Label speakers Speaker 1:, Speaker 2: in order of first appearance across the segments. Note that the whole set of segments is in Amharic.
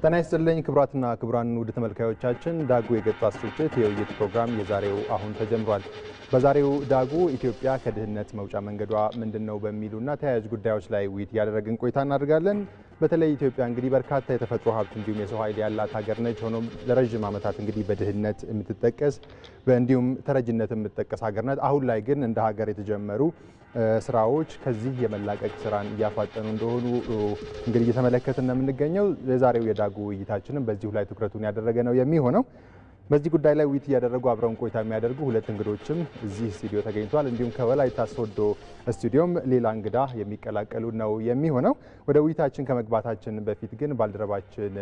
Speaker 1: ጤና ይስጥልኝ ክቡራትና ክቡራን ውድ ተመልካዮቻችን ዳጉ የገጽ ስርጭት የውይይት ፕሮግራም የዛሬው አሁን ተጀምሯል። በዛሬው ዳጉ ኢትዮጵያ ከድህነት መውጫ መንገዷ ምንድነው በሚሉና ተያያዥ ጉዳዮች ላይ ውይይት ያደረግን ቆይታ እናደርጋለን። በተለይ ኢትዮጵያ እንግዲህ በርካታ የተፈጥሮ ሀብት እንዲሁም የሰው ኃይል ያላት ሀገር ነች። ሆኖም ለረጅም ዓመታት እንግዲህ በድህነት የምትጠቀስ እንዲሁም ተረጅነት የምትጠቀስ ሀገር ናት። አሁን ላይ ግን እንደ ሀገር የተጀመሩ ስራዎች ከዚህ የመላቀቅ ስራን እያፋጠኑ እንደሆኑ እንግዲህ እየተመለከትን ነው የምንገኘው። የዛሬው የዳጉ ውይይታችንም በዚሁ ላይ ትኩረቱን ያደረገ ነው የሚሆነው። በዚህ ጉዳይ ላይ ውይይት እያደረጉ አብረውን ቆይታ የሚያደርጉ ሁለት እንግዶችም እዚህ ስቱዲዮ ተገኝተዋል። እንዲሁም ከወላይታ ሶዶ ስቱዲዮም ሌላ እንግዳ የሚቀላቀሉ ነው የሚሆነው። ወደ ውይይታችን ከመግባታችን በፊት ግን ባልደረባችን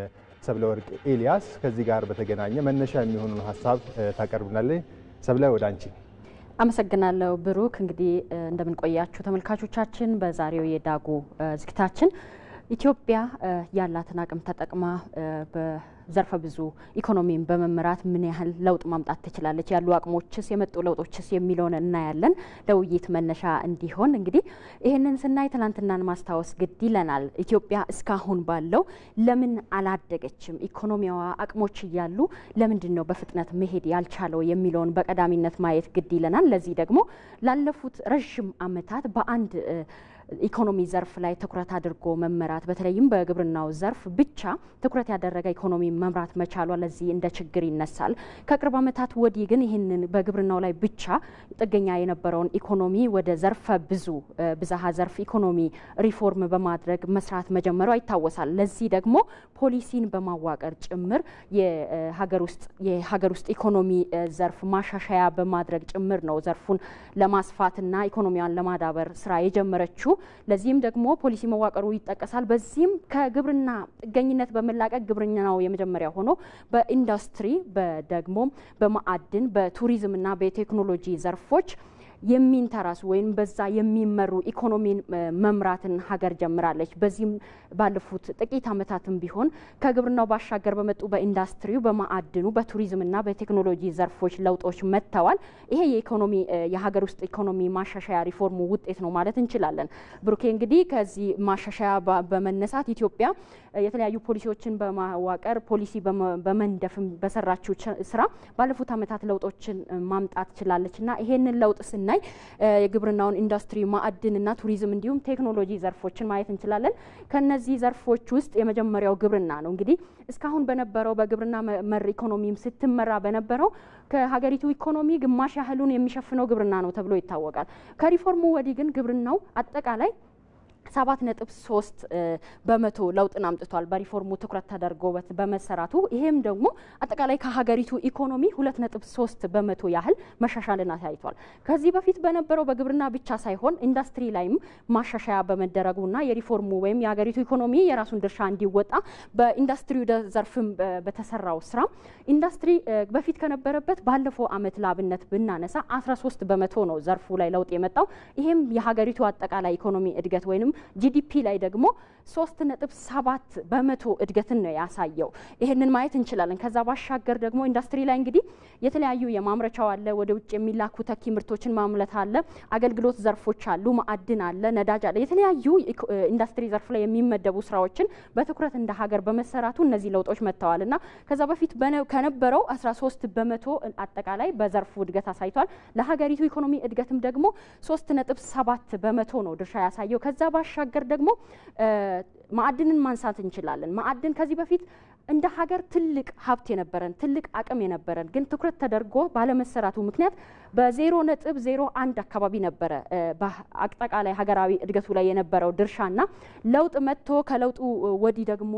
Speaker 1: ሰብለወርቅ ኤልያስ ከዚህ ጋር በተገናኘ መነሻ የሚሆኑን ሀሳብ ታቀርብናለች። ሰብለ ወደ አንቺ።
Speaker 2: አመሰግናለሁ ብሩክ። እንግዲህ እንደምን ቆያችሁ ተመልካቾቻችን። በዛሬው የዳጉ ዝግጅታችን ኢትዮጵያ ያላትን አቅም ተጠቅማ በዘርፈ ብዙ ኢኮኖሚን በመምራት ምን ያህል ለውጥ ማምጣት ትችላለች፣ ያሉ አቅሞችስ የመጡ ለውጦችስ የሚለውን እናያለን። ለውይይት መነሻ እንዲሆን እንግዲህ ይህንን ስናይ ትላንትናን ማስታወስ ግድ ይለናል። ኢትዮጵያ እስካሁን ባለው ለምን አላደገችም፣ ኢኮኖሚዋ አቅሞች እያሉ ለምንድን ነው በፍጥነት መሄድ ያልቻለው የሚለውን በቀዳሚነት ማየት ግድ ይለናል። ለዚህ ደግሞ ላለፉት ረጅም ዓመታት በአንድ ኢኮኖሚ ዘርፍ ላይ ትኩረት አድርጎ መመራት በተለይም በግብርናው ዘርፍ ብቻ ትኩረት ያደረገ ኢኮኖሚ መምራት መቻሏ ለዚህ እንደ ችግር ይነሳል። ከቅርብ ዓመታት ወዲህ ግን ይህንን በግብርናው ላይ ብቻ ጥገኛ የነበረውን ኢኮኖሚ ወደ ዘርፈ ብዙ ብዝሃ ዘርፍ ኢኮኖሚ ሪፎርም በማድረግ መስራት መጀመሯ ይታወሳል። ለዚህ ደግሞ ፖሊሲን በማዋቀር ጭምር የሀገር ውስጥ ኢኮኖሚ ዘርፍ ማሻሻያ በማድረግ ጭምር ነው ዘርፉን ለማስፋትና ኢኮኖሚያን ለማዳበር ስራ የጀመረችው። ለዚህም ደግሞ ፖሊሲ መዋቀሩ ይጠቀሳል። በዚህም ከግብርና ጥገኝነት በመላቀቅ ግብርናው የመጀመሪያ ሆኖ በኢንዱስትሪ ደግሞ በማዕድን በቱሪዝምና በቴክኖሎጂ ዘርፎች የሚንተራሱ ወይም በዛ የሚመሩ ኢኮኖሚን መምራትን ሀገር ጀምራለች። በዚህም ባለፉት ጥቂት ዓመታትም ቢሆን ከግብርናው ባሻገር በመጡ በኢንዱስትሪው በማዕድኑ በቱሪዝምና በቴክኖሎጂ ዘርፎች ለውጦች መጥተዋል። ይሄ የሀገር ውስጥ ኢኮኖሚ ማሻሻያ ሪፎርሙ ውጤት ነው ማለት እንችላለን። ብሩኬ እንግዲህ ከዚህ ማሻሻያ በመነሳት ኢትዮጵያ የተለያዩ ፖሊሲዎችን በማዋቀር ፖሊሲ በመንደፍም በሰራችው ስራ ባለፉት ዓመታት ለውጦችን ማምጣት ችላለችና ይሄንን ለውጥ ስናይ የግብርናውን ኢንዱስትሪ ማዕድንና ቱሪዝም እንዲሁም ቴክኖሎጂ ዘርፎችን ማየት እንችላለን። ከነዚህ ዘርፎች ውስጥ የመጀመሪያው ግብርና ነው። እንግዲህ እስካሁን በነበረው በግብርና መር ኢኮኖሚም ስትመራ በነበረው ከሀገሪቱ ኢኮኖሚ ግማሽ ያህሉን የሚሸፍነው ግብርና ነው ተብሎ ይታወቃል። ከሪፎርሙ ወዲህ ግን ግብርናው አጠቃላይ 7.3 በመቶ ለውጥን አምጥቷል። በሪፎርሙ ትኩረት ተደርጎ በመሰራቱ ይሄም ደግሞ አጠቃላይ ከሀገሪቱ ኢኮኖሚ 2.3 በመቶ ያህል መሻሻልን አሳይቷል። ከዚህ በፊት በነበረው በግብርና ብቻ ሳይሆን ኢንዱስትሪ ላይም ማሻሻያ በመደረጉና የሪፎርሙ ወይም የሀገሪቱ ኢኮኖሚ የራሱን ድርሻ እንዲወጣ በኢንዱስትሪው ዘርፍም በተሰራው ስራ ኢንዱስትሪ በፊት ከነበረበት ባለፈው ዓመት ላብነት ብናነሳ 13 በመቶ ነው ዘርፉ ላይ ለውጥ የመጣው። ይሄም የሀገሪቱ አጠቃላይ ኢኮኖሚ እድገት ወይንም ጂዲፒ ላይ ደግሞ 3.7 በመቶ እድገትን ነው ያሳየው። ይሄንን ማየት እንችላለን። ከዛ ባሻገር ደግሞ ኢንዱስትሪ ላይ እንግዲህ የተለያዩ የማምረቻው አለ፣ ወደ ውጭ የሚላኩ ተኪ ምርቶችን ማምረት አለ፣ አገልግሎት ዘርፎች አሉ፣ ማዕድን አለ፣ ነዳጅ አለ። የተለያዩ ኢንዱስትሪ ዘርፍ ላይ የሚመደቡ ስራዎችን በትኩረት እንደ ሀገር በመሰራቱ እነዚህ ለውጦች መጥተዋልና ከዛ በፊት ከነበረው 13 በመቶ አጠቃላይ በዘርፉ እድገት አሳይቷል። ለሀገሪቱ ኢኮኖሚ እድገትም ደግሞ 3.7 በመቶ ነው ድርሻ ያሳየው። ከዛ ባሻገር ደግሞ ማዕድንን ማንሳት እንችላለን። ማዕድን ከዚህ በፊት እንደ ሀገር ትልቅ ሀብት የነበረን ትልቅ አቅም የነበረን ግን ትኩረት ተደርጎ ባለመሰራቱ ምክንያት በ0.01 አካባቢ ነበረ በአጠቃላይ ሀገራዊ እድገቱ ላይ የነበረው ድርሻና ለውጥ መጥቶ ከለውጡ ወዲህ ደግሞ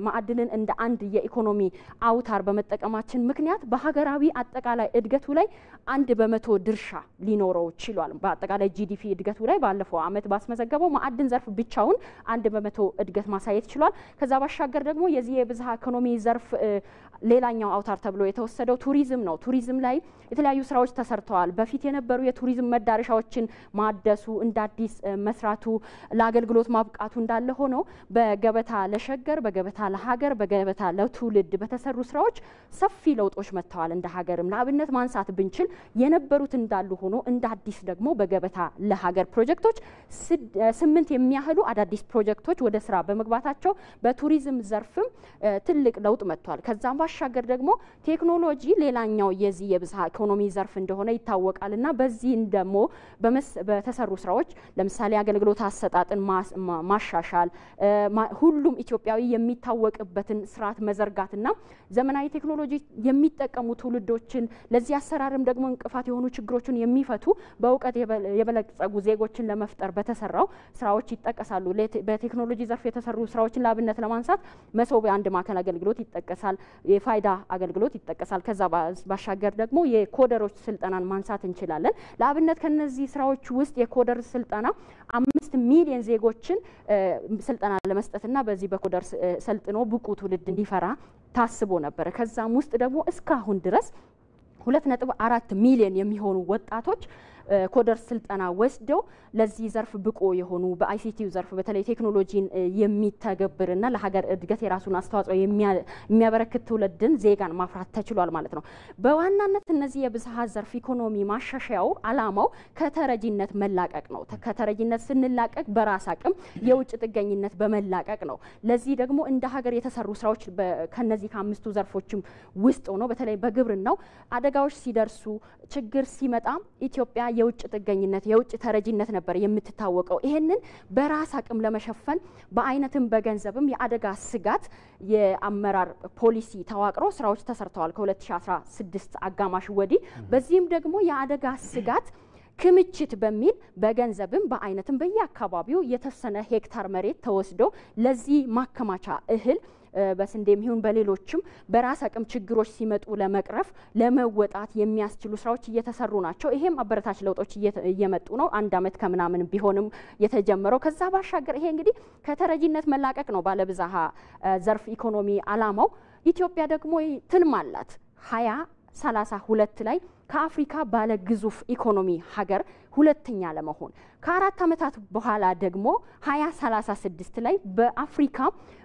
Speaker 2: ማዕድንን እንደ አንድ የኢኮኖሚ አውታር በመጠቀማችን ምክንያት በሀገራዊ አጠቃላይ እድገቱ ላይ 1 በመቶ ድርሻ ሊኖረው ችሏል። በአጠቃላይ ጂዲፒ እድገቱ ላይ ባለፈው ዓመት ባስመዘገበው ማዕድን ዘርፍ ብቻውን 1 በመቶ እድገት ማሳየት ችሏል። ከዛ ባሻገር ደግሞ የዚህ የብዝሃ ኢኮኖሚ ዘርፍ ሌላኛው አውታር ተብሎ የተወሰደው ቱሪዝም ነው። ቱሪዝም ላይ የተለያዩ ስራዎች ተሰርተዋል። በፊት የነበሩ የቱሪዝም መዳረሻዎችን ማደሱ፣ እንደ አዲስ መስራቱ፣ ለአገልግሎት ማብቃቱ እንዳለ ሆኖ በገበታ ለሸገር፣ በገበታ ለሀገር፣ በገበታ ለትውልድ በተሰሩ ስራዎች ሰፊ ለውጦች መጥተዋል። እንደ ሀገርም ለአብነት ማንሳት ብንችል የነበሩት እንዳሉ ሆኖ እንደ አዲስ ደግሞ በገበታ ለሀገር ፕሮጀክቶች 8 የሚያህሉ አዳዲስ ፕሮጀክቶች ወደ ስራ በመግባታቸው በቱሪዝም ዘርፍም ትልቅ ለውጥ መጥቷል። ከዛም ባሻገር ደግሞ ቴክኖሎጂ ሌላኛው የዚህ የብዝሃ ኢኮኖሚ ዘርፍ እንደሆነ ይታወቃልና በዚህ ደግሞ በተሰሩ ስራዎች ለምሳሌ አገልግሎት አሰጣጥን ማሻሻል፣ ሁሉም ኢትዮጵያዊ የሚታወቅበትን ስርዓት መዘርጋትና ዘመናዊ ቴክኖሎጂ የሚጠቀሙ ትውልዶችን ለዚህ አሰራርም ደግሞ እንቅፋት የሆኑ ችግሮችን የሚፈቱ በእውቀት የበለጸጉ ዜጎችን ለመፍጠር በተሰራው ስራዎች ይጠቀሳሉ። በቴክኖሎጂ ዘርፍ የተሰሩ ስራዎችን ለአብነት ለማንሳት መሶብ አንድ ማዕከል አገልግሎት ይጠቀሳል። የፋይዳ አገልግሎት ይጠቀሳል። ከዛ ባሻገር ደግሞ የኮደሮች ስልጠናን ማንሳት እንችላለን። ለአብነት ከነዚህ ስራዎች ውስጥ የኮደር ስልጠና 5 ሚሊዮን ዜጎችን ስልጠና ለመስጠትና በዚህ በኮደር ሰልጥኖ ብቁ ትውልድ እንዲፈራ ታስቦ ነበር። ከዛም ውስጥ ደግሞ እስካሁን ድረስ 2.4 ሚሊዮን የሚሆኑ ወጣቶች ኮደር ስልጠና ወስደው ለዚህ ዘርፍ ብቁ የሆኑ በአይሲቲው ዘርፍ በተለይ ቴክኖሎጂን የሚተገብርና ለሀገር እድገት የራሱን አስተዋጽኦ የሚያበረክት ትውልድን ዜጋን ማፍራት ተችሏል ማለት ነው። በዋናነት እነዚህ የብዝሃ ዘርፍ ኢኮኖሚ ማሻሻያው አላማው ከተረጂነት መላቀቅ ነው። ከተረጂነት ስንላቀቅ በራስ አቅም የውጭ ጥገኝነት በመላቀቅ ነው። ለዚህ ደግሞ እንደ ሀገር የተሰሩ ስራዎች ከነዚህ ከአምስቱ ዘርፎችም ውስጥ ሆኖ በተለይ በግብርናው አደጋዎች ሲደርሱ ችግር ሲመጣ ኢትዮጵያ የውጭ ጥገኝነት የውጭ ተረጂነት ነበር የምትታወቀው። ይሄንን በራስ አቅም ለመሸፈን በአይነትም በገንዘብም የአደጋ ስጋት የአመራር ፖሊሲ ተዋቅሮ ስራዎች ተሰርተዋል ከ2016 አጋማሽ ወዲህ። በዚህም ደግሞ የአደጋ ስጋት ክምችት በሚል በገንዘብም በአይነትም በየአካባቢው የተወሰነ ሄክታር መሬት ተወስዶ ለዚህ ማከማቻ እህል በስንዴም ይሁን በሌሎችም በራስ አቅም ችግሮች ሲመጡ ለመቅረፍ ለመወጣት የሚያስችሉ ስራዎች እየተሰሩ ናቸው። ይሄም አበረታች ለውጦች እየመጡ ነው። 1 ዓመት ከምናምን ቢሆንም የተጀመረው ከዛ ባሻገር ይሄ እንግዲህ ከተረጂነት መላቀቅ ነው ባለብዝሃ ዘርፍ ኢኮኖሚ አላማው። ኢትዮጵያ ደግሞ ትልም አላት 2032 ላይ ከአፍሪካ ባለ ግዙፍ ኢኮኖሚ ሀገር ሁለተኛ ለመሆን ከ4 ዓመታት በኋላ ደግሞ 2036 ላይ በአፍሪካ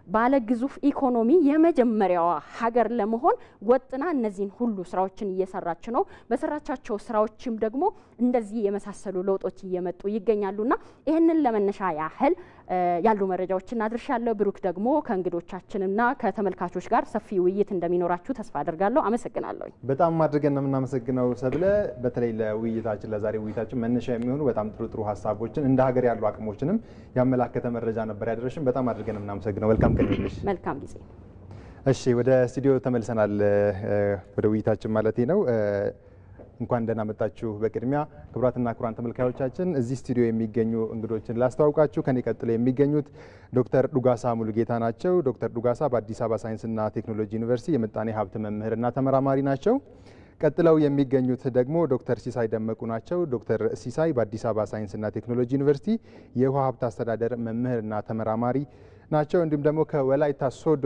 Speaker 2: ባለ ግዙፍ ኢኮኖሚ የመጀመሪያዋ ሀገር ለመሆን ወጥና እነዚህን ሁሉ ስራዎችን እየሰራች ነው። በሰራቻቸው ስራዎችም ደግሞ እንደዚህ የመሳሰሉ ለውጦች እየመጡ ይገኛሉና ይህንን ለመነሻ ያህል ያሉ መረጃዎችን አድርሻለሁ። ብሩክ ደግሞ ከእንግዶቻችንና ከተመልካቾች ጋር ሰፊ ውይይት እንደሚኖራችሁ ተስፋ አደርጋለሁ። አመሰግናለሁ።
Speaker 1: በጣም አድርገን ነው የምናመሰግነው ሰብለ። በተለይ ለውይይታችን ለዛሬ ውይይታችን መነሻ የሚሆኑ በጣም ጥሩ ሀሳቦችን እንደ ሀገር ያሉ አቅሞችንም ያመላከተ መረጃ ነበር ያደረሽን። በጣም አድርገን ነው የምናመሰግነው። መልካም ቀን ይሁንልሽ።
Speaker 2: መልካም ጊዜ።
Speaker 1: እሺ፣ ወደ ስቱዲዮ ተመልሰናል። ወደ ውይይታችን ማለት ነው። እንኳን ደህና መጣችሁ። በቅድሚያ ክቡራትና ክቡራን ተመልካዮቻችን እዚህ ስቱዲዮ የሚገኙ እንግዶችን ላስተዋውቃችሁ። ከኔ ቀጥሎ የሚገኙት ዶክተር ዱጋሳ ሙሉጌታ ናቸው። ዶክተር ዱጋሳ በአዲስ አበባ ሳይንስና ቴክኖሎጂ ዩኒቨርሲቲ የምጣኔ ሀብት መምህርና ተመራማሪ ናቸው። ቀጥለው የሚገኙት ደግሞ ዶክተር ሲሳይ ደመቁ ናቸው። ዶክተር ሲሳይ በአዲስ አበባ ሳይንስና ቴክኖሎጂ ዩኒቨርሲቲ የውሃ ሀብት አስተዳደር መምህርና ተመራማሪ ናቸው። እንዲሁም ደግሞ ከወላይታ ሶዶ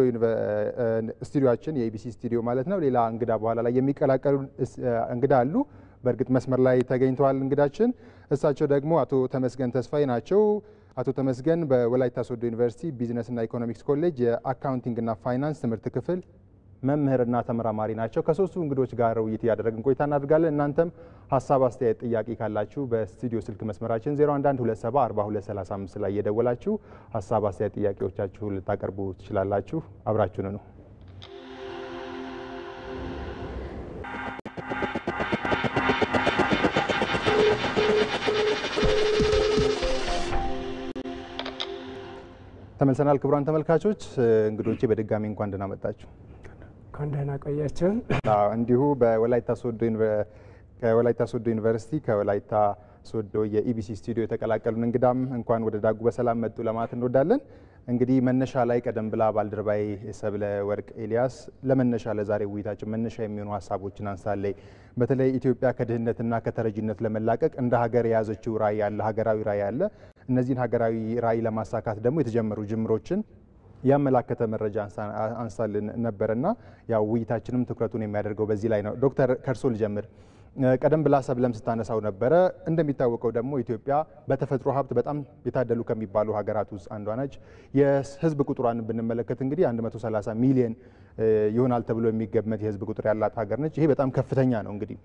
Speaker 1: ስቱዲዮአችን የኢቢሲ ስቱዲዮ ማለት ነው ሌላ እንግዳ በኋላ ላይ የሚቀላቀሉ እንግዳ አሉ። በእርግጥ መስመር ላይ ተገኝተዋል እንግዳችን። እሳቸው ደግሞ አቶ ተመስገን ተስፋዬ ናቸው። አቶ ተመስገን በወላይታ ሶዶ ዩኒቨርሲቲ ቢዝነስና ኢኮኖሚክስ ኮሌጅ የአካውንቲንግና ፋይናንስ ትምህርት ክፍል መምህርና ተመራማሪ ናቸው። ከሶስቱ እንግዶች ጋር ውይይት ያደረግን ቆይታ እናደርጋለን። እናንተም ሀሳብ፣ አስተያየት፣ ጥያቄ ካላችሁ በስቱዲዮ ስልክ መስመራችን 011274235 ላይ እየደወላችሁ ሀሳብ፣ አስተያየት፣ ጥያቄዎቻችሁ ልታቀርቡ ትችላላችሁ። አብራችሁን ነው። ተመልሰናል። ክቡራን ተመልካቾች እንግዶቼ በድጋሚ እንኳን ደህና መጣችሁ።
Speaker 3: ከእንደና ቆያችሁ።
Speaker 1: እንዲሁ ከወላይታ ሶዶ ዩኒቨርሲቲ ከወላይታ ሶዶ የኢቢሲ ስቱዲዮ የተቀላቀሉን እንግዳም እንኳን ወደ ዳጉ በሰላም መጡ ለማለት እንወዳለን። እንግዲህ መነሻ ላይ ቀደም ብላ ባልደረባይ ሰብለ ወርቅ ኤልያስ ለመነሻ ለዛሬ ውይይታችን መነሻ የሚሆኑ ሀሳቦችን አንስታለች። በተለይ ኢትዮጵያ ከድህነትና ከተረጂነት ለመላቀቅ እንደ ሀገር የያዘችው ራዕይ ያለ ሀገራዊ ራዕይ ያለ እነዚህን ሀገራዊ ራዕይ ለማሳካት ደግሞ የተጀመሩ ጅምሮችን ያመላከተ መረጃ አንሳልን ነበርና ያው ውይይታችንም ትኩረቱን የሚያደርገው በዚህ ላይ ነው። ዶክተር ከርሶ ልጀምር። ቀደም ብላ ሰብለም ስታነሳው ነበረ። እንደሚታወቀው ደግሞ ኢትዮጵያ በተፈጥሮ ሀብት በጣም የታደሉ ከሚባሉ ሀገራት ውስጥ አንዷ ነች። የህዝብ ቁጥሯን ብንመለከት እንግዲህ 130 ሚሊዮን ይሆናል ተብሎ የሚገመት የህዝብ ቁጥር ያላት ሀገር ነች። ይሄ በጣም ከፍተኛ ነው። እንግዲህ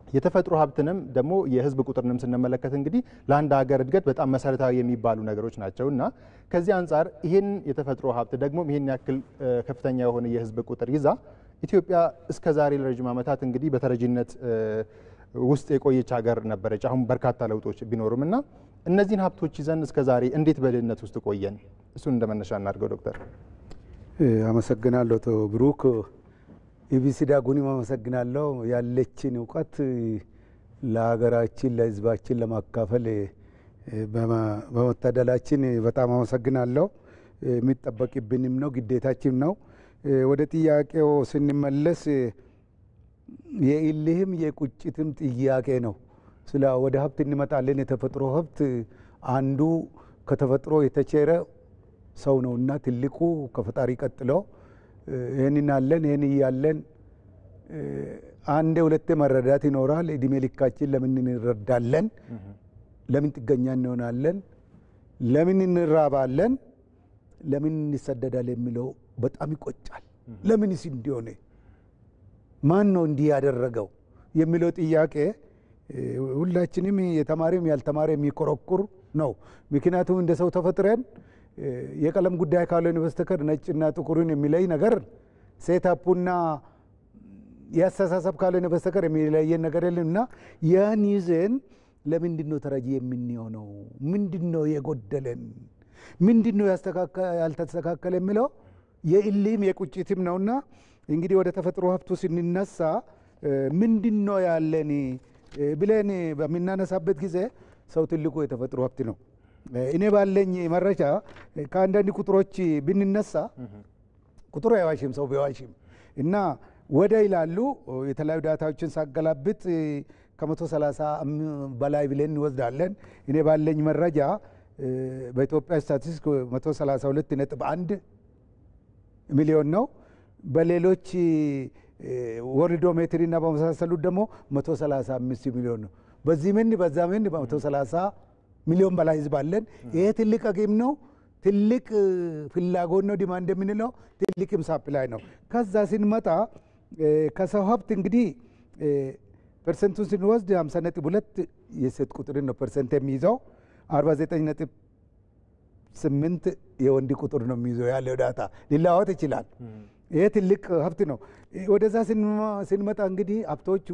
Speaker 1: የተፈጥሮ ሀብትንም ደግሞ የህዝብ ቁጥርንም ስንመለከት እንግዲህ ለአንድ ሀገር እድገት በጣም መሰረታዊ የሚባሉ ነገሮች ናቸውና ከዚህ አንጻር ይህን የተፈጥሮ ሀብት ደግሞ ይህን ያክል ከፍተኛ የሆነ የህዝብ ቁጥር ይዛ ኢትዮጵያ እስከ ዛሬ ለረጅም ዓመታት እንግዲህ በተረጂነት ውስጥ የቆየች ሀገር ነበረች። አሁን በርካታ ለውጦች ቢኖሩም እና እነዚህን ሀብቶች ይዘን እስከ ዛሬ እንዴት በድህነት ውስጥ ቆየን? እሱን እንደመነሻ እናድርገው ዶክተር።
Speaker 4: አመሰግናለሁ አቶ ብሩክ። ኢቢሲ ዳጉንም አመሰግናለሁ። ያለችን እውቀት ለሀገራችን ለህዝባችን ለማካፈል በመታደላችን በጣም አመሰግናለሁ። የሚጠበቅብንም ነው፣ ግዴታችን ነው። ወደ ጥያቄው ስንመለስ የእልህም የቁጭትም ጥያቄ ነው። ስለ ወደ ሀብት እንመጣለን። የተፈጥሮ ሀብት አንዱ ከተፈጥሮ የተቸረ ሰው ነውና ትልቁ ከፈጣሪ ቀጥሎ ይህንን አለን። ይህን እያለን አንዴ ሁለቴ መረዳት ይኖራል። እድሜ ልካችን ለምን እንረዳለን? ለምን ጥገኛ እንሆናለን? ለምን እንራባለን? ለምን እንሰደዳለን? የሚለው በጣም ይቆጫል። ለምንስ እንዲሆነ ማን ነው እንዲህ ያደረገው የሚለው ጥያቄ ሁላችንም የተማሪም ያልተማሪ የሚኮረኩር ነው። ምክንያቱም እንደ ሰው ተፈጥረን የቀለም ጉዳይ ካልሆነ በስተቀር ነጭና ጥቁሩን የሚለይ ነገር ሴታፑና ያስተሳሰብ ካልሆነ በስተቀር የሚለየን ነገር የለምና ያን ይዘን ለምንድን ነው ተረጂ የምንሆነው? ምንድን ነው የጎደለን? ምንድን ነው ያልተስተካከለ የሚለው የእልህም የቁጭትም ነውና እንግዲህ ወደ ተፈጥሮ ሀብቱ ስንነሳ ምንድን ነው ያለን ብለን በምናነሳበት ጊዜ ሰው ትልቁ የተፈጥሮ ሀብት ነው። እኔ ባለኝ መረጃ ከአንዳንድ ቁጥሮች ብንነሳ ቁጥሩ አይዋሽም፣ ሰው ቢዋሽም እና ወደ ይላሉ የተለያዩ ዳታዎችን ሳገላብጥ ከ130 በላይ ብለን እንወስዳለን። እኔ ባለኝ መረጃ በኢትዮጵያ ስታቲስቲክስ 132.1 ሚሊዮን ነው። በሌሎች ወርልዶሜትሪ እና በመሳሰሉት ደግሞ 135 ሚሊዮን ነው። በዚህ ምን በዛ ምን 130 ሚሊዮን በላይ ህዝብ አለን። ይሄ ትልቅ አቅም ነው፣ ትልቅ ፍላጎት ነው፣ ዲማንድ የምንለው ትልቅም ሳፕላይ ነው። ከዛ ስንመጣ ከሰው ሀብት እንግዲህ ፐርሰንቱን ስንወስድ 50.2 የሴት ቁጥርን ነው ፐርሰንት የሚይዘው፣ 49.8 የወንድ ቁጥር ነው የሚይዘው። ያለው ዳታ ሊለዋወጥ ይችላል። ይሄ ትልቅ ሀብት ነው። ወደዛ ስንመጣ እንግዲህ ሀብቶቹ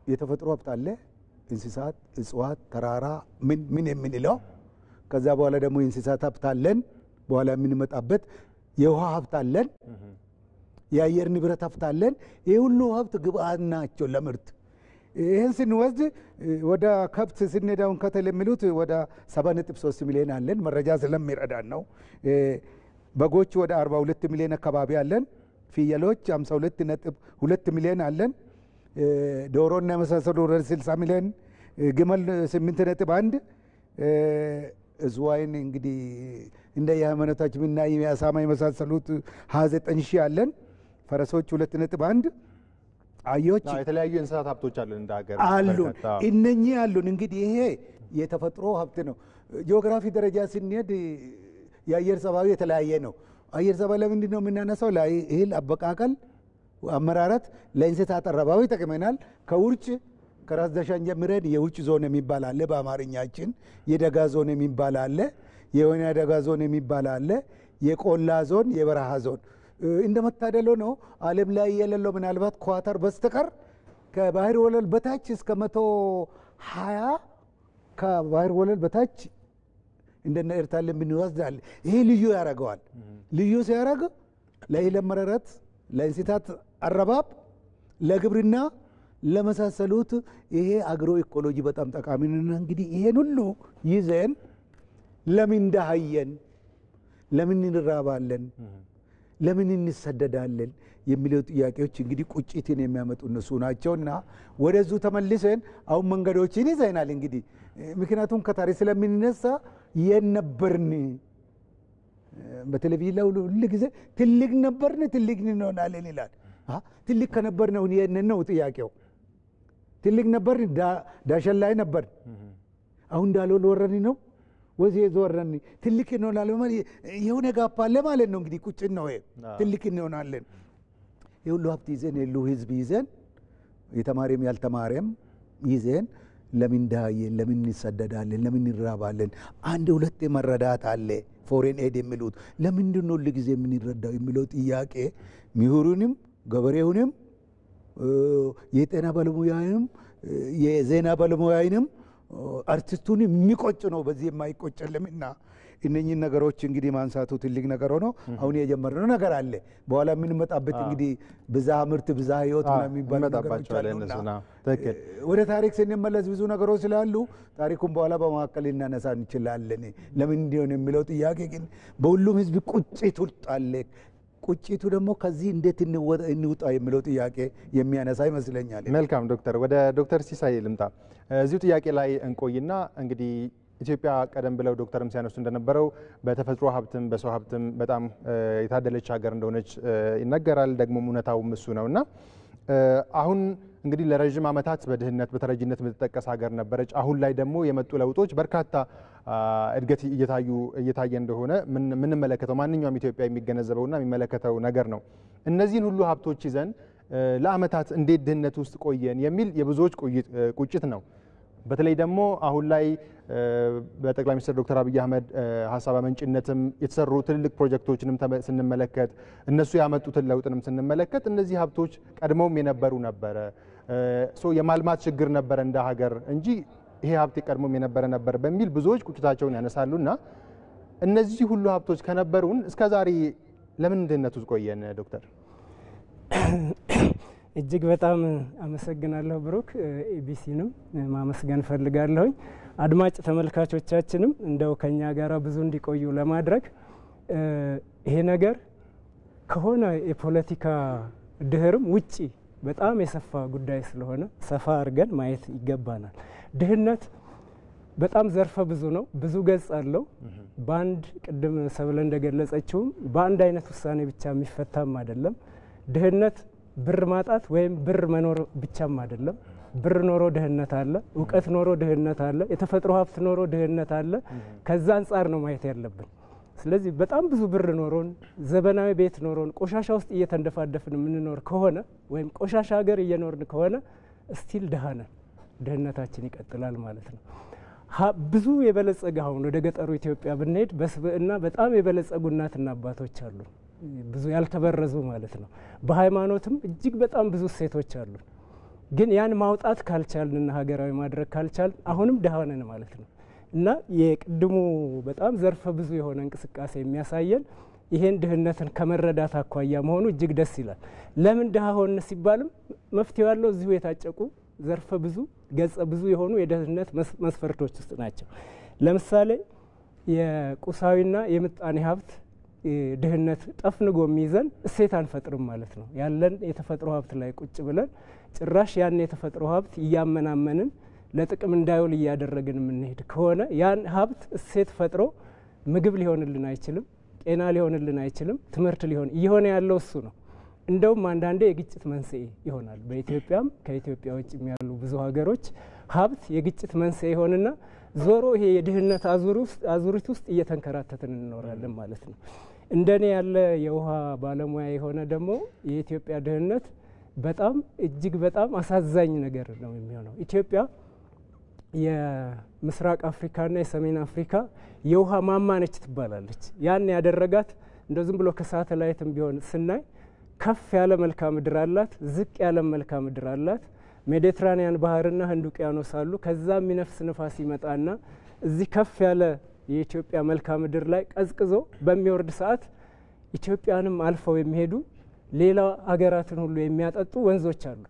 Speaker 4: የተፈጥሮ ሀብት አለ፣ እንስሳት፣ እጽዋት፣ ተራራ ምን የምንለው። ከዛ በኋላ ደግሞ የእንስሳት ሀብት አለን፣ በኋላ የምንመጣበት የውሃ ሀብት አለን፣ የአየር ንብረት ሀብት አለን። ይህ ሁሉ ሀብት ግብአት ናቸው ለምርት። ይህን ስንወስድ ወደ ከብት ስንሄዳውን ከተል የሚሉት ወደ 7.3 ሚሊዮን አለን። መረጃ ስለሚረዳን ነው። በጎች ወደ 42 ሚሊዮን አካባቢ አለን። ፍየሎች 52.2 ሚሊዮን አለን። ዶሮና የመሳሰሉ ወደ 60 ሚሊዮን፣ ግመል 8.1፣ ዝዋይን እንግዲህ እንደ የሃይማኖታችን ብናይ አሳማ የመሳሰሉት 29 ሺህ አለን። ፈረሶች 2.1፣ አህዮች
Speaker 1: የተለያዩ የእንስሳት ሀብቶች አለን እንደ ሀገር
Speaker 4: አሉን። እነኚህ አሉን። እንግዲህ ይሄ የተፈጥሮ ሀብት ነው። ጂኦግራፊ ደረጃ ስንሄድ የአየር ጸባዩ የተለያየ ነው። አየር ጸባይ ለምንድን ነው የምናነሳው? ለእህል አበቃቀል አመራረት፣ ለእንስሳት አረባቢ ይጠቅመናል። ከውርጭ ከራስ ዳሸን ጀምረን የውርጭ ዞን የሚባል አለ በአማርኛችን፣ የደጋ ዞን የሚባል አለ፣ የወይና ደጋ ዞን የሚባል አለ፣ የቆላ ዞን፣ የበረሃ ዞን። እንደመታደሎ ነው ዓለም ላይ የሌለው ምናልባት ኳታር በስተቀር ከባህር ወለል በታች እስከ 120 ከባህር ወለል በታች እንደነ ኤርታሌ ብንወስዳል። ይሄ ልዩ ያደርገዋል። ልዩ ሲያደርግ ለእህል አመራረት፣ ለእንስሳት አረባብ፣ ለግብርና ለመሳሰሉት ይሄ አግሮ ኢኮሎጂ በጣም ጠቃሚ ነው። እንግዲህ ይሄን ሁሉ ይዘን ለምን ደሃየን፣ ለምን እንራባለን፣ ለምን እንሰደዳለን የሚለው ጥያቄዎች እንግዲህ ቁጭትን የሚያመጡ እነሱ ናቸውና ወደዙ ተመልሰን አሁን መንገዶችን ይዘናል። እንግዲህ ምክንያቱም ከታሪክ ስለምንነሳ የነበርን በቴሌቪዥን ላይ ሁሉ ጊዜ ትልቅ ነበርን ትልቅ እንሆናለን ይላል። ትልቅ ከነበርን ነው ይሄንን ነው ጥያቄው። ትልቅ ነበርን ዳሸን ላይ ነበር። አሁን ዳሎል ወረን ነው ወዜ ዞረን ትልቅ እንሆናለን ማለት የሆነ ጋፕ አለ ማለት ነው። እንግዲህ ቁጭት ነው ይሄ ትልቅ እንሆናለን። የሁሉ ሀብት ይዘን የሉ ህዝብ ይዘን የተማሪም ያልተማሪም ይዘን ለምን ዳየን ለምን እንሰደዳለን ለምን እንራባለን? አንድ ሁለት መረዳት አለ። ፎሬን ኤድ የሚሉት ለምንድን ነው ለጊዜ የምንረዳው የሚለው ጥያቄ ምሁሩንም ገበሬውንም የጤና ባለሙያንም የዜና ባለሙያንም አርቲስቱን የሚቆጭ ነው። በዚህ የማይቆጭ ለምና እነኚህ ነገሮች እንግዲህ ማንሳቱ ትልቅ ነገር ሆኖ አሁን የጀመርነው ነገር አለ። በኋላ የምንመጣበት እንግዲህ ብዛ ምርት ብዛ ህይወት ነው የሚባል ነገሮች አሉና ወደ ታሪክ ስንመለስ ብዙ ነገሮች ስላሉ ታሪኩን በኋላ በመካከል እናነሳ እንችላለን። ለምን እንዲሆን የሚለው ጥያቄ ግን በሁሉም ህዝብ ቁጭት አለ። ቁጭቱ ደግሞ ከዚህ እንዴት እንውጣ የሚለው ጥያቄ የሚያነሳ ይመስለኛል።
Speaker 1: መልካም ዶክተር፣ ወደ ዶክተር ሲሳይ ልምጣ። እዚሁ ጥያቄ ላይ እንቆይና እንግዲህ ኢትዮጵያ ቀደም ብለው ዶክተርም ሲያነሱ እንደነበረው በተፈጥሮ ሀብትም በሰው ሀብትም በጣም የታደለች ሀገር እንደሆነች ይነገራል። ደግሞ እውነታውም እሱ ነውና አሁን እንግዲህ ለረጅም ዓመታት በድህነት በተረጂነት የምትጠቀስ ሀገር ነበረች። አሁን ላይ ደግሞ የመጡ ለውጦች በርካታ እድገት እየታየ እንደሆነ ምንመለከተው ማንኛውም ኢትዮጵያ የሚገነዘበውና የሚመለከተው ነገር ነው። እነዚህን ሁሉ ሀብቶች ይዘን ለዓመታት እንዴት ድህነት ውስጥ ቆየን የሚል የብዙዎች ቁጭት ነው። በተለይ ደግሞ አሁን ላይ በጠቅላይ ሚኒስትር ዶክተር አብይ አህመድ ሀሳብ አመንጭነትም የተሰሩ ትልልቅ ፕሮጀክቶችንም ስንመለከት እነሱ ያመጡትን ለውጥንም ስንመለከት እነዚህ ሀብቶች ቀድመውም የነበሩ ነበረ። የማልማት ችግር ነበረ እንደ ሀገር እንጂ ይሄ ሀብት ቀድሞም የነበረ ነበር በሚል ብዙዎች ቁጭታቸውን ያነሳሉና እነዚህ ሁሉ ሀብቶች ከነበሩን እስከዛሬ ለምን ድህነት ውስጥ ቆየን ዶክተር?
Speaker 3: እጅግ በጣም አመሰግናለሁ ብሩክ። ኤቢሲንም ማመስገን ፈልጋለሁኝ። አድማጭ ተመልካቾቻችንም እንደው ከኛ ጋራ ብዙ እንዲቆዩ ለማድረግ ይሄ ነገር ከሆነ የፖለቲካ ድህርም ውጪ በጣም የሰፋ ጉዳይ ስለሆነ ሰፋ አድርገን ማየት ይገባናል። ድህነት በጣም ዘርፈ ብዙ ነው፣ ብዙ ገጽ አለው። በአንድ ቅድም ሰብለ እንደገለጸችውም በአንድ አይነት ውሳኔ ብቻ የሚፈታም አይደለም። ድህነት ብር ማጣት ወይም ብር መኖር ብቻም አይደለም። ብር ኖሮ ድህነት አለ፣ እውቀት ኖሮ ድህነት አለ፣ የተፈጥሮ ሀብት ኖሮ ድህነት አለ። ከዛ አንጻር ነው ማየት ያለብን። ስለዚህ በጣም ብዙ ብር ኖሮን ዘመናዊ ቤት ኖሮን ቆሻሻ ውስጥ እየተንደፋደፍን የምንኖር ከሆነ ወይም ቆሻሻ ሀገር እየኖርን ከሆነ ስቲል ድሃ ነን፣ ድህነታችን ይቀጥላል ማለት ነው። ብዙ የበለጸገ አሁን ወደ ገጠሩ ኢትዮጵያ ብንሄድ በስብዕና በጣም የበለጸጉ እናትና አባቶች አሉ፣ ብዙ ያልተበረዙ ማለት ነው። በሃይማኖትም እጅግ በጣም ብዙ እሴቶች አሉ። ግን ያን ማውጣት ካልቻልንና ሀገራዊ ማድረግ ካልቻልን አሁንም ድሃ ነን ማለት ነው። እና የቅድሙ በጣም ዘርፈ ብዙ የሆነ እንቅስቃሴ የሚያሳየን ይሄን ድህነትን ከመረዳት አኳያ መሆኑ እጅግ ደስ ይላል። ለምን ድሃ ሆን ሲባልም መፍትሄው ያለው እዚሁ የታጨቁ ዘርፈ ብዙ ገጸ ብዙ የሆኑ የድህነት መስፈርቶች ውስጥ ናቸው። ለምሳሌ የቁሳዊና የምጣኔ ሀብት ድህነት ጠፍንጎ የሚይዘን እሴት አንፈጥርም ማለት ነው። ያለን የተፈጥሮ ሀብት ላይ ቁጭ ብለን ጭራሽ ያን የተፈጥሮ ሀብት እያመናመንን ለጥቅም እንዳይውል እያደረግን የምንሄድ ከሆነ ያን ሀብት እሴት ፈጥሮ ምግብ ሊሆንልን አይችልም፣ ጤና ሊሆንልን አይችልም፣ ትምህርት እየሆነ ያለው እሱ ነው። እንደውም አንዳንዴ የግጭት መንስኤ ይሆናል። በኢትዮጵያም ከኢትዮጵያ ውጭ ያሉ ብዙ ሀገሮች ሀብት የግጭት መንስኤ ይሆንና ዞሮ ይሄ የድህነት አዙሪት ውስጥ እየተንከራተትን እንኖራለን ማለት ነው። እንደኔ ያለ የውሃ ባለሙያ የሆነ ደግሞ የኢትዮጵያ ድህነት በጣም እጅግ በጣም አሳዛኝ ነገር ነው የሚሆነው። ኢትዮጵያ የምስራቅ አፍሪካና የሰሜን አፍሪካ የውሃ ማማ ነች ትባላለች። ያን ያደረጋት እንደው ዝም ብሎ ከሳተላይትም ቢሆን ስናይ ከፍ ያለ መልክዓ ምድር አላት፣ ዝቅ ያለ መልክዓ ምድር አላት። ሜዲትራኒያን ባህርና ህንድ ውቅያኖስ አሉ። ከዛ የሚነፍስ ንፋስ ይመጣና እዚህ ከፍ ያለ የኢትዮጵያ መልክዓ ምድር ላይ ቀዝቅዞ በሚወርድ ሰዓት ኢትዮጵያንም አልፈው የሚሄዱ ሌላ ሀገራትን ሁሉ የሚያጠጡ ወንዞች አሉ።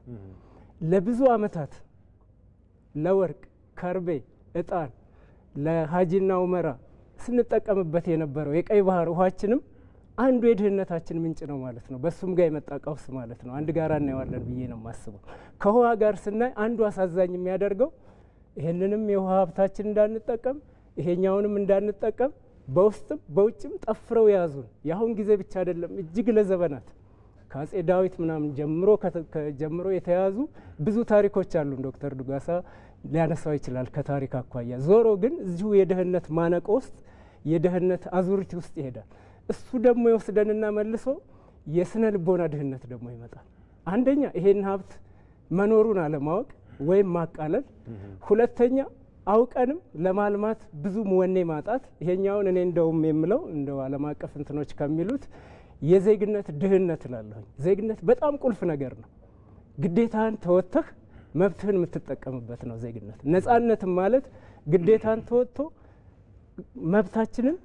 Speaker 3: ለብዙ አመታት ለወርቅ፣ ከርቤ፣ እጣን፣ ለሀጂና ኡመራ ስንጠቀምበት የነበረው የቀይ ባህር ውሃችንም አንዱ የድህነታችን ምንጭ ነው ማለት ነው። በሱም ጋር የመጣ ቀውስ ማለት ነው። አንድ ጋር እናየዋለን ብዬ ነው የማስበው። ከውሃ ጋር ስናይ አንዱ አሳዛኝ የሚያደርገው ይህንንም የውሃ ሀብታችን እንዳንጠቀም ይሄኛውንም እንዳንጠቀም በውስጥም በውጭም ጠፍረው ያዙን። የአሁን ጊዜ ብቻ አይደለም፣ እጅግ ለዘመናት ከአጼ ዳዊት ምናምን ጀምሮ የተያዙ ብዙ ታሪኮች አሉን። ዶክተር ዱጋሳ ሊያነሳው ይችላል ከታሪክ አኳያ። ዞሮ ግን እዚሁ የድህነት ማነቆ ውስጥ የድህነት አዙሪት ውስጥ ይሄዳል። እሱ ደግሞ ይወስደንና መልሶ የስነ ልቦና ድህነት ደግሞ ይመጣል። አንደኛ ይሄን ሀብት መኖሩን አለማወቅ ወይም ማቃለል፣ ሁለተኛ አውቀንም ለማልማት ብዙ ወኔ ማጣት። ይሄኛውን እኔ እንደውም የምለው እንደው ዓለም አቀፍ እንትኖች ከሚሉት የዜግነት ድህነት እላለሁ። ዜግነት በጣም ቁልፍ ነገር ነው። ግዴታን ተወጥተህ መብትህን የምትጠቀምበት ነው ዜግነት። ነጻነትም ማለት ግዴታን ተወጥቶ መብታችንን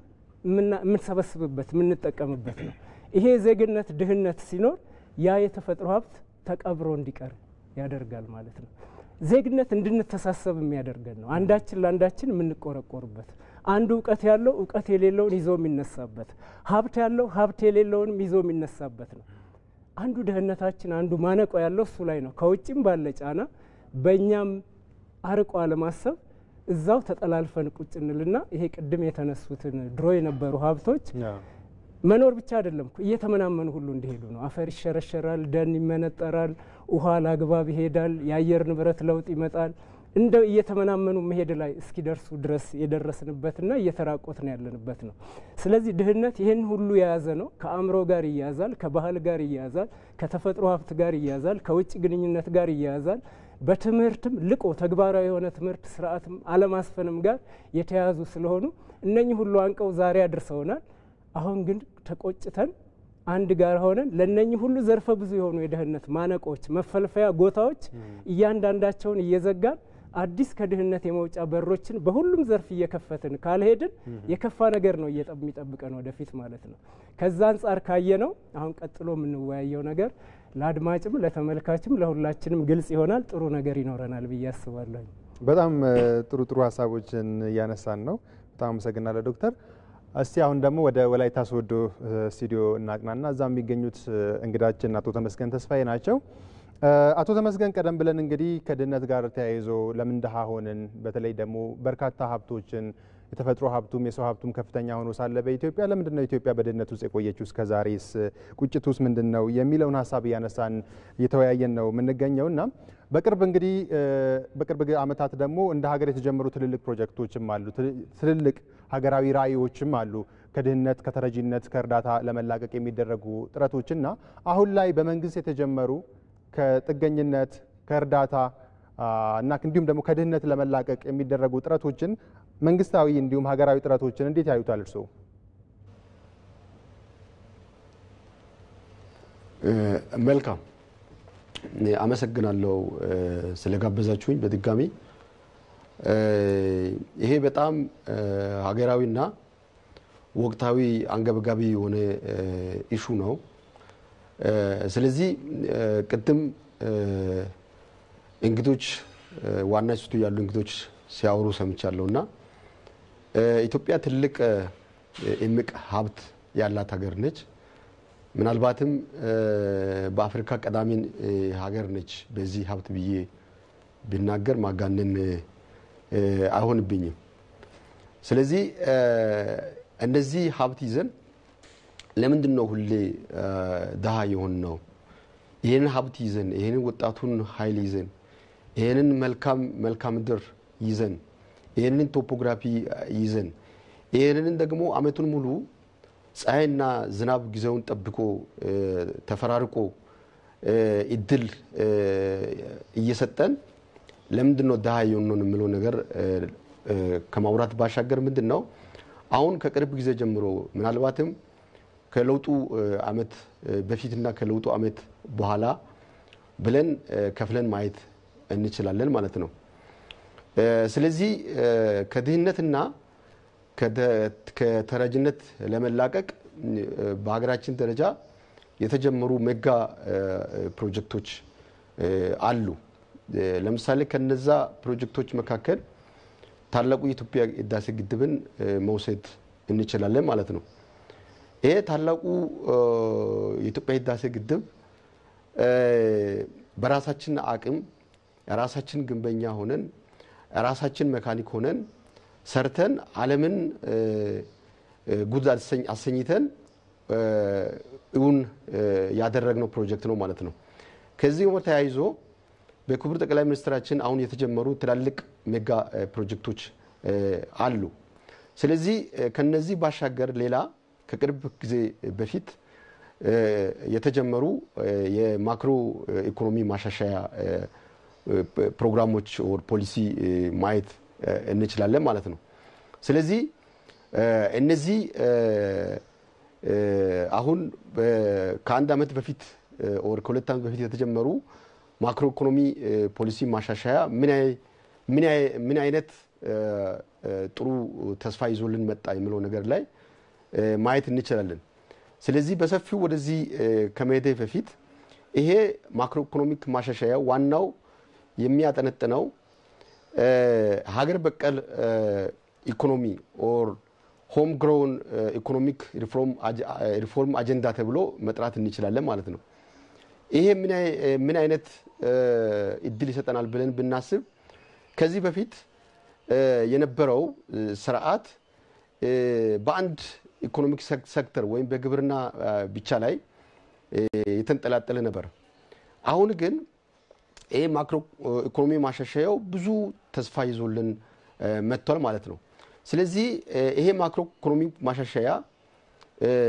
Speaker 3: የምንሰበስብበት የምንጠቀምበት ነው። ይሄ ዜግነት ድህነት ሲኖር ያ የተፈጥሮ ሀብት ተቀብሮ እንዲቀር ያደርጋል ማለት ነው። ዜግነት እንድንተሳሰብ የሚያደርገን ነው። አንዳችን ለአንዳችን የምንቆረቆርበት፣ አንዱ እውቀት ያለው እውቀት የሌለውን ይዞ የሚነሳበት፣ ሀብት ያለው ሀብት የሌለውንም ይዞ የሚነሳበት ነው። አንዱ ድህነታችን አንዱ ማነቆ ያለው እሱ ላይ ነው። ከውጭም ባለ ጫና በእኛም አርቆ አለማሰብ እዛው ተጠላልፈን ቁጭ እንልና ይሄ ቅድም የተነሱትን ድሮ የነበሩ ሀብቶች መኖር ብቻ አይደለም እየተመናመኑ ሁሉ እንዲሄዱ ነው። አፈር ይሸረሸራል፣ ደን ይመነጠራል፣ ውሃ ላግባብ ይሄዳል፣ የአየር ንብረት ለውጥ ይመጣል። እንደው እየተመናመኑ መሄድ ላይ እስኪደርሱ ድረስ የደረስንበትና እየተራቆትን ያለንበት ነው። ስለዚህ ድህነት ይህን ሁሉ የያዘ ነው። ከአእምሮ ጋር ይያዛል፣ ከባህል ጋር ይያዛል፣ ከተፈጥሮ ሀብት ጋር ይያዛል፣ ከውጭ ግንኙነት ጋር ይያዛል። በትምህርትም ልቆ ተግባራዊ የሆነ ትምህርት ስርዓትም አለማስፈንም ጋር የተያዙ ስለሆኑ እነኚህ ሁሉ አንቀው ዛሬ አድርሰውናል። አሁን ግን ተቆጭተን አንድ ጋር ሆነን ለነኚህ ሁሉ ዘርፈ ብዙ የሆኑ የድህነት ማነቆች መፈልፈያ ጎታዎች እያንዳንዳቸውን እየዘጋን አዲስ ከድህነት የመውጫ በሮችን በሁሉም ዘርፍ እየከፈትን ካልሄድን የከፋ ነገር ነው የሚጠብቀን ወደፊት ማለት ነው። ከዛ አንጻር ካየነው አሁን ቀጥሎ የምንወያየው ነገር ለአድማጭም ለተመልካችም ለሁላችንም ግልጽ ይሆናል፣ ጥሩ ነገር ይኖረናል ብዬ አስባለሁ።
Speaker 1: በጣም ጥሩ ሀሳቦችን እያነሳን ነው። በጣም አመሰግናለሁ ዶክተር። እስቲ አሁን ደግሞ ወደ ወላይታ ሶዶ ስቱዲዮ እናቅናና እዛ የሚገኙት እንግዳችን አቶ ተመስገን ተስፋዬ ናቸው። አቶ ተመስገን ቀደም ብለን እንግዲህ ከድህነት ጋር ተያይዞ ለምን ድሃ ሆንን፣ በተለይ ደግሞ በርካታ ሀብቶችን የተፈጥሮ ሀብቱም የሰው ሀብቱም ከፍተኛ ሆኖ ሳለ በኢትዮጵያ ለምንድን ነው ኢትዮጵያ በድህነት ውስጥ የቆየችው እስከ ዛሬስ? ቁጭት ውስጥ ምንድን ነው የሚለውን ሀሳብ እያነሳን እየተወያየን ነው የምንገኘው እና በቅርብ ዓመታት ደግሞ እንደ ሀገር የተጀመሩ ትልልቅ ፕሮጀክቶችም አሉ፣ ትልልቅ ሀገራዊ ራዕዮችም አሉ። ከድህነት ከተረጂነት ከእርዳታ ለመላቀቅ የሚደረጉ ጥረቶችና አሁን ላይ በመንግስት የተጀመሩ ከጥገኝነት ከእርዳታ እና እንዲሁም ደግሞ ከድህነት ለመላቀቅ የሚደረጉ ጥረቶችን መንግስታዊ እንዲሁም ሀገራዊ ጥረቶችን እንዴት ያዩታል እርስዎ?
Speaker 5: መልካም አመሰግናለሁ ስለጋበዛችሁኝ በድጋሚ። ይሄ በጣም ሀገራዊና ወቅታዊ አንገብጋቢ የሆነ ኢሹ ነው። ስለዚህ ቅድም እንግዶች ዋና ስቱዲዮ ያሉ እንግዶች ሲያወሩ ሰምቻለሁና ኢትዮጵያ ትልቅ እምቅ ሀብት ያላት ሀገር ነች። ምናልባትም በአፍሪካ ቀዳሚ ሀገር ነች በዚህ ሀብት ብዬ ብናገር ማጋነን አይሆንብኝም። ስለዚህ እንደዚህ ሀብት ይዘን ለምንድን ነው ሁሌ ድሃ የሆን ነው? ይህንን ሀብት ይዘን ይህንን ወጣቱን ኃይል ይዘን ይህንን መልካም ምድር ይዘን ይህንን ቶፖግራፊ ይዘን ይህንን ደግሞ አመቱን ሙሉ ፀሐይና ዝናብ ጊዜውን ጠብቆ ተፈራርቆ እድል እየሰጠን ለምንድን ነው ድሃ የሆን ነው የሚለው ነገር ከማውራት ባሻገር ምንድን ነው አሁን ከቅርብ ጊዜ ጀምሮ ምናልባትም ከለውጡ አመት በፊትና ከለውጡ አመት በኋላ ብለን ከፍለን ማየት እንችላለን ማለት ነው። ስለዚህ ከድህነትና ከተረጅነት ለመላቀቅ በሀገራችን ደረጃ የተጀመሩ ሜጋ ፕሮጀክቶች አሉ። ለምሳሌ ከነዛ ፕሮጀክቶች መካከል ታላቁ የኢትዮጵያ ህዳሴ ግድብን መውሰድ እንችላለን ማለት ነው። ይሄ ታላቁ የኢትዮጵያ ህዳሴ ግድብ በራሳችን አቅም ራሳችን ግንበኛ ሆነን ራሳችን መካኒክ ሆነን ሰርተን ዓለምን ጉድ አሰኝተን እውን ያደረግነው ፕሮጀክት ነው ማለት ነው። ከዚህ ጋር ተያይዞ በክቡር ጠቅላይ ሚኒስትራችን አሁን የተጀመሩ ትላልቅ ሜጋ ፕሮጀክቶች አሉ። ስለዚህ ከነዚህ ባሻገር ሌላ ከቅርብ ጊዜ በፊት የተጀመሩ የማክሮ ኢኮኖሚ ማሻሻያ ፕሮግራሞች ኦር ፖሊሲ ማየት እንችላለን ማለት ነው። ስለዚህ እነዚህ አሁን ከአንድ ዓመት በፊት ኦር ከሁለት ዓመት በፊት የተጀመሩ ማክሮ ኢኮኖሚ ፖሊሲ ማሻሻያ ምን አይነት ጥሩ ተስፋ ይዞልን መጣ የሚለው ነገር ላይ ማየት እንችላለን። ስለዚህ በሰፊው ወደዚህ ከመሄድ በፊት ይሄ ማክሮ ኢኮኖሚክ ማሻሻያ ዋናው የሚያጠነጥነው ሀገር በቀል ኢኮኖሚ ኦር ሆም ግሮውን ኢኮኖሚክ ሪፎርም አጀንዳ ተብሎ መጥራት እንችላለን ማለት ነው። ይሄ ምን አይነት እድል ይሰጠናል ብለን ብናስብ ከዚህ በፊት የነበረው ስርዓት በአንድ ኢኮኖሚክ ሴክተር ወይም በግብርና ብቻ ላይ የተንጠላጠለ ነበር። አሁን ግን ይሄ ማክሮ ኢኮኖሚ ማሻሻያው ብዙ ተስፋ ይዞልን መጥቷል ማለት ነው። ስለዚህ ይሄ ማክሮ ኢኮኖሚ ማሻሻያ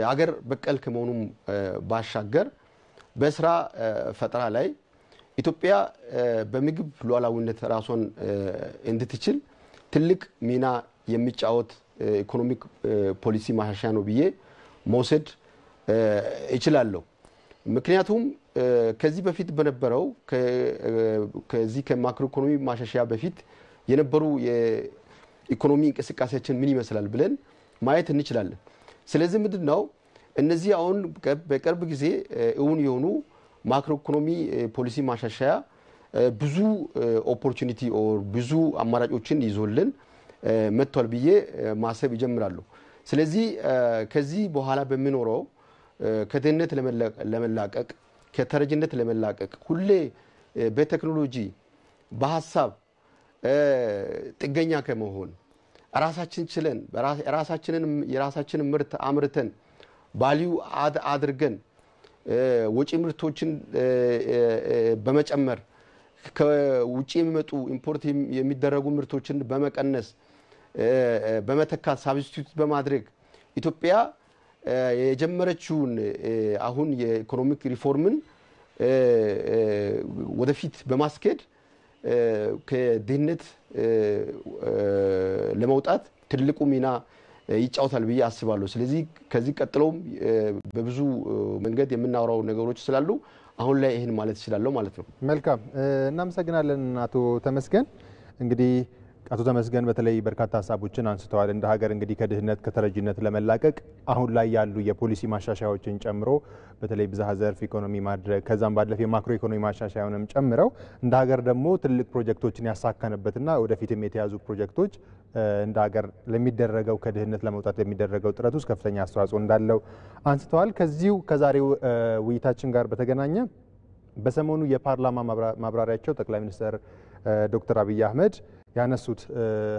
Speaker 5: ሀገር በቀል ከመሆኑም ባሻገር በስራ ፈጠራ ላይ ኢትዮጵያ በምግብ ሉዓላዊነት ራሷን እንድትችል ትልቅ ሚና የሚጫወት ኢኮኖሚክ ፖሊሲ ማሻሻያ ነው ብዬ መውሰድ እችላለሁ። ምክንያቱም ከዚህ በፊት በነበረው ከዚህ ከማክሮ ኢኮኖሚ ማሻሻያ በፊት የነበሩ የኢኮኖሚ እንቅስቃሴያችን ምን ይመስላል ብለን ማየት እንችላለን። ስለዚህ ምንድነው እነዚህ አሁን በቅርብ ጊዜ እውን የሆኑ ማክሮ ኢኮኖሚ ፖሊሲ ማሻሻያ ብዙ ኦፖርቹኒቲ ኦር ብዙ አማራጮችን ይዞልን መጥቷል ብዬ ማሰብ ይጀምራሉ። ስለዚህ ከዚህ በኋላ በሚኖረው ከድህነት ለመላቀቅ ከተረጅነት ለመላቀቅ ሁሌ በቴክኖሎጂ በሐሳብ ጥገኛ ከመሆን ራሳችን ችለን የራሳችንን ምርት አምርተን ቫልዩ አድርገን ወጪ ምርቶችን በመጨመር ከውጪ የሚመጡ ኢምፖርት የሚደረጉ ምርቶችን በመቀነስ በመተካት ሳብስቲቱት በማድረግ ኢትዮጵያ የጀመረችውን አሁን የኢኮኖሚክ ሪፎርምን ወደፊት በማስኬድ ከድህነት ለመውጣት ትልቁ ሚና ይጫወታል ብዬ አስባለሁ። ስለዚህ ከዚህ ቀጥሎም በብዙ መንገድ የምናወራው ነገሮች ስላሉ አሁን ላይ ይሄን ማለት ይችላል ማለት ነው።
Speaker 1: መልካም እናመሰግናለን አቶ ተመስገን። እንግዲህ አቶ ተመስገን በተለይ በርካታ ሀሳቦችን አንስተዋል። እንደ ሀገር እንግዲህ ከድህነት ከተረጅነት ለመላቀቅ አሁን ላይ ያሉ የፖሊሲ ማሻሻያዎችን ጨምሮ በተለይ ብዝሃ ዘርፍ ኢኮኖሚ ማድረግ ከዛም ባለፈ የማክሮ ኢኮኖሚ ማሻሻያውንም ጨምረው እንደ ሀገር ደግሞ ትልቅ ፕሮጀክቶችን ያሳካንበትና ወደፊትም የተያዙ ፕሮጀክቶች እንደ ሀገር ለሚደረገው ከድህነት ለመውጣት ለሚደረገው ጥረት ውስጥ ከፍተኛ አስተዋጽኦ እንዳለው አንስተዋል። ከዛሬው ውይይታችን ጋር በተገናኘ በሰሞኑ የፓርላማ ማብራሪያቸው ጠቅላይ ሚኒስትር ዶክተር አብይ አህመድ ያነሱት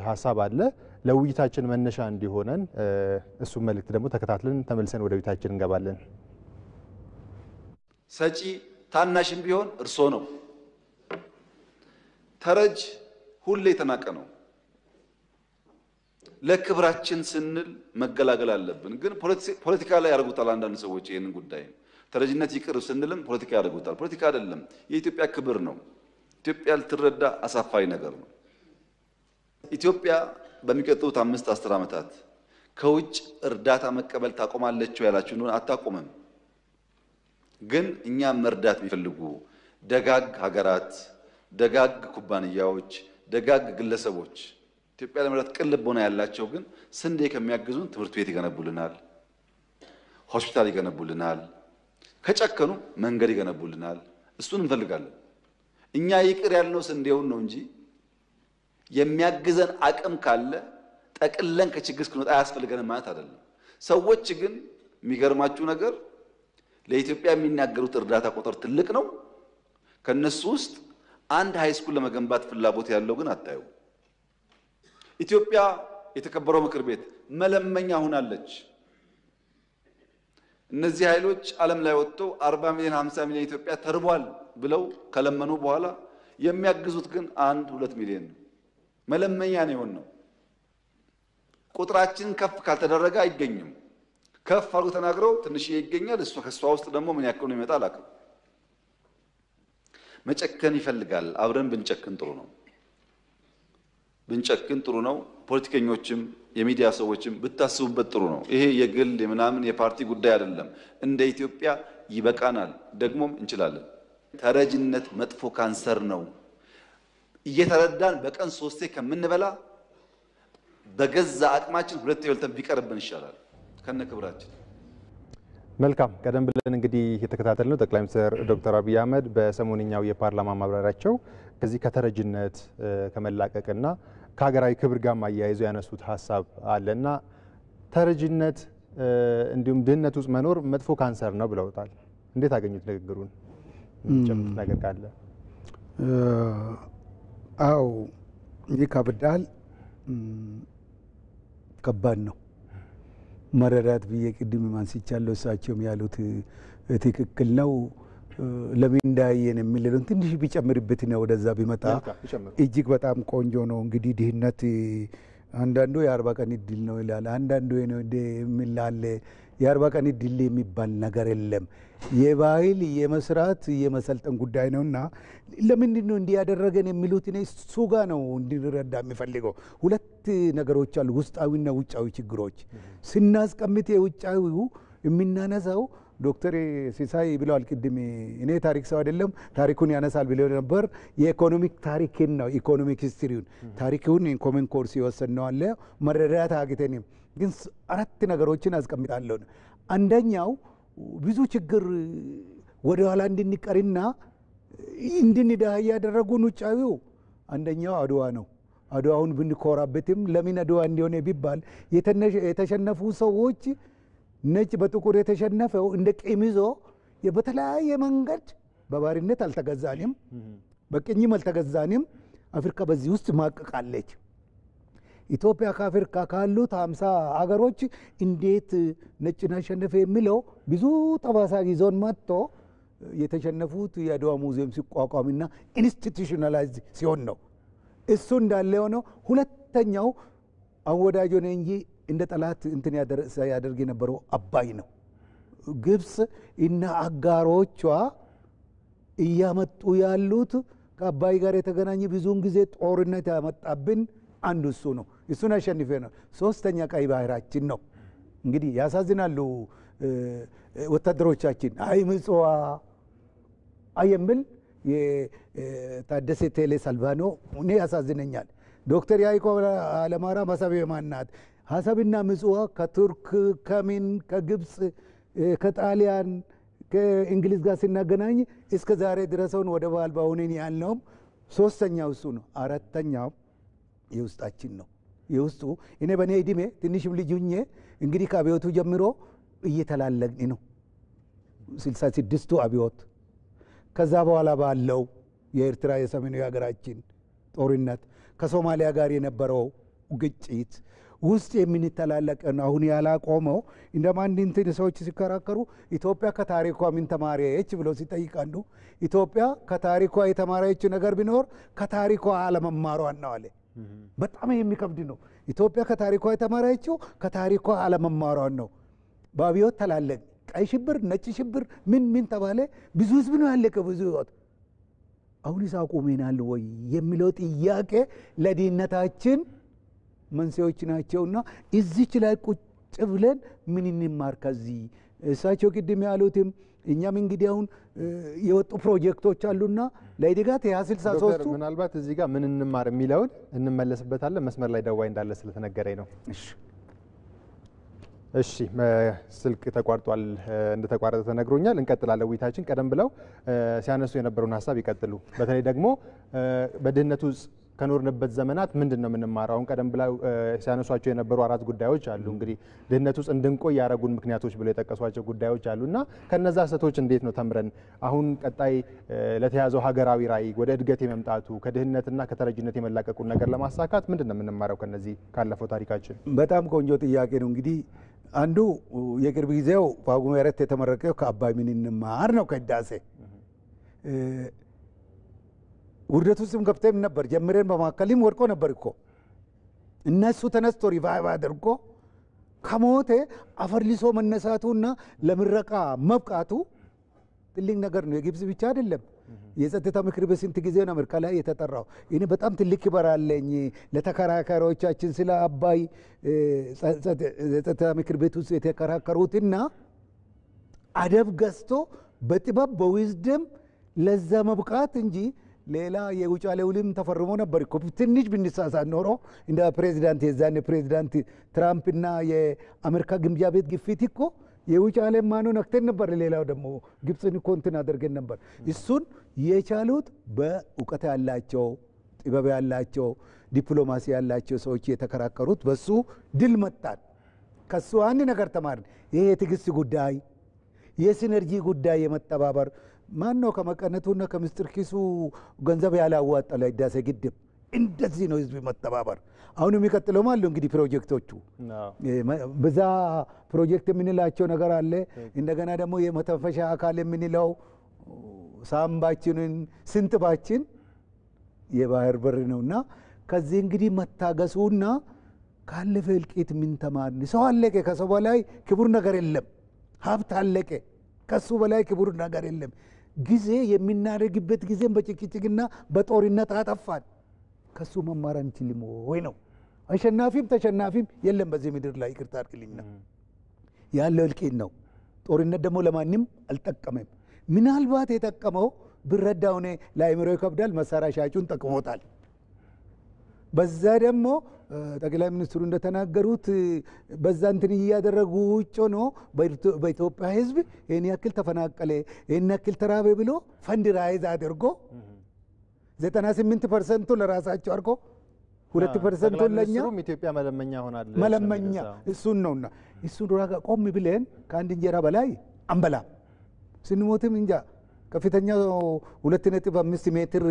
Speaker 1: ሀሳብ አለ። ለውይይታችን መነሻ እንዲሆነን እሱ መልእክት ደግሞ ተከታትለን ተመልሰን ወደ ውይይታችን እንገባለን።
Speaker 6: ሰጪ ታናሽም ቢሆን እርሶ ነው። ተረጅ ሁሌ የተናቀ ነው። ለክብራችን ስንል መገላገል አለብን። ግን ፖለቲካ ላይ ያደርጉታል አንዳንድ ሰዎች ይሄንን ጉዳይ። ተረጅነት ይቅር ስንልም ፖለቲካ ያደርጉታል። ፖለቲካ አይደለም፣ የኢትዮጵያ ክብር ነው። ኢትዮጵያ ልትረዳ አሳፋሪ ነገር ነው። ኢትዮጵያ በሚቀጥሉት 5-10 ዓመታት ከውጭ እርዳታ መቀበል ታቆማለች ያላችሁ ነው? አታቆምም። ግን እኛ መርዳት የሚፈልጉ ደጋግ ሀገራት፣ ደጋግ ኩባንያዎች፣ ደጋግ ግለሰቦች ኢትዮጵያ ለመርዳት ቅልብ ሆነ ያላቸው ግን ስንዴ ከሚያግዙን ትምህርት ቤት ይገነቡልናል፣ ሆስፒታል ይገነቡልናል፣ ከጨከኑ መንገድ ይገነቡልናል። እሱን እንፈልጋለን። እኛ ይቅር ያልነው ስንዴውን ነው እንጂ የሚያግዘን አቅም ካለ ጠቅለን ከችግር እስክንወጣ አያስፈልገንም ማለት አይደለም። ሰዎች ግን የሚገርማችሁ ነገር ለኢትዮጵያ የሚናገሩት እርዳታ ቁጥር ትልቅ ነው። ከነሱ ውስጥ አንድ ሃይስኩል ለመገንባት ፍላጎት ያለው ግን አታዩ። ኢትዮጵያ የተከበረው ምክር ቤት መለመኛ ሆናለች። እነዚህ ኃይሎች ዓለም ላይ ወጥተው 40 ሚሊዮን 50 ሚሊዮን ኢትዮጵያ ተርቧል ብለው ከለመኑ በኋላ የሚያግዙት ግን 1-2 ሚሊዮን ነው። መለመኛ ነው የሆነው። ቁጥራችን ከፍ ካልተደረገ አይገኝም። ከፍ አድርጎ ተናግረው ትንሽዬ ይገኛል። እሷ ከሷ ውስጥ ደግሞ ምን ያክል ነው ይመጣል አላውቅም። መጨከን ይፈልጋል። አብረን ብንጨክን ጥሩ ነው። ብንጨክን ጥሩ ነው። ፖለቲከኞችም የሚዲያ ሰዎችም ብታስቡበት ጥሩ ነው። ይሄ የግል የምናምን የፓርቲ ጉዳይ አይደለም። እንደ ኢትዮጵያ ይበቃናል፣ ደግሞም እንችላለን። ተረጅነት መጥፎ ካንሰር ነው። እየተረዳን በቀን 3 ከምንበላ በገዛ አቅማችን 2 በልተን ቢቀርብን ይሻላል ከነክብራችን።
Speaker 1: መልካም። ቀደም ብለን እንግዲህ የተከታተልነው ጠቅላይ ሚኒስትር ዶክተር አብይ አህመድ በሰሞንኛው የፓርላማ ማብራሪያቸው ከዚህ ከተረጅነት ከመላቀቅና ከሀገራዊ ክብር ጋር ማያይዞ ያነሱት ሀሳብ አለና ተረጅነት እንዲሁም ድህነት ውስጥ መኖር መጥፎ ካንሰር ነው ብለውታል። እንዴት አገኙት ንግግሩን? ጨምሩት ነገር ካለ።
Speaker 4: አው ይከብዳል፣ ከባድ ነው መረዳት ብዬ ቅድም ማንስቻለሁ። እሳቸውም ያሉት ትክክል ነው። ለምን እንዳየን የሚለውን ትንሽ ቢጨምርበት ነው ወደዛ ቢመጣ እጅግ በጣም ቆንጆ ነው። እንግዲህ ድህነት አንዳንዱ የ40 ቀን እድል ነው ይላል፣ አንዳንዱ ነው የሚላል። የ40 ቀን እድል የሚባል ነገር የለም። የባህል የመስራት የመሰልጠን ጉዳይ ነውና ለምንድን ነው እንዲያደረገን የሚሉት እኔ እሱ ጋር ነው እንዲረዳ የሚፈልገው። ሁለት ነገሮች አሉ፣ ውስጣዊና ውጫዊ ችግሮች። ስናስቀምጥ የውጫዊው የምናነሳው ዶክተር ሲሳይ ብለዋል ቅድም። እኔ ታሪክ ሰው አይደለም ታሪኩን ያነሳል ብለው ነበር። የኢኮኖሚክ ታሪክን ነው ኢኮኖሚክ ሂስትሪውን ታሪኩን ኮመን ኮርስ የወሰድነው አለ መረዳት አግተንም። ግን 4 ነገሮችን አስቀምጣለሁ። አንደኛው ብዙ ችግር ወደ ኋላ እንድንቀርና እንድንዳህ ያደረጉን ውጫዊው አንደኛው አድዋ ነው። አድዋውን ብንኮራበትም ለምን አድዋ እንዲሆነ ቢባል የተሸነፉ ሰዎች ነጭ በጥቁር የተሸነፈው እንደ ቂም ይዞ በተለያየ መንገድ በባርነት አልተገዛንም፣ በቅኝም አልተገዛንም። አፍሪካ በዚህ ውስጥ ማቀቃለች። ኢትዮጵያ ከአፍሪካ ካሉት 50 ሀገሮች እንዴት ነጭን አሸነፈ የሚለው ብዙ ጠባሳ ይዞን መጥቶ የተሸነፉት የአድዋ ሙዚየም ሲቋቋምና ኢንስቲቱሽናላይዝ ሲሆን ነው። እሱ እንዳለ ሆነው ሁለተኛው አወዳጆ ነው እንጂ እንደ ጠላት እንትን ያደርግ የነበረው አባይ ነው። ግብጽ እና አጋሮቿ እያመጡ ያሉት ከአባይ ጋር የተገናኘ ብዙውን ጊዜ ጦርነት ያመጣብን አንዱ እሱ ነው። እሱን አሸንፌ ነው። ሶስተኛ ቀይ ባህራችን ነው። እንግዲህ ያሳዝናሉ ወታደሮቻችን። አይ ምጽዋ የሚል የታደሰ ቴሌ ሳልቫኖ እኔ ያሳዝነኛል። ዶክተር ያዕቆብ አለማርያም ሀሳብ የማናት ሀሳብና ምጽዋ ከቱርክ ከምን ከግብጽ ከጣሊያን ከእንግሊዝ ጋር ሲናገናኝ እስከ ዛሬ ድረሰውን ወደ ባልባ ሆነን ያልነውም ሶስተኛው እሱ ነው። አራተኛው የውስጣችን ነው። የውስጡ እኔ በእኔ ዕድሜ ትንሽም ልጅ ሁኜ እንግዲህ ከአብዮቱ ጀምሮ እየተላለቅን ነው። 66ቱ አብዮት ከዛ በኋላ ባለው የኤርትራ የሰሜኑ የሀገራችን ጦርነት ከሶማሊያ ጋር የነበረው ግጭት ውስጥ የምንተላለቅ ነው። አሁን ያላቆመው እንደማንድ እንትን ሰዎች ሲከራከሩ ኢትዮጵያ ከታሪኳ ምን ተማሪች ብለው ሲጠይቃሉ ኢትዮጵያ ከታሪኳ የተማሪችው ነገር ቢኖር ከታሪኳ አለመማሯን ነው አለ። በጣም የሚከብድ ነው። ኢትዮጵያ ከታሪኳ የተማሪችው ከታሪኳ አለመማሯን ነው። በአብዮት ተላለቅ ቀይ ሽብር ነጭ ሽብር ምን ተባለ። ብዙ ህዝብ ነው ያለቀ ብዙ ህይወት። አሁን ይሳቁሜናል ወይ የሚለው ጥያቄ ለድህነታችን መንስኤዎች ናቸውና እዚች ላይ ቁጭ ብለን ምን እንማር ከዚህ። እሳቸው ቅድም ያሉትም እኛም እንግዲህ አሁን የወጡ ፕሮጀክቶች አሉና ለኢድጋት ያ63ቱ
Speaker 1: ምናልባት እዚህ ጋር ምን እንማር የሚለውን እንመለስበታለን። መስመር ላይ ደዋይ እንዳለ ስለተነገረኝ ነው። እሺ ስልክ ተቋርጧል፣ እንደተቋረጠ ተነግሮኛል። እንቀጥላለን ውይይታችን። ቀደም ብለው ሲያነሱ የነበረውን ሀሳብ ይቀጥሉ። በተለይ ደግሞ በድህነቱ ከኖርንበት ዘመናት ምንድነው የምንማረው? አሁን ቀደም ብለው ሲያነሷቸው የነበሩ 4 ጉዳዮች አሉ። እንግዲህ ድህነት ውስጥ እንድንቆይ ያረጉን ምክንያቶች ብለው የጠቀሷቸው ጉዳዮች አሉና ከነዛ ስህተቶች እንዴት ነው ተምረን አሁን ቀጣይ ለተያዘው ሀገራዊ ራዕይ ወደ እድገት የመምጣቱ ከድህነትና ከተረጅነት የመላቀቁን ነገር ለማሳካት ምንድነው የምንማረው ከነዚህ ካለፈው ታሪካችን?
Speaker 4: በጣም ቆንጆ ጥያቄ ነው። እንግዲህ አንዱ የቅርብ ጊዜው ጳጉሜ 4 የተመረቀው ከአባይ ምን እንማር ነው ከህዳሴ ውርደት ውስጥም ገብተን ነበር። ጀምረን በማካከልም ወድቆ ነበር እኮ እነሱ ተነስቶ ሪቫይቭ አድርጎ ከሞተ አፈርሊሶ መነሳቱና ለምረቃ መብቃቱ ትልቅ ነገር ነው። የግብጽ ብቻ አይደለም። የጸጥታ ምክር ቤት ስንት ጊዜ ነው አሜሪካ ላይ የተጠራው? እኔ በጣም ትልቅ ክብር አለኝ ለተከራካሪዎቻችን ስለ አባይ የጸጥታ ምክር ቤት ውስጥ የተከራከሩትና አደብ ገዝቶ በጥበብ በዊዝደም ለዛ መብቃት እንጂ ሌላ የውጫሌ ውልም ተፈርሞ ነበር እኮ ትንሽ ብንሳሳት ኖሮ እንደ ፕሬዚዳንት የዛኔ ፕሬዚዳንት ትራምፕና የአሜሪካ ግምጃ ቤት ግፊት እኮ የውጫሌ ማኑ ነክተን ነበር። ሌላው ደግሞ ግብፅን እኮ እንትን አድርገን ነበር። እሱን የቻሉት በእውቀት ያላቸው ጥበብ ያላቸው ዲፕሎማሲ ያላቸው ሰዎች የተከራከሩት በሱ ድል መጣን። ከሱ አንድ ነገር ተማርን። ይሄ የትዕግስት ጉዳይ፣ የሲነርጂ ጉዳይ፣ የመተባበር ማን ነው ከመቀነቱና ከምስጢር ኪሱ ገንዘብ ያላዋጣ ለህዳሴ ግድብ እንደዚህ ነው ህዝብ መተባበር። አሁን የሚቀጥለው ማለት እንግዲህ ፕሮጀክቶቹ በዛ ፕሮጀክት የምንላቸው ነገር አለ። እንደገና ደግሞ የመተንፈሻ አካል የምንለው ሳምባችንን ስንጥባችን የባህር በር ነውና ከዚህ እንግዲህ መታገሱና ካለፈ እልቂት ምን ተማርን? ሰው አለቀ። ከሰው በላይ ክቡር ነገር የለም። ሀብት አለቀ። ከሱ በላይ ክቡር ነገር የለም። ጊዜ የምናደርግበት ጊዜም በጭቅጭቅና በጦርነት አጠፋን። ከሱ መማር አንችልም ወይ ነው? አሸናፊም ተሸናፊም የለም በዚህ ምድር ላይ። ይቅርታ አድርግልኝና ያለው እልቂት ነው። ጦርነት ደግሞ ለማንም አልጠቀመም። ምናልባት የጠቀመው ብረዳው እኔ ለአእምሮ ይከብዳል። መሳሪያ ሻጩን ጠቅሞታል። በዛ ደግሞ ጠቅላይ ሚኒስትሩ እንደተናገሩት በዛ እንትን እያደረጉ ውጭ ነው በኢትዮጵያ ህዝብ ይህን ያክል ተፈናቀለ ይህን ያክል ተራበ ብሎ ፈንድ ራይዝ አድርጎ 98% ለራሳቸው አድርጎ 2% ለኛ
Speaker 1: ኢትዮጵያ መለመኛ ሆናለች።
Speaker 4: መለመኛ እሱን ነውና እሱን ራጋ ቆም ብለን ከአንድ እንጀራ በላይ አንበላ ስንሞትም እንጃ ከፍተኛ 2.5 ሜትር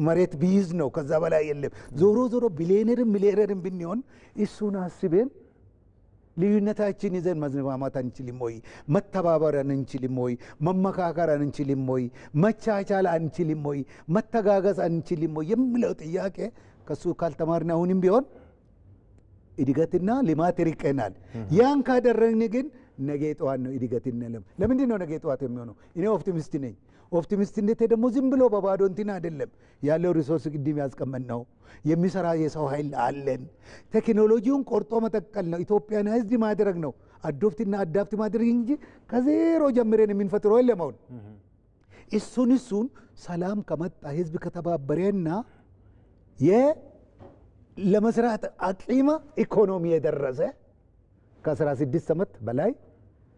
Speaker 4: መሬት ቢይዝ ነው። ከዛ በላይ የለም። ዞሮ ዞሮ ቢሊየነርም ሚሊየነርም ብንሆን እሱን አስበን ልዩነታችን ይዘን መዝማማት አንችልም ወይ? መተባበር አንችልም ወይ? መመካከር አንችልም ወይ? መቻቻል አንችልም ወይ? መተጋገዝ አንችልም ወይ የሚለው ጥያቄ ከሱ ካልተማርን አሁንም ቢሆን እድገትና ልማት ይርቀናል። ያን ካደረግን ግን ነገ ጠዋት ነው እድገት እንለም። ለምንድን ነው ነገ ጠዋት የሚሆነው? እኔ ኦፕቲሚስት ነኝ። ኦፕቲሚስትነቴ ደግሞ ዝም ብሎ በባዶ እንትን አይደለም። ያለው ሪሶርስ ቅድም ያስቀመጥ ነው። የሚሰራ የሰው ኃይል አለን። ቴክኖሎጂውን ቆርጦ መጠቀል ነው። ኢትዮጵያን ህዝብ ማድረግ ነው። አዶፕትና አዳፕት ማድረግ እንጂ ከዜሮ ጀምረን የምንፈጥረው የለም። አሁን እሱን ሰላም ከመጣ ህዝብ ከተባበረና ለመስራት አቂማ ኢኮኖሚ የደረሰ ከ16 ዓመት በላይ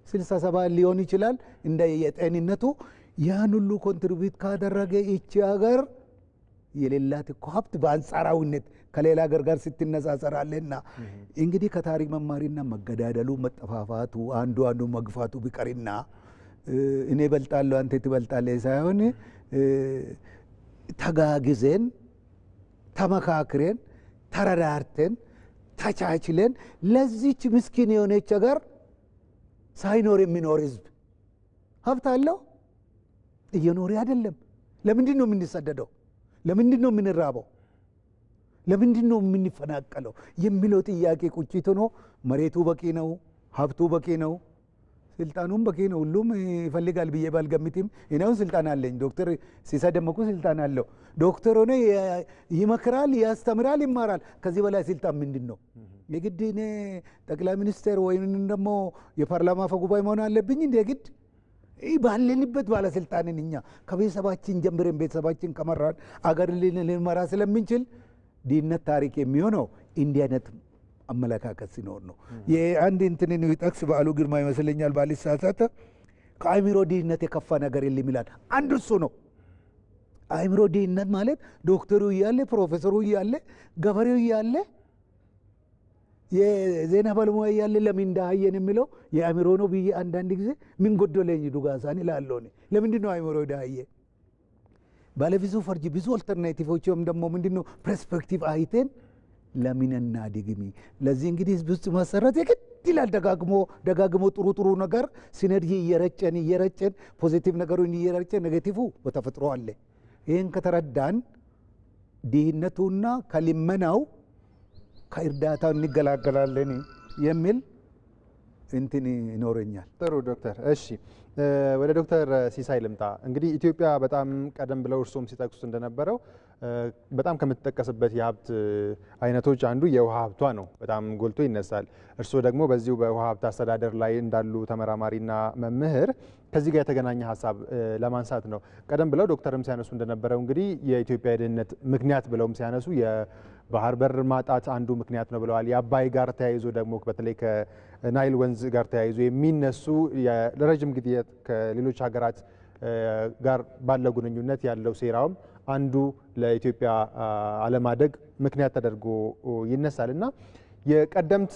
Speaker 4: 67 ሊሆን ይችላል እንደ የጤንነቱ ያን ሁሉ ኮንትሪቢዩት ካደረገ እቺ ሀገር የሌላት እኮ ሀብት በአንጻራዊነት ከሌላ ሀገር ጋር ስትነጻጸራለና እንግዲህ ከታሪክ መማሪና መገዳደሉ መጠፋፋቱ አንዱ መግፋቱ ቢቀርና እኔ እበልጣለሁ አንተ ትበልጣለህ ሳይሆን ተጋግዘን ተመካክረን ተረዳርተን ተቻችለን ለዚች ምስኪን የሆነች ሀገር ሳይኖር የሚኖር ህዝብ ሀብት አለው እየኖረ አይደለም። ለምንድን ነው የምንሰደደው? ለምንድን ነው የምንራበው? ለምንድን ነው የምንፈናቀለው የሚለው ጥያቄ ቁጭት ሆኖ መሬቱ በቂ ነው፣ ሀብቱ በቂ ነው፣ ስልጣኑም በቂ ነው። ሁሉም ይፈልጋል ብዬ ባልገምትም እኔውን ስልጣን አለኝ። ዶክተር ሲሳይ ደመቁ ስልጣን አለው። ዶክተር ሆነ ይመክራል፣ ያስተምራል፣ ይማራል። ከዚህ በላይ ስልጣን ምንድን ነው? የግድ እኔ ጠቅላይ ሚኒስትር ወይም ደግሞ የፓርላማ አፈ ጉባኤ መሆን አለብኝ? እንደ ግድ ባለንበት ባለስልጣንን እኛ ከቤተሰባችን ጀምረን ቤተሰባችን ከመራን አገር ልንመራ ስለምንችል ድህነት ታሪክ የሚሆነው እንዲህ አይነት አመለካከት ሲኖር ነው። የአንድ እንትንን ይጠቅስ በዓሉ ግርማ ይመስለኛል ባልሳሳት ከአእምሮ ድህነት የከፋ ነገር የለም ይላል። አንዱ እሱ ነው። አእምሮ ድህነት ማለት ዶክተሩ እያለ ፕሮፌሰሩ እያለ ገበሬው እያለ የዜና ባለሙያ እያለ ለምን እንዳየን የሚለው የአእምሮ ነው ብዬ አንዳንድ ጊዜ ምን ጎደለኝ ዱጋሳን እላለሁ። ለምንድን ነው አእምሮ ዳየ? ባለብዙ ፈርጅ ብዙ አልተርናቲቮችም ደግሞ ምንድነው ፐርስፔክቲቭ አይተን ለምን እናድግም? ለዚህ እንግዲህ ህዝብ ውስጥ መሰረት የግድ ይላል። ደጋግሞ ጥሩ ነገር ሲነርጂ እየረጨን ፖዚቲቭ ነገሩን እየረጨን ኔጌቲቭ በተፈጥሮ አለ። ይህን ከተረዳን ድህነቱና ከልመናው ከእርዳታው እንገላገላለን የሚል እንትን ይኖረኛል።
Speaker 1: ጥሩ ዶክተር። እሺ ወደ ዶክተር ሲሳይ ልምጣ። እንግዲህ ኢትዮጵያ በጣም ቀደም ብለው እርሶም ሲጠቅሱት እንደነበረው በጣም ከምትጠቀስበት የሀብት አይነቶች አንዱ የውሃ ሀብቷ ነው። በጣም ጎልቶ ይነሳል። እርስዎ ደግሞ በዚሁ በውሃ ሀብት አስተዳደር ላይ እንዳሉ ተመራማሪና መምህር ከዚህ ጋር የተገናኘ ሀሳብ ለማንሳት ነው። ቀደም ብለው ዶክተርም ሲያነሱ እንደነበረው እንግዲህ የኢትዮጵያ የድህነት ምክንያት ብለውም ሲያነሱ የባህር በር ማጣት አንዱ ምክንያት ነው ብለዋል። የአባይ ጋር ተያይዞ ደግሞ በተለይ ከናይል ወንዝ ጋር ተያይዞ የሚነሱ ለረጅም ጊዜ ከሌሎች ሀገራት ጋር ባለው ግንኙነት ያለው ሴራውም አንዱ ለኢትዮጵያ አለማደግ ምክንያት ተደርጎ ይነሳል እና የቀደምት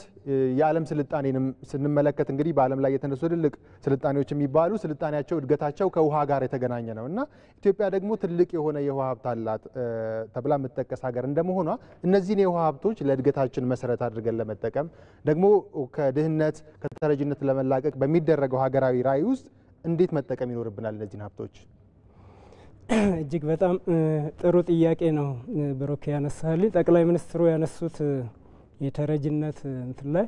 Speaker 1: የዓለም ስልጣኔንም ስንመለከት እንግዲህ በዓለም ላይ የተነሱ ትልቅ ስልጣኔዎች የሚባሉ ስልጣኔያቸው እድገታቸው ከውሃ ጋር የተገናኘ ነው እና ኢትዮጵያ ደግሞ ትልቅ የሆነ የውሃ ሀብት አላት ተብላ የምትጠቀስ ሀገር እንደመሆኗ እነዚህን የውሃ ሀብቶች ለእድገታችን መሰረት አድርገን ለመጠቀም ደግሞ ከድህነት ከተረጅነት ለመላቀቅ በሚደረገው ሀገራዊ ራዕይ ውስጥ እንዴት መጠቀም ይኖርብናል እነዚህን ሀብቶች?
Speaker 3: እጅግ በጣም ጥሩ ጥያቄ ነው ብሩክ ያነሳልኝ። ጠቅላይ ሚኒስትሩ ያነሱት የተረጅነት እንትን ላይ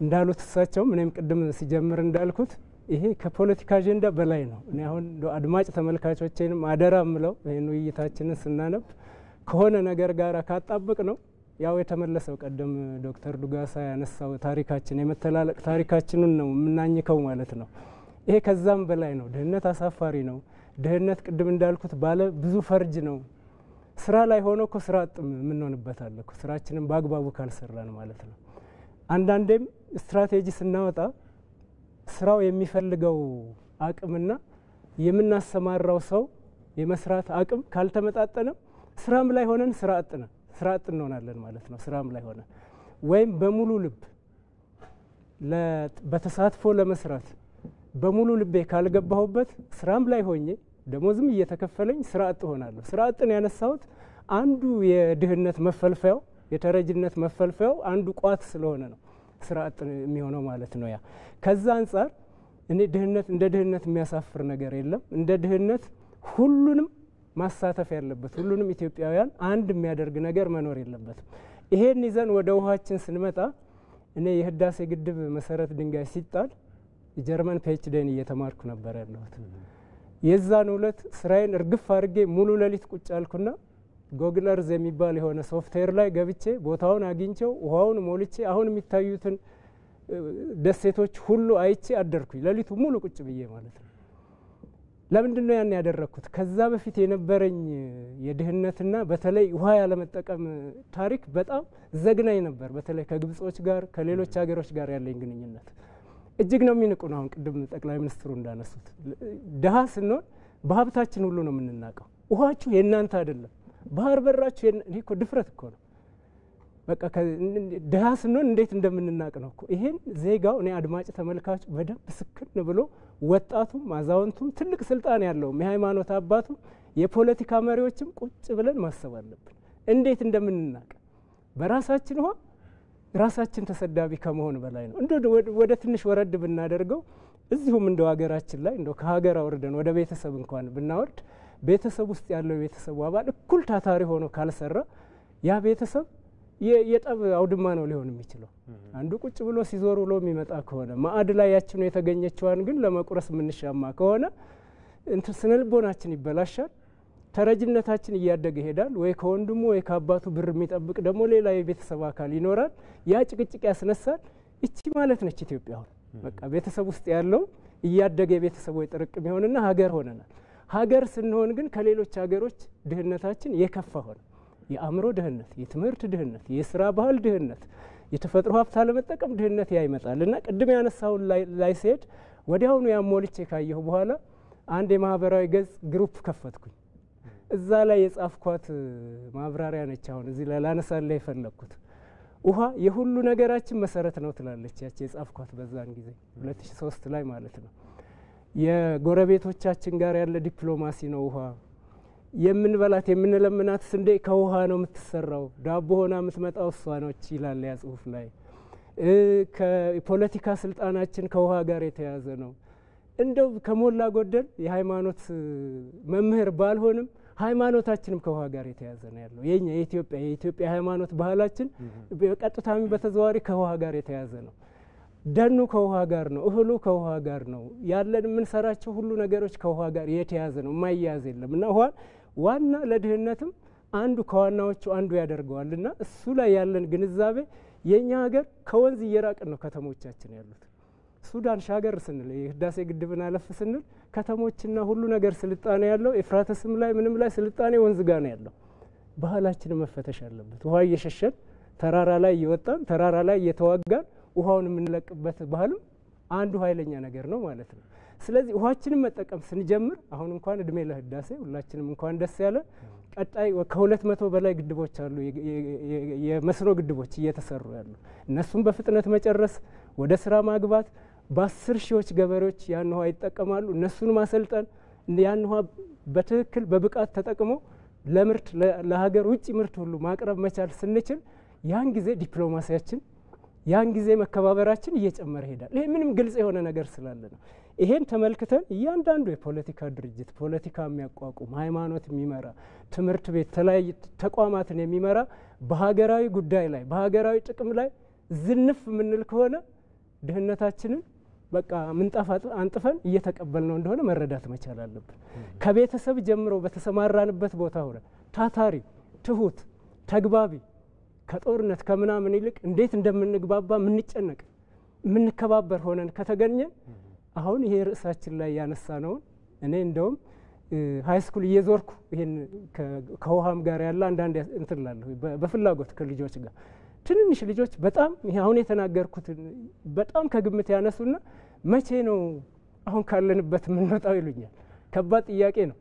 Speaker 3: እንዳሉት እሳቸውም እኔም ቅድም ሲጀምር እንዳልኩት ይሄ ከፖለቲካ አጀንዳ በላይ ነው። እኔ አሁን አድማጭ ተመልካቾቼንም አደራ ምለው ይህን ውይይታችንን ስናነብ ከሆነ ነገር ጋር ካጣበቅ ነው ያው የተመለሰው ቀደም ዶክተር ዱጋሳ ያነሳው ታሪካችን የመተላለቅ ታሪካችንን ነው የምናኝከው ማለት ነው። ይሄ ከዛም በላይ ነው። ድህነት አሳፋሪ ነው። ድህነት ቅድም እንዳልኩት ባለ ብዙ ፈርጅ ነው። ስራ ላይ ሆኖ እኮ ስራ አጥም የምንሆንበት አለ እኮ ስራችንን በአግባቡ ካልሰራን ማለት ነው። አንዳንዴም ስትራቴጂ ስናወጣ ስራው የሚፈልገው አቅምና የምናሰማራው ሰው የመስራት አቅም ካልተመጣጠነ ስራም ላይ ሆነን ስራ አጥ እንሆናለን ማለት ነው። ስራም ላይ ሆነን ወይም በሙሉ ልብ በተሳትፎ ለመስራት በሙሉ ልቤ ካልገባሁበት ስራም ላይ ሆኜ ደሞዝም እየተከፈለኝ ስራ አጥ ሆናለሁ። ስራ አጥን ያነሳሁት አንዱ የድህነት መፈልፈያው የተረጅነት መፈልፈያው አንዱ ቋት ስለሆነ ነው ስራ አጥ የሚሆነው ማለት ነው። ያ ከዛ አንጻር እኔ ድህነት እንደ ድህነት የሚያሳፍር ነገር የለም። እንደ ድህነት ሁሉንም ማሳተፍ ያለበት ሁሉንም ኢትዮጵያውያን አንድ የሚያደርግ ነገር መኖር የለበትም። ይሄን ይዘን ወደ ውሃችን ስንመጣ እኔ የህዳሴ ግድብ መሰረት ድንጋይ ሲጣል ጀርመን ፒኤችዲን እየተማርኩ ነበር ያለሁት። የዛን ሁለት ስራዬን እርግፍ አድርጌ ሙሉ ሌሊት ቁጭ አልኩና ጎግል እርዝ የሚባል የሆነ ሶፍትዌር ላይ ገብቼ ቦታውን አግኝቼው ውሃውን ሞልቼ አሁን የሚታዩትን ደሴቶች ሁሉ አይቼ አደርኩኝ። ሌሊቱ ሙሉ ቁጭ ብዬ ማለት ነው። ለምንድን ነው ያን ያደረኩት? ከዛ በፊት የነበረኝ የድህነትና በተለይ ውሃ ያለመጠቀም ታሪክ በጣም ዘግናኝ ነበር። በተለይ ከግብጾች ጋር ከሌሎች ሀገሮች ጋር ያለኝ ግንኙነት እጅግ ነው የሚንቁን። አሁን ቅድም ጠቅላይ ሚኒስትሩ እንዳነሱት ድሀ ስንሆን በሀብታችን ሁሉ ነው የምንናቀው። ውሃችሁ የእናንተ አይደለም፣ ባህር በራችሁ እኔ እኮ ድፍረት እኮ ነው። በቃ ድሀ ስንሆን እንዴት እንደምንናቅ ነው እኮ። ይሄን ዜጋው እኔ አድማጭ ተመልካቹ በደንብ ስክን ብሎ ወጣቱም አዛውንቱም ትልቅ ስልጣን ያለውም የሃይማኖት አባቱም የፖለቲካ መሪዎችም ቁጭ ብለን ማሰብ አለብን እንዴት እንደምንናቅ። በራሳችን ውሃ ራሳችን ተሰዳቢ ከመሆን በላይ ነው። ወደ ትንሽ ወረድ ብናደርገው እዚሁም እንደው ሀገራችን ላይ እንደው ከሀገር አውርደን ወደ ቤተሰብ እንኳን ብናወርድ ቤተሰብ ውስጥ ያለው የቤተሰቡ አባል እኩል ታታሪ ሆኖ ካልሰራ ያ ቤተሰብ የጠብ አውድማ ነው ሊሆን የሚችለው። አንዱ ቁጭ ብሎ ሲዞር ብሎ የሚመጣ ከሆነ ማዕድ ላይ ያችን ነው የተገኘችዋን ግን ለመቁረስ የምንሻማ ከሆነ እንትን ስነልቦናችን ይበላሻል። ተረጅነታችን እያደገ ይሄዳል። ወይ ከወንድሙ ወይ ከአባቱ ብር የሚጠብቅ ደግሞ ሌላ የቤተሰብ አካል ይኖራል። ያ ጭቅጭቅ ያስነሳል። እቺ ማለት ነች ኢትዮጵያ። አሁን በቃ ቤተሰብ ውስጥ ያለው እያደገ የቤተሰብ ወይ ጥርቅም ይሆንና ሀገር ሆነናል። ሀገር ስንሆን ግን ከሌሎች ሀገሮች ድህነታችን የከፋ ሆነ። የአእምሮ ድህነት፣ የትምህርት ድህነት፣ የስራ ባህል ድህነት፣ የተፈጥሮ ሀብት አለመጠቀም ድህነት ያይመጣል እና ቅድም ያነሳውን ላይ ሲሄድ ወዲያውኑ ያሞልቼ ካየሁ በኋላ አንድ የማህበራዊ ገጽ ግሩፕ ከፈትኩኝ። እዛ ላይ የጻፍኳት ማብራሪያ ነች። አሁን እዚህ ላይ ላነሳለህ የፈለኩት ውሃ የሁሉ ነገራችን መሰረት ነው ትላለች ያቺ የጻፍኳት በዛን ጊዜ 2003 ላይ ማለት ነው። የጎረቤቶቻችን ጋር ያለ ዲፕሎማሲ ነው ውሃ። የምንበላት የምንለምናት ስንዴ ከውሃ ነው የምትሰራው፣ ዳቦ ሆና የምትመጣው እሷ ነች ይላል ያ ጽሁፍ ላይ። ከፖለቲካ ስልጣናችን ከውሃ ጋር የተያዘ ነው። እንደው ከሞላ ጎደል የሃይማኖት መምህር ባልሆንም ሃይማኖታችንም ከውሃ ጋር የተያዘ ነው ያለው። የኛ የኢትዮጵያ ሃይማኖት ባህላችን በቀጥታም በተዘዋዋሪ ከውሃ ጋር የተያዘ ነው። ደኑ ከውሃ ጋር ነው፣ እህሉ ከውሃ ጋር ነው ያለን። የምንሰራቸው ሁሉ ነገሮች ከውሃ ጋር የተያዘ ነው፣ የማይያዝ የለም። እና ውሃ ዋና ለድህነትም አንዱ ከዋናዎቹ አንዱ ያደርገዋልና እሱ ላይ ያለን ግንዛቤ የኛ ሀገር ከወንዝ እየራቅን ነው ከተሞቻችን ያሉት። ሱዳን ሻገር ስንል የህዳሴ ግድብን አለፍ ስንል ከተሞችና ሁሉ ነገር ስልጣኔ ያለው ኤፍራተስም ላይ ምንም ላይ ስልጣኔ ወንዝ ጋር ነው ያለው። ባህላችን መፈተሽ አለበት። ውሃ እየሸሸን ተራራ ላይ እየወጣን ተራራ ላይ እየተዋጋን ውሃውን የምንለቅበት ባህልም አንዱ ኃይለኛ ነገር ነው ማለት ነው። ስለዚህ ውሃችንን መጠቀም ስንጀምር አሁን እንኳን እድሜ ለህዳሴ ሁላችንም እንኳን ደስ ያለ። ቀጣይ ከ200 በላይ ግድቦች አሉ፣ የመስኖ ግድቦች እየተሰሩ ያሉ። እነሱም በፍጥነት መጨረስ፣ ወደ ስራ ማግባት፣ በ10 ሺዎች ገበሬዎች ያን ውሃ ይጠቀማሉ። እነሱን ማሰልጠን፣ ያን ውሃ በትክክል በብቃት ተጠቅሞ ለምርት ለሀገር ውጭ ምርት ሁሉ ማቅረብ መቻል ስንችል ያን ጊዜ ዲፕሎማሲያችን ያን ጊዜ መከባበራችን እየጨመረ ይሄዳል። ይሄ ምንም ግልጽ የሆነ ነገር ስላለ ነው። ይሄን ተመልክተን እያንዳንዱ የፖለቲካ ድርጅት ፖለቲካ የሚያቋቁም ሃይማኖት የሚመራ ትምህርት ቤት ተለያዩ ተቋማትን የሚመራ በሀገራዊ ጉዳይ ላይ በሀገራዊ ጥቅም ላይ ዝንፍ የምንል ከሆነ ድህነታችንን በቃ ምንጣፍ አንጥፈን እየተቀበልነው እንደሆነ መረዳት መቻል አለብን። ከቤተሰብ ጀምሮ በተሰማራንበት ቦታ ሆነ ታታሪ፣ ትሁት፣ ተግባቢ ከጦርነት ከምናምን ይልቅ እንዴት እንደምንግባባ ምንጨነቅ ምንከባበር ሆነን ከተገኘን አሁን ይሄ ርዕሳችን ላይ ያነሳ ነውን እኔ እንደውም ሃይስኩል እየዞርኩ ይሄን ከውሃም ጋር ያለ አንዳንድ እንትላለሁ በፍላጎት ከልጆች ጋር ትንንሽ ልጆች በጣም ይሄ አሁን የተናገርኩት በጣም ከግምት ያነሱና መቼ ነው አሁን ካለንበት ምንወጣው ይሉኛል። ከባድ ጥያቄ ነው።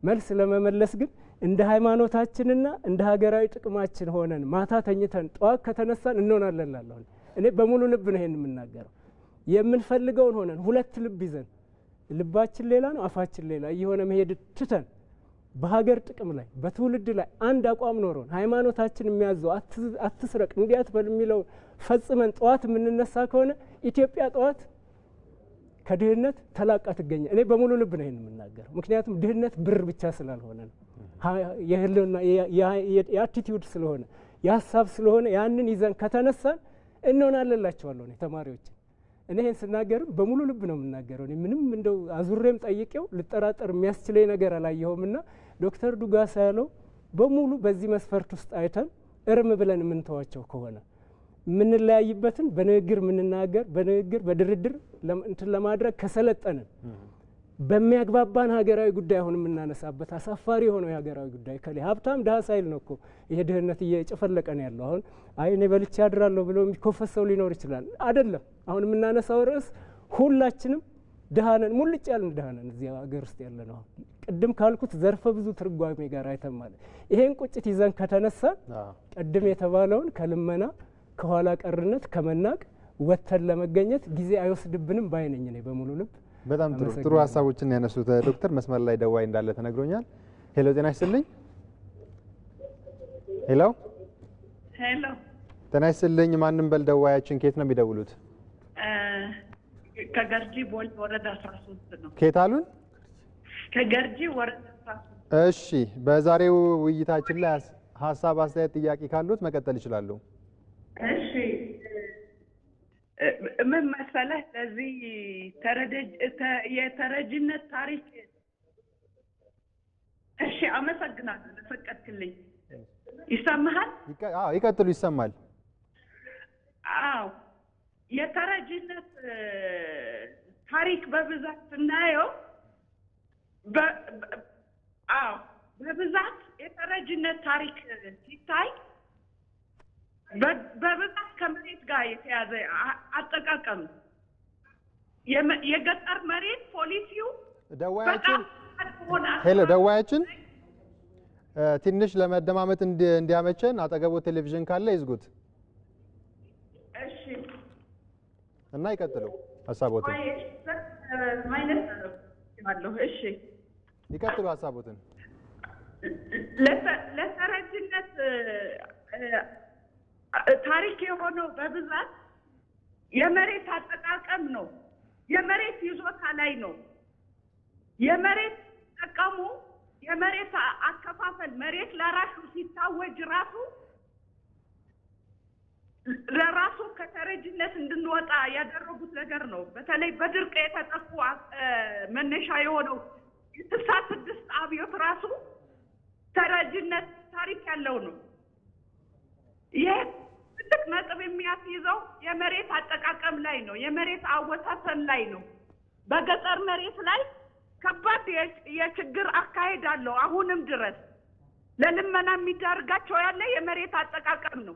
Speaker 3: መልስ ለመመለስ ግን እንደ ሃይማኖታችንና እንደ ሀገራዊ ጥቅማችን ሆነን ማታ ተኝተን ጠዋት ከተነሳን እንሆናለን እላለሁ። እኔ በሙሉ ልብ ነው ይሄን የምናገረው። የምንፈልገውን ሆነን ሁለት ልብ ይዘን ልባችን ሌላ ነው አፋችን ሌላ እየሆነ መሄድ ትተን በሀገር ጥቅም ላይ በትውልድ ላይ አንድ አቋም ኖሮን ሃይማኖታችን የሚያዘው አትስረቅ እንዲያት በሚለው ፈጽመን ጠዋት የምንነሳ ከሆነ ኢትዮጵያ ጠዋት ከድህነት ተላቃ ትገኛለች። እኔ በሙሉ ልብ ነው ይሄን የምናገረው። ምክንያቱም ድህነት ብር ብቻ ስላልሆነ ነው፣ የህልና የአቲቲዩድ ስለሆነ የሀሳብ ስለሆነ ያንን ይዘን ከተነሳን እንሆናለላቸዋለሁ እኔ ተማሪዎች። እኔ ይሄን ስናገርም በሙሉ ልብ ነው የምናገረው። እኔ ምንም እንደው አዙሬም ጠይቄው ልጠራጠር የሚያስችለኝ ነገር አላየሁምና ዶክተር ዱጋሳ ያለው በሙሉ በዚህ መስፈርት ውስጥ አይተን እርም ብለን የምንተዋቸው ከሆነ ምንለያይበትን በንግግር ምንናገር በንግግር በድርድር እንትን ለማድረግ ከሰለጠንን በሚያግባባን ሀገራዊ ጉዳይ አሁን የምናነሳበት አሳፋሪ የሆነው የሀገራዊ ጉዳይ ከሌ ሀብታም ድሀ ሳይል ነው እኮ ይሄ ድህነት እየጨፈለቀ ነው ያለው። አሁን አይ እኔ በልቼ አድራለሁ ብሎ የሚኮፈስ ሰው ሊኖር ይችላል። አይደለም አሁን የምናነሳው ርዕስ ሁላችንም ድሀነን ሙልጭ ያልን ድሀነን እዚህ ሀገር ውስጥ ያለ ነው። ቅድም ካልኩት ዘርፈ ብዙ ትርጓሜ ጋር አይተን ማለት ይሄን ቁጭት ይዘን ከተነሳ ቅድም የተባለውን ከልመና ከኋላ ቀርነት ከመናቅ ወተን ለመገኘት ጊዜ አይወስድብንም ባይነኝ ነኝ በሙሉ ልብ።
Speaker 1: በጣም ጥሩ ሀሳቦችን ያነሱት ዶክተር። መስመር ላይ ደዋይ እንዳለ ተነግሮኛል። ሄሎ ጤና ይስጥልኝ። ሄሎ
Speaker 7: ሄሎ
Speaker 1: ጤና ይስጥልኝ። ማንም በል ደዋያችን ከየት ነው የሚደውሉት?
Speaker 7: ከገርጂ ቦሌ ወረዳ 13 ነው።
Speaker 1: ከየት አሉን?
Speaker 7: ከገርጂ ወረዳ 13።
Speaker 1: እሺ በዛሬው ውይይታችን ላይ ሀሳብ፣ አስተያየት፣ ጥያቄ ካሉት መቀጠል ይችላሉ።
Speaker 7: እሺ ምን መሰለህ ለዚህ የተረጅነት ታሪክ እሺ አመሰግናለሁ ለፈቀድክልኝ። ይሰማሃል?
Speaker 1: አዎ ይቀጥሉ። ይሰማል።
Speaker 7: አዎ የተረጅነት ታሪክ በብዛት ስናየው አዎ በብዛት የተረጅነት ታሪክ ሲታይ በብዛት ከመሬት ጋር የተያዘ አጠቃቀም የገጠር መሬት ፖሊሲው
Speaker 1: ደዋያችን ሄሎ ደዋያችን ትንሽ ለመደማመጥ እንዲያመቸን አጠገቦ ቴሌቪዥን ካለ ይዝጉት።
Speaker 7: እሺ
Speaker 1: እና ይቀጥሉ ሀሳቦትን።
Speaker 7: እሺ
Speaker 1: ይቀጥሉ ሀሳቦትን።
Speaker 7: ለተረጅነት ታሪክ የሆነው በብዛት የመሬት አጠቃቀም ነው። የመሬት ይዞታ ላይ ነው። የመሬት ተጠቃሙ የመሬት አከፋፈል መሬት ለራሱ ሲታወጅ ራሱ ለራሱ ከተረጅነት እንድንወጣ ያደረጉት ነገር ነው። በተለይ በድርቅ የተጠቁ መነሻ የሆነው የ66 አብዮት ራሱ ተረጅነት ታሪክ ያለው ነው። ይሄ ትልቅ ነጥብ የሚያስይዘው የመሬት አጠቃቀም ላይ ነው። የመሬት አወሳሰን ላይ ነው። በገጠር መሬት ላይ ከባድ የችግር አካሄድ አለው። አሁንም ድረስ ለልመና የሚዳርጋቸው ያለ የመሬት አጠቃቀም ነው።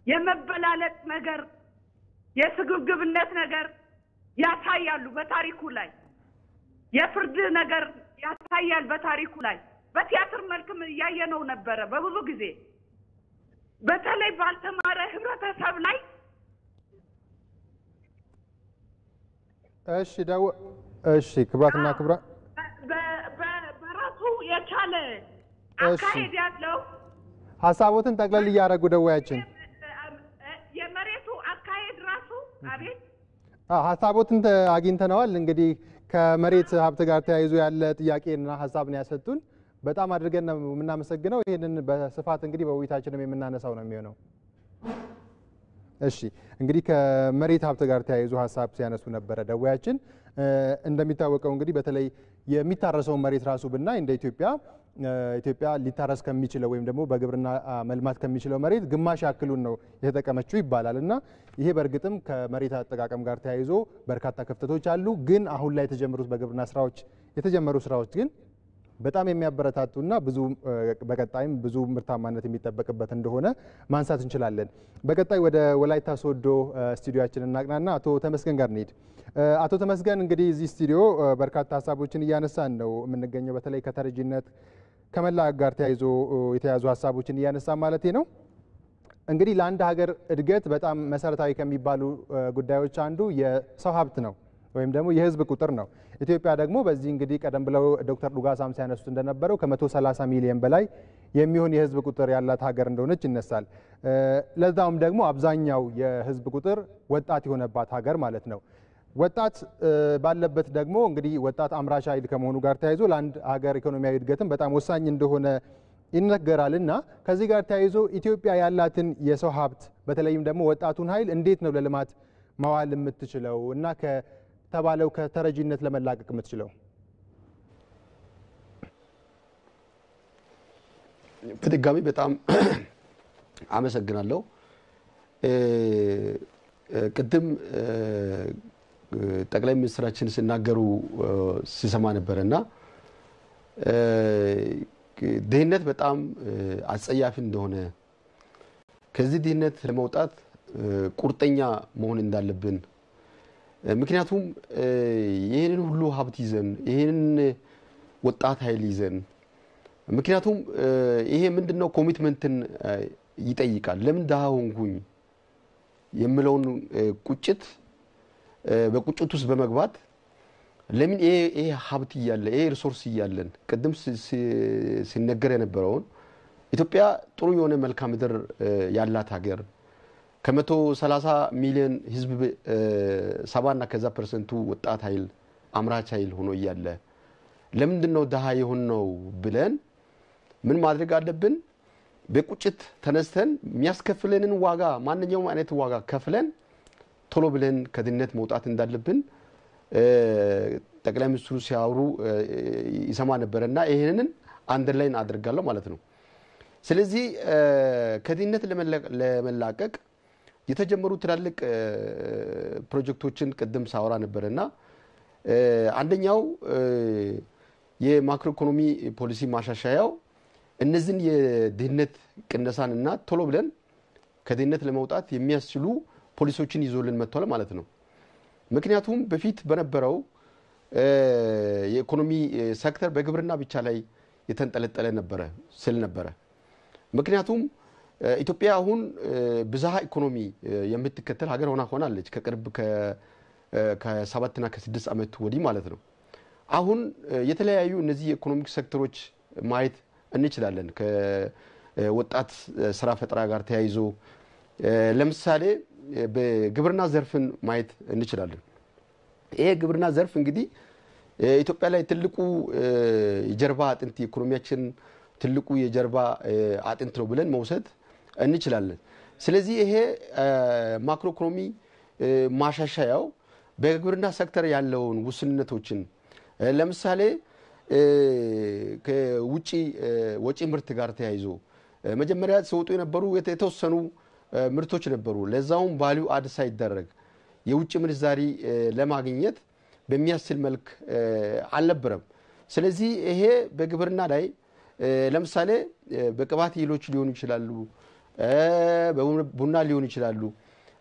Speaker 7: የመበላለጥ ነገር፣ የስግብግብነት ነገር ያሳያሉ በታሪኩ ላይ። የፍርድ ነገር ያሳያል በታሪኩ ላይ። በቲያትር መልክም እያየነው ነበረ በብዙ ጊዜ። በተለይ ባልተማረ ህብረተሰብ ላይ
Speaker 1: እሺ ክብራትና ክብራ
Speaker 7: በራሱ የቻለ አካሄድ ያለው
Speaker 1: ሀሳቦትን ጠቅለል እያደረጉ ደዋያችን
Speaker 7: የመሬቱ አካሄድ ራሱ አቤት
Speaker 1: ሀሳቦትን አግኝተነዋል። እንግዲህ ከመሬት ሀብት ጋር ተያይዞ ያለ ጥያቄና ሀሳብ ነው ያሰጡን። በጣም አድርገን ነው የምናመሰግነው። ይሄንን በስፋት እንግዲህ በውይይታችንም የምናነሳው ነው የሚሆነው። እሺ እንግዲህ ከመሬት ሀብት ጋር ተያይዞ ሀሳብ ሲያነሱ ነበረ ደዋያችን። እንደሚታወቀው እንግዲህ በተለይ የሚታረሰው መሬት ራሱ ብናይ እንደ ኢትዮጵያ ሊታረስ ከሚችለው ወይም ደግሞ በግብርና መልማት ከሚችለው መሬት ግማሽ ያክሉን ነው የተጠቀመችው ይባላል እና ይሄ በእርግጥም ከመሬት አጠቃቀም ጋር ተያይዞ በርካታ ክፍተቶች አሉ። ግን አሁን ላይ የተጀመሩት በግብርና ስራዎች የተጀመሩ ስራዎች ግን በጣም የሚያበረታቱና ብዙ በቀጣይም ብዙ ምርታማነት የሚጠበቅበት እንደሆነ ማንሳት እንችላለን። በቀጣይ ወደ ወላይታ ሶዶ ስቱዲዮአችን እናቅናና አቶ ተመስገን ጋር እንሂድ። አቶ ተመስገን እንግዲህ እዚህ ስቱዲዮ በርካታ ሀሳቦችን እያነሳን ነው የምንገኘው። በተለይ ከተረጂነት ከመላቀቅ ጋር ተያይዞ የተያዙ ሀሳቦችን እያነሳን ማለት ነው። እንግዲህ ለአንድ ሀገር እድገት በጣም መሰረታዊ ከሚባሉ ጉዳዮች አንዱ የሰው ሀብት ነው ወይም ደግሞ የህዝብ ቁጥር ነው። ኢትዮጵያ ደግሞ በዚህ እንግዲህ ቀደም ብለው ዶክተር ዱጋሳም ሲያነሱት እንደነበረው ከ130 ሚሊዮን በላይ የሚሆን የህዝብ ቁጥር ያላት ሀገር እንደሆነች ይነሳል። ለዛውም ደግሞ አብዛኛው የህዝብ ቁጥር ወጣት የሆነባት ሀገር ማለት ነው። ወጣት ባለበት ደግሞ እንግዲህ ወጣት አምራች ኃይል ከመሆኑ ጋር ተያይዞ ለአንድ ሀገር ኢኮኖሚያዊ እድገትም በጣም ወሳኝ እንደሆነ ይነገራልና ከዚህ ጋር ተያይዞ ኢትዮጵያ ያላትን የሰው ሀብት በተለይም ደግሞ ወጣቱን ኃይል እንዴት ነው ለልማት ማዋል የምትችለው እና ከተባለው ከተረጂነት ለመላቀቅ የምትችለው?
Speaker 5: በድጋሚ በጣም አመሰግናለሁ። ቅድም ጠቅላይ ሚኒስትራችን ሲናገሩ ሲሰማ ነበርና ድህነት በጣም አጸያፊ እንደሆነ ከዚህ ድህነት ለመውጣት ቁርጠኛ መሆን እንዳለብን ምክንያቱም ይሄንን ሁሉ ሀብት ይዘን ይሄንን ወጣት ኃይል ይዘን ምክንያቱም ይሄ ምንድነው ኮሚትመንትን ይጠይቃል። ለምን ደሃ ሆንኩኝ የሚለውን ቁጭት በቁጭት ውስጥ በመግባት ለምን ይሄ ሀብት ይያለ ይሄ ሪሶርስ ይያለን ቅድም ሲነገር የነበረውን ኢትዮጵያ ጥሩ የሆነ መልክዓ ምድር ያላት ሀገር ከ130 ሚሊዮን ህዝብ 70 እና ከዛ ፐርሰንቱ ወጣት ኃይል አምራች ኃይል ሆኖ ይያለ ለምንድነው ደሃ የሆነው ብለን ምን ማድረግ አለብን? በቁጭት ተነስተን የሚያስከፍለንን ዋጋ ማንኛውም አይነት ዋጋ ከፍለን ቶሎ ብለን ከድህነት መውጣት እንዳለብን ጠቅላይ ሚኒስትሩ ሲያወሩ ይሰማ ነበርና ይሄንን አንደርላይን አድርጋለሁ ማለት ነው። ስለዚህ ከድህነት ለመላቀቅ የተጀመሩ ትላልቅ ፕሮጀክቶችን ቅድም ሳወራ ነበርና አንደኛው የማክሮ ኢኮኖሚ ፖሊሲ ማሻሻያው እነዚህን የድህነት ቅነሳንና ቶሎ ብለን ከድህነት ለመውጣት የሚያስችሉ ፖሊሲዎችን ይዞልን መጥቷል ማለት ነው። ምክንያቱም በፊት በነበረው የኢኮኖሚ ሴክተር በግብርና ብቻ ላይ የተንጠለጠለ ነበረ። ምክንያቱም ኢትዮጵያ አሁን ብዝሃ ኢኮኖሚ የምትከተል ሀገር ሆናለች ከቅርብ ከ7 እና ከ6 ዓመት ወዲህ ማለት ነው። አሁን የተለያዩ እነዚህ የኢኮኖሚክ ሴክተሮች ማየት እንችላለን። ከወጣት ስራ ፈጠራ ጋር ተያይዞ ለምሳሌ በግብርና ዘርፍን ማየት እንችላለን። ይሄ ግብርና ዘርፍ እንግዲህ ኢትዮጵያ ላይ ትልቁ የጀርባ አጥንት የኢኮኖሚያችን ትልቁ የጀርባ አጥንት ነው ብለን መውሰድ እንችላለን። ስለዚህ ይሄ ማክሮ ኢኮኖሚ ማሻሻያው በግብርና ሴክተር ያለውን ውስንነቶችን ለምሳሌ ከውጪ ወጪ ምርት ጋር ተያይዞ መጀመሪያ ሲወጡ የነበሩ የተወሰኑ ምርቶች ነበሩ። ለዛውም ቫልዩ አድ ሳይደረግ የውጭ ምንዛሪ ለማግኘት በሚያስችል መልክ አልነበረም። ስለዚህ ይሄ በግብርና ላይ ለምሳሌ በቅባት እህሎች ሊሆኑ ይችላሉ፣ በቡና ሊሆኑ ይችላሉ።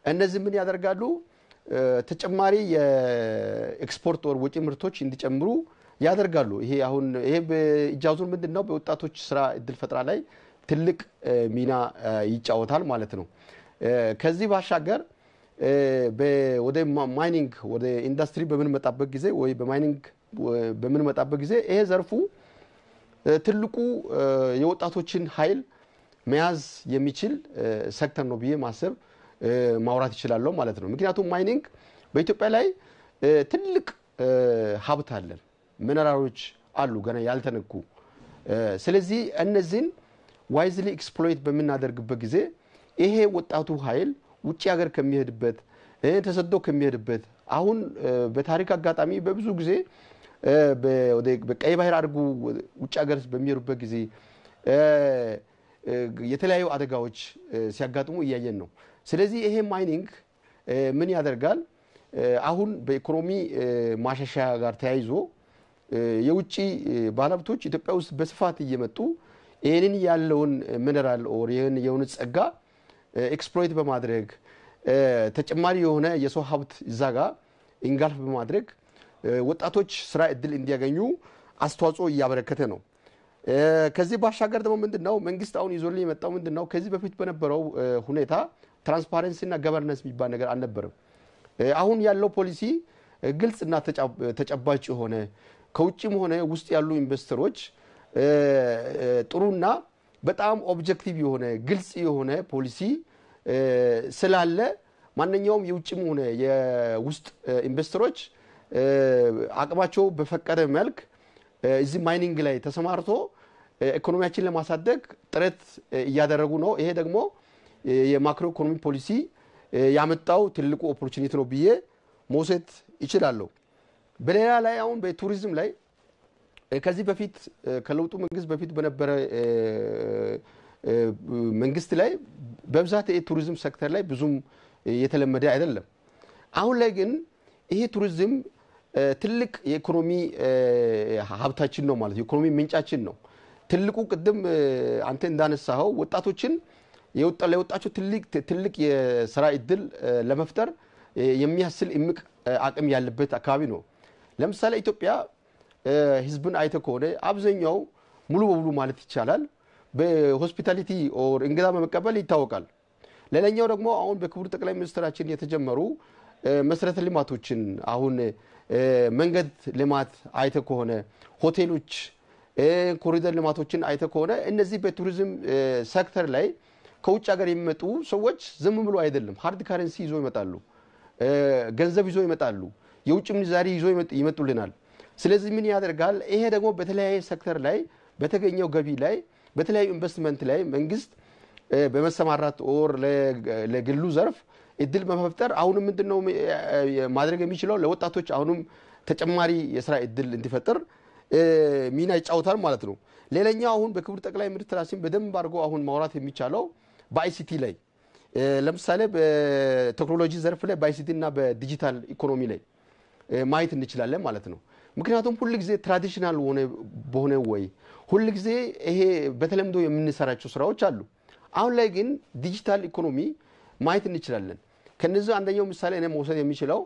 Speaker 5: እነዚህ ምን ያደርጋሉ? ተጨማሪ የኤክስፖርት ወር ወጪ ምርቶች እንዲጨምሩ ያደርጋሉ። ይሄ አሁን ይሄ በእጃዙር ምንድነው በወጣቶች ስራ እድል ፈጠራ ላይ ትልቅ ሚና ይጫወታል ማለት ነው። ከዚህ ባሻገር ወደ ማይኒንግ ወደ ኢንዱስትሪ በምንመጣበት ጊዜ ወይ በማይኒንግ በምንመጣበት ጊዜ ይሄ ዘርፉ ትልቁ የወጣቶችን ኃይል መያዝ የሚችል ሴክተር ነው ብዬ ማሰብ ማውራት ይችላል ማለት ነው። ምክንያቱም ማይኒንግ በኢትዮጵያ ላይ ትልቅ ሀብት አለን፣ ሚነራሎች አሉ ገና ያልተነኩ። ስለዚህ እነዚህን ዋይዝሊ ኤክስፕሎይት በምናደርግበት ጊዜ ይሄ ወጣቱ ኃይል ውጪ ሀገር ከሚሄድበት ተሰዶ ከሚሄድበት አሁን በታሪክ አጋጣሚ በብዙ ጊዜ በቀይ ባህር አድርጉ ውጪ ሀገር በሚሄዱበት ጊዜ የተለያዩ አደጋዎች ሲያጋጥሙ እያየን ነው። ስለዚህ ይሄ ማይኒንግ ምን ያደርጋል? አሁን በኢኮኖሚ ማሻሻያ ጋር ተያይዞ የውጪ ባለሀብቶች ኢትዮጵያ ውስጥ በስፋት እየመጡ ይሄንን ያለውን ሚነራል ኦር የሆነ ጸጋ ኤክስፕሎይት በማድረግ ተጨማሪ የሆነ የሰው ሀብት እዛ ጋር ኢንጋልፍ በማድረግ ወጣቶች ስራ እድል እንዲያገኙ አስተዋጽኦ እያበረከተ ነው። ከዚህ ባሻገር ደግሞ ምንድነው መንግስት አሁን ይዞልኝ የመጣው ምንድነው ከዚህ በፊት በነበረው ሁኔታ ትራንስፓረንሲ እና ገቨርነንስ የሚባል ነገር አልነበረም። አሁን ያለው ፖሊሲ ግልጽና ተጨባጭ የሆነ ከውጭም ሆነ ውስጥ ያሉ ኢንቨስተሮች ጥሩና በጣም ኦብጀክቲቭ የሆነ ግልጽ የሆነ ፖሊሲ ስላለ ማንኛውም የውጭም ሆነ የውስጥ ኢንቨስተሮች አቅማቸው በፈቀደ መልክ እዚህ ማይኒንግ ላይ ተሰማርቶ ኢኮኖሚያችን ለማሳደግ ጥረት እያደረጉ ነው። ይሄ ደግሞ የማክሮ ኢኮኖሚ ፖሊሲ ያመጣው ትልቁ ኦፖርቹኒቲ ነው ብዬ መውሰድ ይችላል። በሌላ ላይ አሁን በቱሪዝም ላይ ከዚህ በፊት ከለውጡ መንግስት በፊት በነበረ መንግስት ላይ በብዛት የቱሪዝም ሴክተር ላይ ብዙም የተለመደ አይደለም። አሁን ላይ ግን ይሄ ቱሪዝም ትልቅ የኢኮኖሚ ሀብታችን ነው ማለት የኢኮኖሚ ምንጫችን ነው። ትልቁ ቅድም አንተ እንዳነሳው ወጣቶችን ለወጣቸው ትልቅ የስራ እድል ለመፍጠር የሚያስችል እምቅ አቅም ያለበት አካባቢ ነው። ለምሳሌ ኢትዮጵያ ህዝብን አይተ ከሆነ አብዛኛው ሙሉ በሙሉ ማለት ይቻላል በሆስፒታሊቲ ኦር እንግዳ በመቀበል ይታወቃል። ሌላኛው ደግሞ አሁን በክቡር ጠቅላይ ሚኒስትራችን የተጀመሩ መሰረተ ልማቶችን አሁን መንገድ ልማት አይተ ከሆነ ሆቴሎች ኮሪደር ልማቶችን አይተ ከሆነ እነዚህ በቱሪዝም ሴክተር ላይ ከውጭ ሀገር የሚመጡ ሰዎች ዝም ብሎ አይደለም ሃርድ ካረንሲ ይዞ ይመጣሉ፣ ገንዘብ ይዞ ይመጣሉ፣ የውጭ ምንዛሪ ይዞ ይመጡልናል። ስለዚህ ምን ያደርጋል? ይሄ ደግሞ በተለያየ ሴክተር ላይ በተገኘው ገቢ ላይ በተለያዩ ኢንቨስትመንት ላይ መንግስት በመሰማራት ኦር ለግሉ ዘርፍ እድል በመፍጠር አሁንም ምንድነው ማድረግ የሚችለው ለወጣቶች አሁንም ተጨማሪ የስራ እድል እንዲፈጠር ሚና ይጫወታል ማለት ነው። ሌላኛው አሁን በክቡር ጠቅላይ ሚኒስትራችን በደንብ አድርጎ አሁን ማውራት የሚቻለው በአይሲቲ ላይ ለምሳሌ በቴክኖሎጂ ዘርፍ ላይ በአይሲቲ እና በዲጂታል ኢኮኖሚ ላይ ማየት እንችላለን ማለት ነው። ምክንያቱም ሁሉ ጊዜ ትራዲሽናል በሆነ ወይ ሁሉ ጊዜ ይሄ በተለምዶ የምንሰራቸው ስራዎች አሉ። አሁን ላይ ግን ዲጂታል ኢኮኖሚ ማየት እንችላለን። ከነዚህ አንደኛው ምሳሌ እኔ መውሰድ የሚችለው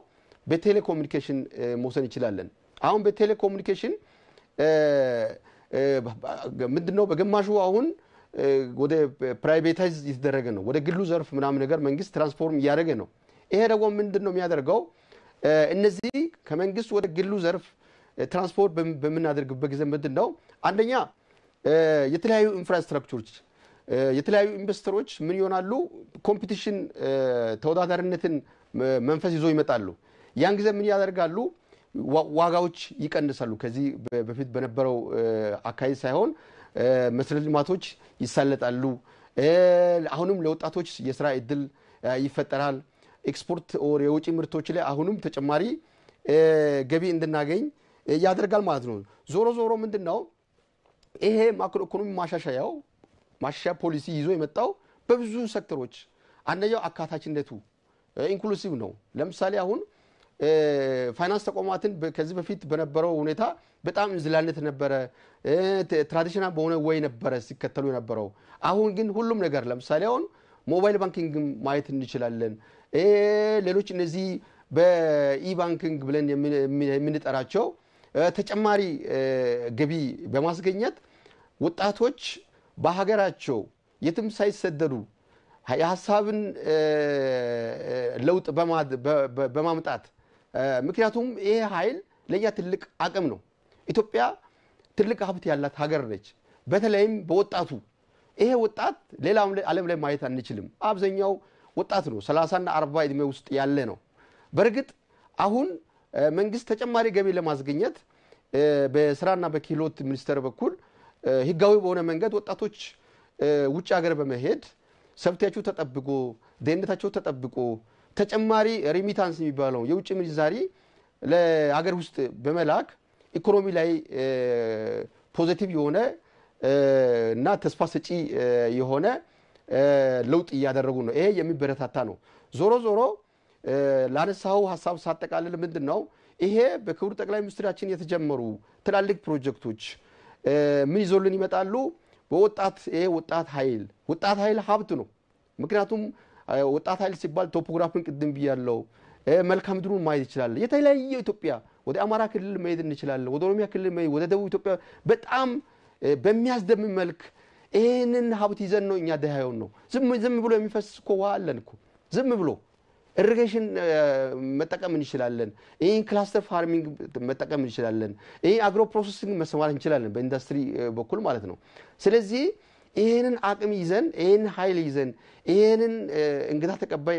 Speaker 5: በቴሌኮሙኒኬሽን መውሰድ እንችላለን። አሁን በቴሌኮሙኒኬሽን ምንድነው በግማሹ አሁን ወደ ፕራይቬታይዝ እየተደረገ ነው ወደ ግሉ ዘርፍ ምናምን ነገር መንግስት ትራንስፎርም እያደረገ ነው ይሄ ደግሞ ምንድነው የሚያደርገው እነዚህ ከመንግስት ወደ ግሉ ዘርፍ ትራንስፖርት በመናደርግበት ጊዜ ምንድነው አንደኛ የተለያዩ ኢንፍራስትራክቸሮች የተለያዩ ኢንቨስተሮች ምን ይሆናሉ ኮምፒቲሽን ተወዳዳሪነትን መንፈስ ይዞ ይመጣሉ ያን ጊዜ ምን ያደርጋሉ ዋጋዎች ይቀንሳሉ ከዚህ በፊት በነበረው አካይ ሳይሆን መሰረተ ልማቶች ይሳለጣሉ አሁንም ለወጣቶች የሥራ እድል ይፈጠራል ኤክስፖርት ኦር የውጪ ምርቶች ላይ አሁንም ተጨማሪ ገቢ እንድናገኝ ያደርጋል ማለት ነው ዞሮ ምንድነው ይሄ ማክሮ ኢኮኖሚ ማሻሻያ ፖሊሲ ይዞ የመጣው በብዙ ሴክተሮች አንደኛው አካታችነቱ ኢንክሉሲቭ ነው ለምሳሌ አሁን ፋይናንስ ተቋማትን ከዚህ በፊት በነበረው ሁኔታ በጣም እንዝላልነት ነበር ትራዲሽናል በሆነ ወይ ነበር ሲከተሉ የነበረው አሁን ግን ሁሉም ነገር ለምሳሌ አሁን ሞባይል ባንኪንግ ማየት እንችላለን ሌሎች እነዚህ በኢ-ባንኪንግ ብለን የምንጠራቸው ተጨማሪ ገቢ በማስገኘት ወጣቶች በሀገራቸው የትም ሳይሰደዱ የሐሳብን ለውጥ በማምጣት ምክንያቱም ይሄ ኃይል ለኛ ትልቅ አቅም ነው ኢትዮጵያ ትልቅ ሀብት ያላት ሀገር ነች በተለይም በወጣቱ ይሄ ወጣት ሌላው ዓለም ላይ ማየት አንችልም አብዛኛው ወጣት ነው 30 እና 40 እድሜ ውስጥ ያለ ነው በርግጥ አሁን መንግስት ተጨማሪ ገቢ ለማስገኘት በስራና በክህሎት ሚኒስቴር በኩል ህጋዊ በሆነ መንገድ ወጣቶች ውጭ ሀገር በመሄድ ሰብታቸው ተጠብቆ ደህንነታቸው ተጠብቆ ተጨማሪ ሪሚታንስ የሚባለው የውጭ ምንዛሪ ለሀገር ውስጥ በመላክ ኢኮኖሚ ላይ ፖዚቲቭ የሆነ እና ተስፋ ሰጪ የሆነ ለውጥ ያደረጉ ነው ይሄ የሚበረታታ ነው ዞሮ ላነሳው ሐሳብ ሳጠቃልል ምንድነው ይሄ በክቡር ጠቅላይ ሚኒስትራችን የተጀመሩ ትላልቅ ፕሮጀክቶች ምን ይዞልን ይመጣሉ በወጣት ወጣት ኃይል ሀብት ነው ምክንያቱም ወጣት ኃይል ሲባል ቶፖግራፊን ቅድም ብያለው መልካም ምድሩን ማየት ይችላል የተለያየ ኢትዮጵያ ወደ አማራ ክልል መሄድ እንችላለን ወደ ኦሮሚያ ክልል ወደ ደቡብ ኢትዮጵያ በጣም በሚያስደምም መልክ ይሄንን ሀብት ይዘን ነው እኛ ደሃዩን ነው ዝም ብሎ የሚፈስ ኮዋ አለንኩ ዝም ብሎ ኢሪጌሽን መጠቀም እንችላለን ይሄን ክላስተር ፋርሚንግ መጠቀም እንችላለን ይሄ አግሮ ፕሮሰሲንግ መሰማራት እንችላለን በኢንዱስትሪ በኩል ማለት ነው ስለዚህ ይሄንን አቅም ይዘን ይሄን ኃይል ይዘን ይሄንን እንግዳ ተቀባይ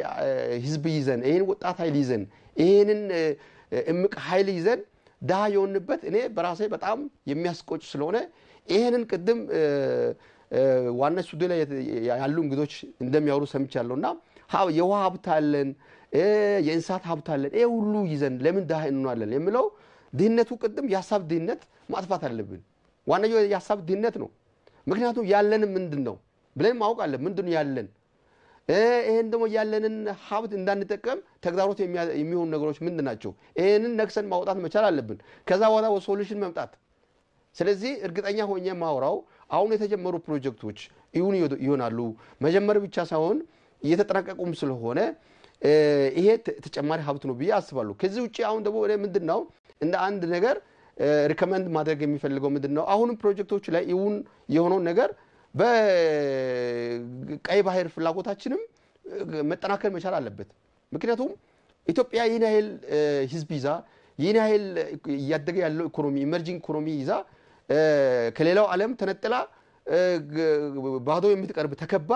Speaker 5: ህዝብ ይዘን ይሄን ወጣት ኃይል ይዘን ይሄንን እምቅ ኃይል ይዘን ዳህ የሆንበት እኔ በራሴ በጣም የሚያስቆጭ ስለሆነ ይሄንን ቅድም ዋና ስቱዲዮ ላይ ያሉ እንግዶች እንደሚያወሩ ሰምቻለሁና የውሃ ሀብት አለን የእንስሳት ሀብት አለን ይሄ ሁሉ ይዘን ለምን ዳህ እንሆናለን የሚለው ድህነቱ ቅድም የሐሳብ ድህነት ማጥፋት አለብን ዋናው የሐሳብ ድህነት ነው ምክንያቱም ያለን ምንድነው ብለን ማወቅ አለ ምንድነው ያለን ይሄን ደግሞ ያለንን ሀብት እንዳንጠቀም ተግዳሮት የሚሆኑ ነገሮች ምንድናቸው ይሄንን ነክሰን ማውጣት መቻል አለብን ከዛ በኋላ ሶሉሽን መምጣት ስለዚህ እርግጠኛ ሆኜ ማውራው አሁን የተጀመሩ ፕሮጀክቶች ይሆናሉ መጀመር ብቻ ሳይሆን እየተጠናቀቁም ስለሆነ ይሄ ተጨማሪ ሀብት ነው ብዬ አስባለሁ ከዚህ ውጪ አሁን ደግሞ ምንድነው እንደ አንድ ነገር ሪከመንድ ማድረግ የሚፈልገው ምንድነው አሁን ፕሮጀክቶች ላይ ይሁን የሆነው ነገር በቀይ ባህር ፍላጎታችንም መጠናከር መቻል አለበት ምክንያቱም ኢትዮጵያ ይናይል ህዝብ ይዛ ይናይል ያደገ ያለው ኢኮኖሚ ኢመርጂንግ ኢኮኖሚ ይዛ ከሌላው ዓለም ተነጥላ ባዶ የምትቀርብ ተከባ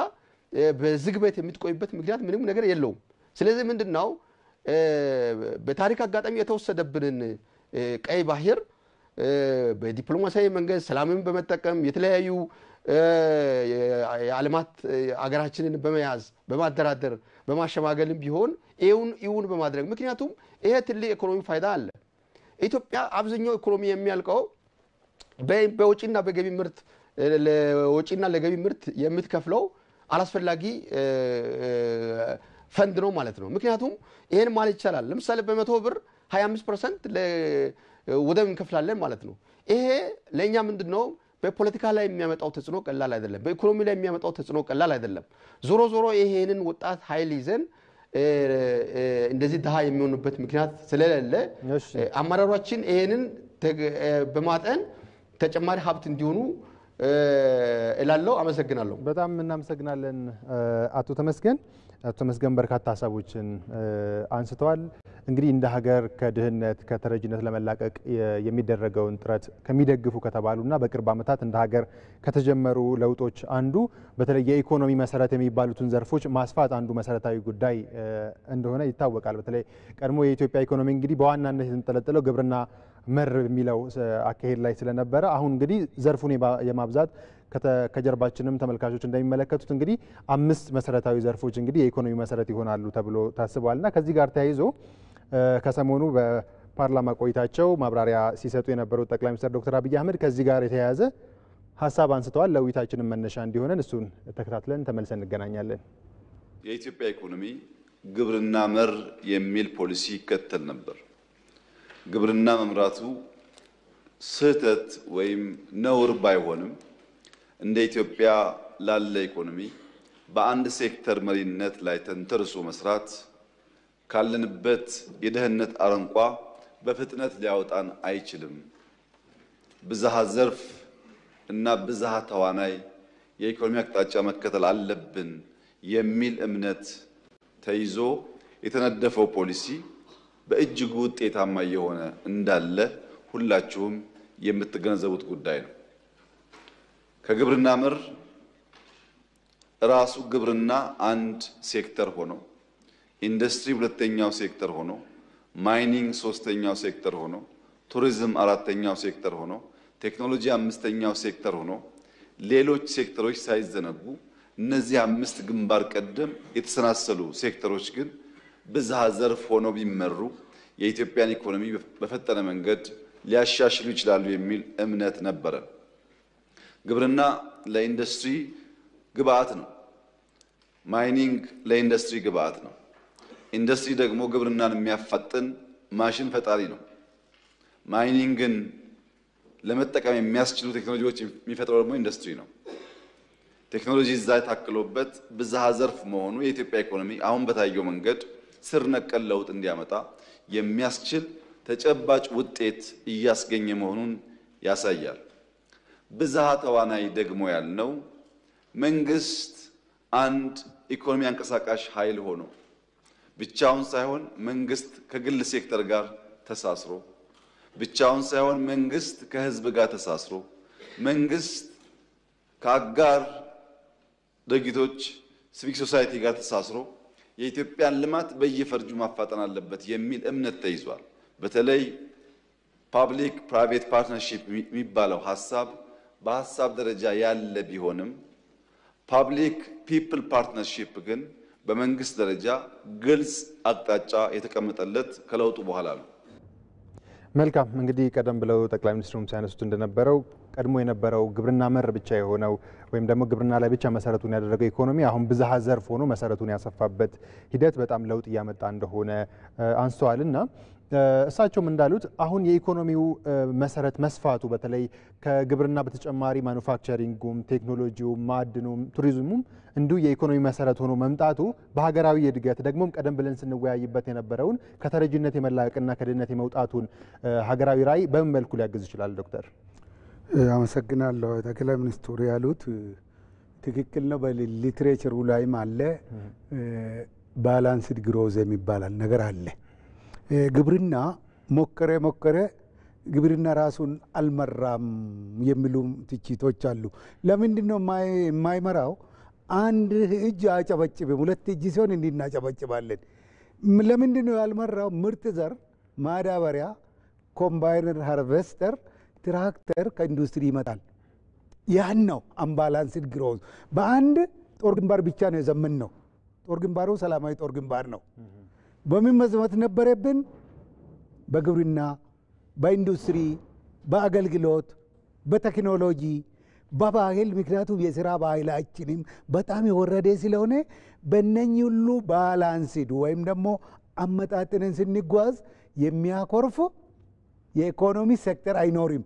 Speaker 5: በዝግበት የምትቆይበት ምክንያት ምንም ነገር የለውም ስለዚህ ምንድነው በታሪክ አጋጣሚ የተወሰደብንን ቀይ ባህር በዲፕሎማሲያዊ መንገድ ሰላምን በመጠቀም የተለያዩ የዓለማት አገራችንን በመያዝ በማደራደር በማሸማገልም ቢሆን ይሁን በማድረግ ምክንያቱም ይሄ ትልቅ ኢኮኖሚ ፋይዳ አለ ኢትዮጵያ አብዛኛው ኢኮኖሚ የሚያልቀው በወጪና በገቢ ምርት ለወጪና ለገቢ ምርት የምትከፍለው አላስፈላጊ ፈንድ ነው ማለት ነው ምክንያቱም ይሄን ማለት ይቻላል ለምሳሌ በ100 ብር 25% ወደብ እንከፍላለን ማለት ነው ይሄ ለኛ ምንድነው በፖለቲካ ላይ የሚያመጣው ተጽዕኖ ቀላል አይደለም በኢኮኖሚ ላይ የሚያመጣው ተጽዕኖ ቀላል አይደለም ዞሮ ይሄንን ወጣት ኃይል ይዘን እንደዚህ ዳሃ የሚሆንበት ምክንያት ስለሌለ አማራሮችን ይሄንን በማጠን ተጨማሪ ሀብት እንዲሆኑ እላለሁ። አመሰግናለሁ።
Speaker 1: በጣም እናመሰግናለን አቶ ተመስገን በርካታ ሀሳቦችን አንስተዋል። እንግዲህ እንደ ሀገር ከድህነት ከተረጂነት ለመላቀቅ የሚደረገውን ጥረት ከሚደግፉ ከተባሉና በቅርብ ዓመታት እንደ ሀገር ከተጀመሩ ለውጦች አንዱ በተለይ የኢኮኖሚ መሰረት የሚባሉትን ዘርፎች ማስፋት አንዱ መሰረታዊ ጉዳይ እንደሆነ ይታወቃል። በተለይ ቀድሞ የኢትዮጵያ ኢኮኖሚ እንግዲህ በዋናነት የተንጠለጠለው ግብርና መር የሚለው አካሄድ ላይ ስለነበረ አሁን እንግዲህ ዘርፉን የማብዛት ከጀርባችንም ተመልካቾች እንደሚመለከቱት እንግዲህ 5 መሰረታዊ ዘርፎች እንግዲህ የኢኮኖሚ መሰረት ይሆናሉ ተብሎ ታስቧልና ከዚህ ጋር ተያይዞ ከሰሞኑ በፓርላማ ቆይታቸው ማብራሪያ ሲሰጡ የነበሩት ጠቅላይ ሚኒስትር ዶክተር አብይ አህመድ ከዚህ ጋር የተያያዘ ሀሳብ አንስተዋል። ለውይይታችንም መነሻ እንዲሆነን እሱን ተከታትለን ተመልሰን እንገናኛለን።
Speaker 6: የኢትዮጵያ ኢኮኖሚ ግብርና መር የሚል ፖሊሲ ይከተል ነበር። ግብርና መምራቱ ስህተት ወይም ነውር ባይሆንም እንደ ኢትዮጵያ ላለ ኢኮኖሚ በአንድ ሴክተር መሪነት ላይ ተንተርሶ መስራት ካለንበት የደህንነት አረንቋ በፍጥነት ሊያወጣን አይችልም። ብዝሃ ዘርፍ እና ብዝሃ ተዋናይ የኢኮኖሚ አቅጣጫ መከተል አለብን የሚል እምነት ተይዞ የተነደፈው ፖሊሲ በእጅጉ ውጤታማ የሆነ እንዳለ ሁላችሁም የምትገነዘቡት ጉዳይ ነው። ከግብርና መር ራሱ ግብርና አንድ ሴክተር ሆኖ ኢንዱስትሪ ሁለተኛው ሴክተር ሆኖ ማይኒንግ ሶስተኛው ሴክተር ሆኖ ቱሪዝም አራተኛው ሴክተር ሆኖ ቴክኖሎጂ አምስተኛው ሴክተር ሆኖ ሌሎች ሴክተሮች ሳይዘነጉ እነዚህ 5 ግንባር ቀደም የተሰናሰሉ ሴክተሮች ግን ብዝሃ ዘርፍ ሆነው ቢመሩ የኢትዮጵያን ኢኮኖሚ በፈጠነ መንገድ ሊያሻሽሉ ይችላሉ የሚል እምነት ነበረ። ግብርና ለኢንዱስትሪ ግብአት ነው። ማይኒንግ ለኢንዱስትሪ ግብአት ነው። ኢንዱስትሪ ደግሞ ግብርናን የሚያፋጥን ማሽን ፈጣሪ ነው። ማይኒንግን ለመጠቀም የሚያስችሉ ቴክኖሎጂዎች የሚፈጥረው ደግሞ ኢንዱስትሪ ነው። ቴክኖሎጂ እዛ ታክሎበት ብዝሃ ዘርፍ መሆኑ የኢትዮጵያ ኢኮኖሚ አሁን በታየው መንገድ ስር ነቀል ለውጥ እንዲያመጣ የሚያስችል ተጨባጭ ውጤት እያስገኘ መሆኑን ያሳያል። ብዝሃ ተዋናይ ደግሞ ያልነው መንግስት አንድ ኢኮኖሚ አንቀሳቃሽ ኃይል ሆኖ ብቻውን ሳይሆን መንግስት ከግል ሴክተር ጋር ተሳስሮ ብቻውን ሳይሆን መንግስት ከህዝብ ጋር ተሳስሮ መንግስት ከአጋር ድርጅቶች ሲቪክ ሶሳይቲ ጋር ተሳስሮ የኢትዮጵያን ልማት በየፈርጁ ማፋጠን አለበት የሚል እምነት ተይዟል። በተለይ ፓብሊክ ፕራይቬት ፓርትነርሺፕ የሚባለው ሐሳብ በሐሳብ ደረጃ ያለ ቢሆንም ፓብሊክ ፒፕል ፓርትነርሺፕ ግን በመንግስት ደረጃ ግልጽ አቅጣጫ የተቀመጠለት ከለውጡ በኋላ ነው።
Speaker 1: መልካም እንግዲህ ቀደም ብለው ጠቅላይ ሚኒስትሩም ሲያነሱት እንደነበረው ቀድሞ የነበረው ግብርና መር ብቻ የሆነው ወይም ደግሞ ግብርና ላይ ብቻ መሰረቱን ያደረገው ኢኮኖሚ አሁን ብዝሃ ዘርፍ ሆኖ መሰረቱን ያሰፋበት ሂደት በጣም ለውጥ እያመጣ እንደሆነ አንስተዋልና እሳቸውም እንዳሉት አሁን የኢኮኖሚው መሰረት መስፋቱ በተለይ ከግብርና በተጨማሪ ማኑፋክቸሪንጉም ቴክኖሎጂውም ማዕድኑም ቱሪዝሙም እንዲሁ የኢኮኖሚ መሰረት ሆኖ መምጣቱ በሀገራዊ እድገት ደግሞም ቀደም ብለን ስንወያይበት የነበረውን ከተረጂነት የመላቀቅና ከድህነት የመውጣቱን ሀገራዊ ራዕይ በምን መልኩ ሊያግዝ ይችላል? ዶክተር
Speaker 4: አመሰግናለሁ። ጠቅላይ ሚኒስትሩ ያሉት ትክክል ነው። በሊትሬቸሩ ላይም አለ ባላንስድ ግሮዝ የሚባል ነገር አለ። ግብርና ሞከረ ግብርና ራሱን አልመራም የሚሉ ትችቶች አሉ። ለምንድን ነው የማይመራው? አንድ እጅ አጨበጭብም፣ ሁለት እጅ ሲሆን እንዲህ እናጨበጭባለን። ለምንድን ነው ያልመራው? ምርጥ ዘር፣ ማዳበሪያ፣ ኮምባይነር ሃርቨስተር፣ ትራክተር ከኢንዱስትሪ ይመጣል። ያን ነው አምባላንስድ ግሮዝ። በአንድ ጦር ግንባር ብቻ ነው የዘመን ነው። ጦር ግንባሩ ሰላማዊ ጦር ግንባር ነው። በምን መዝመት ነበረብን? በግብርና፣ በኢንዱስትሪ፣ በአገልግሎት፣ በቴክኖሎጂ፣ በባህል። ምክንያቱም የስራ ባህላችንም በጣም የወረደ ስለሆነ በእነኚህ ሁሉ ባላንስድ ወይም ደግሞ አመጣጥነን ስንጓዝ የሚያኮርፍ የኢኮኖሚ ሴክተር አይኖርም።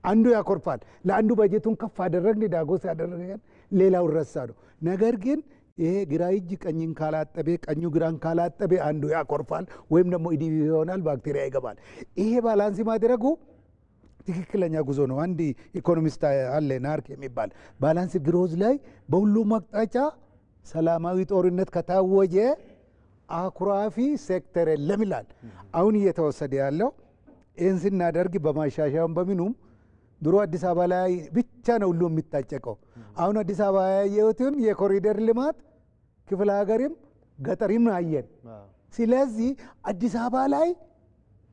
Speaker 4: አንዱ ያኮርፋል። ለአንዱ በጀቱን ከፍ አደረግን ዳጎስ ያደረገን ሌላው ረሳ ነው። ነገር ግን ይሄ ግራ እጅ ቀኝን ካላጠበ ቀኙ ግራን ካላጠበ አንዱ ያኮርፋል ወይም ደግሞ ኢዲቪ ይሆናል፣ ባክቴሪያ ይገባል። ይሄ ባላንስ ማድረጉ ትክክለኛ ጉዞ ነው። አንድ ኢኮኖሚስት አለ ናርክ የሚባል ባላንስ ግሮዝ ላይ በሁሉም አቅጣጫ ሰላማዊ ጦርነት ከታወጀ አኩራፊ ሴክተር የለም ይላል። አሁን እየተወሰደ ያለው ይህን ስናደርግ በማሻሻያም በምኑም ድሮ አዲስ አበባ ላይ ብቻ ነው ሁሉ የሚታጨቀው። አሁን አዲስ አበባ ያየሁትን የኮሪደር ልማት ክፍለ ሀገርም ገጠሪም አየን። ስለዚህ አዲስ አበባ ላይ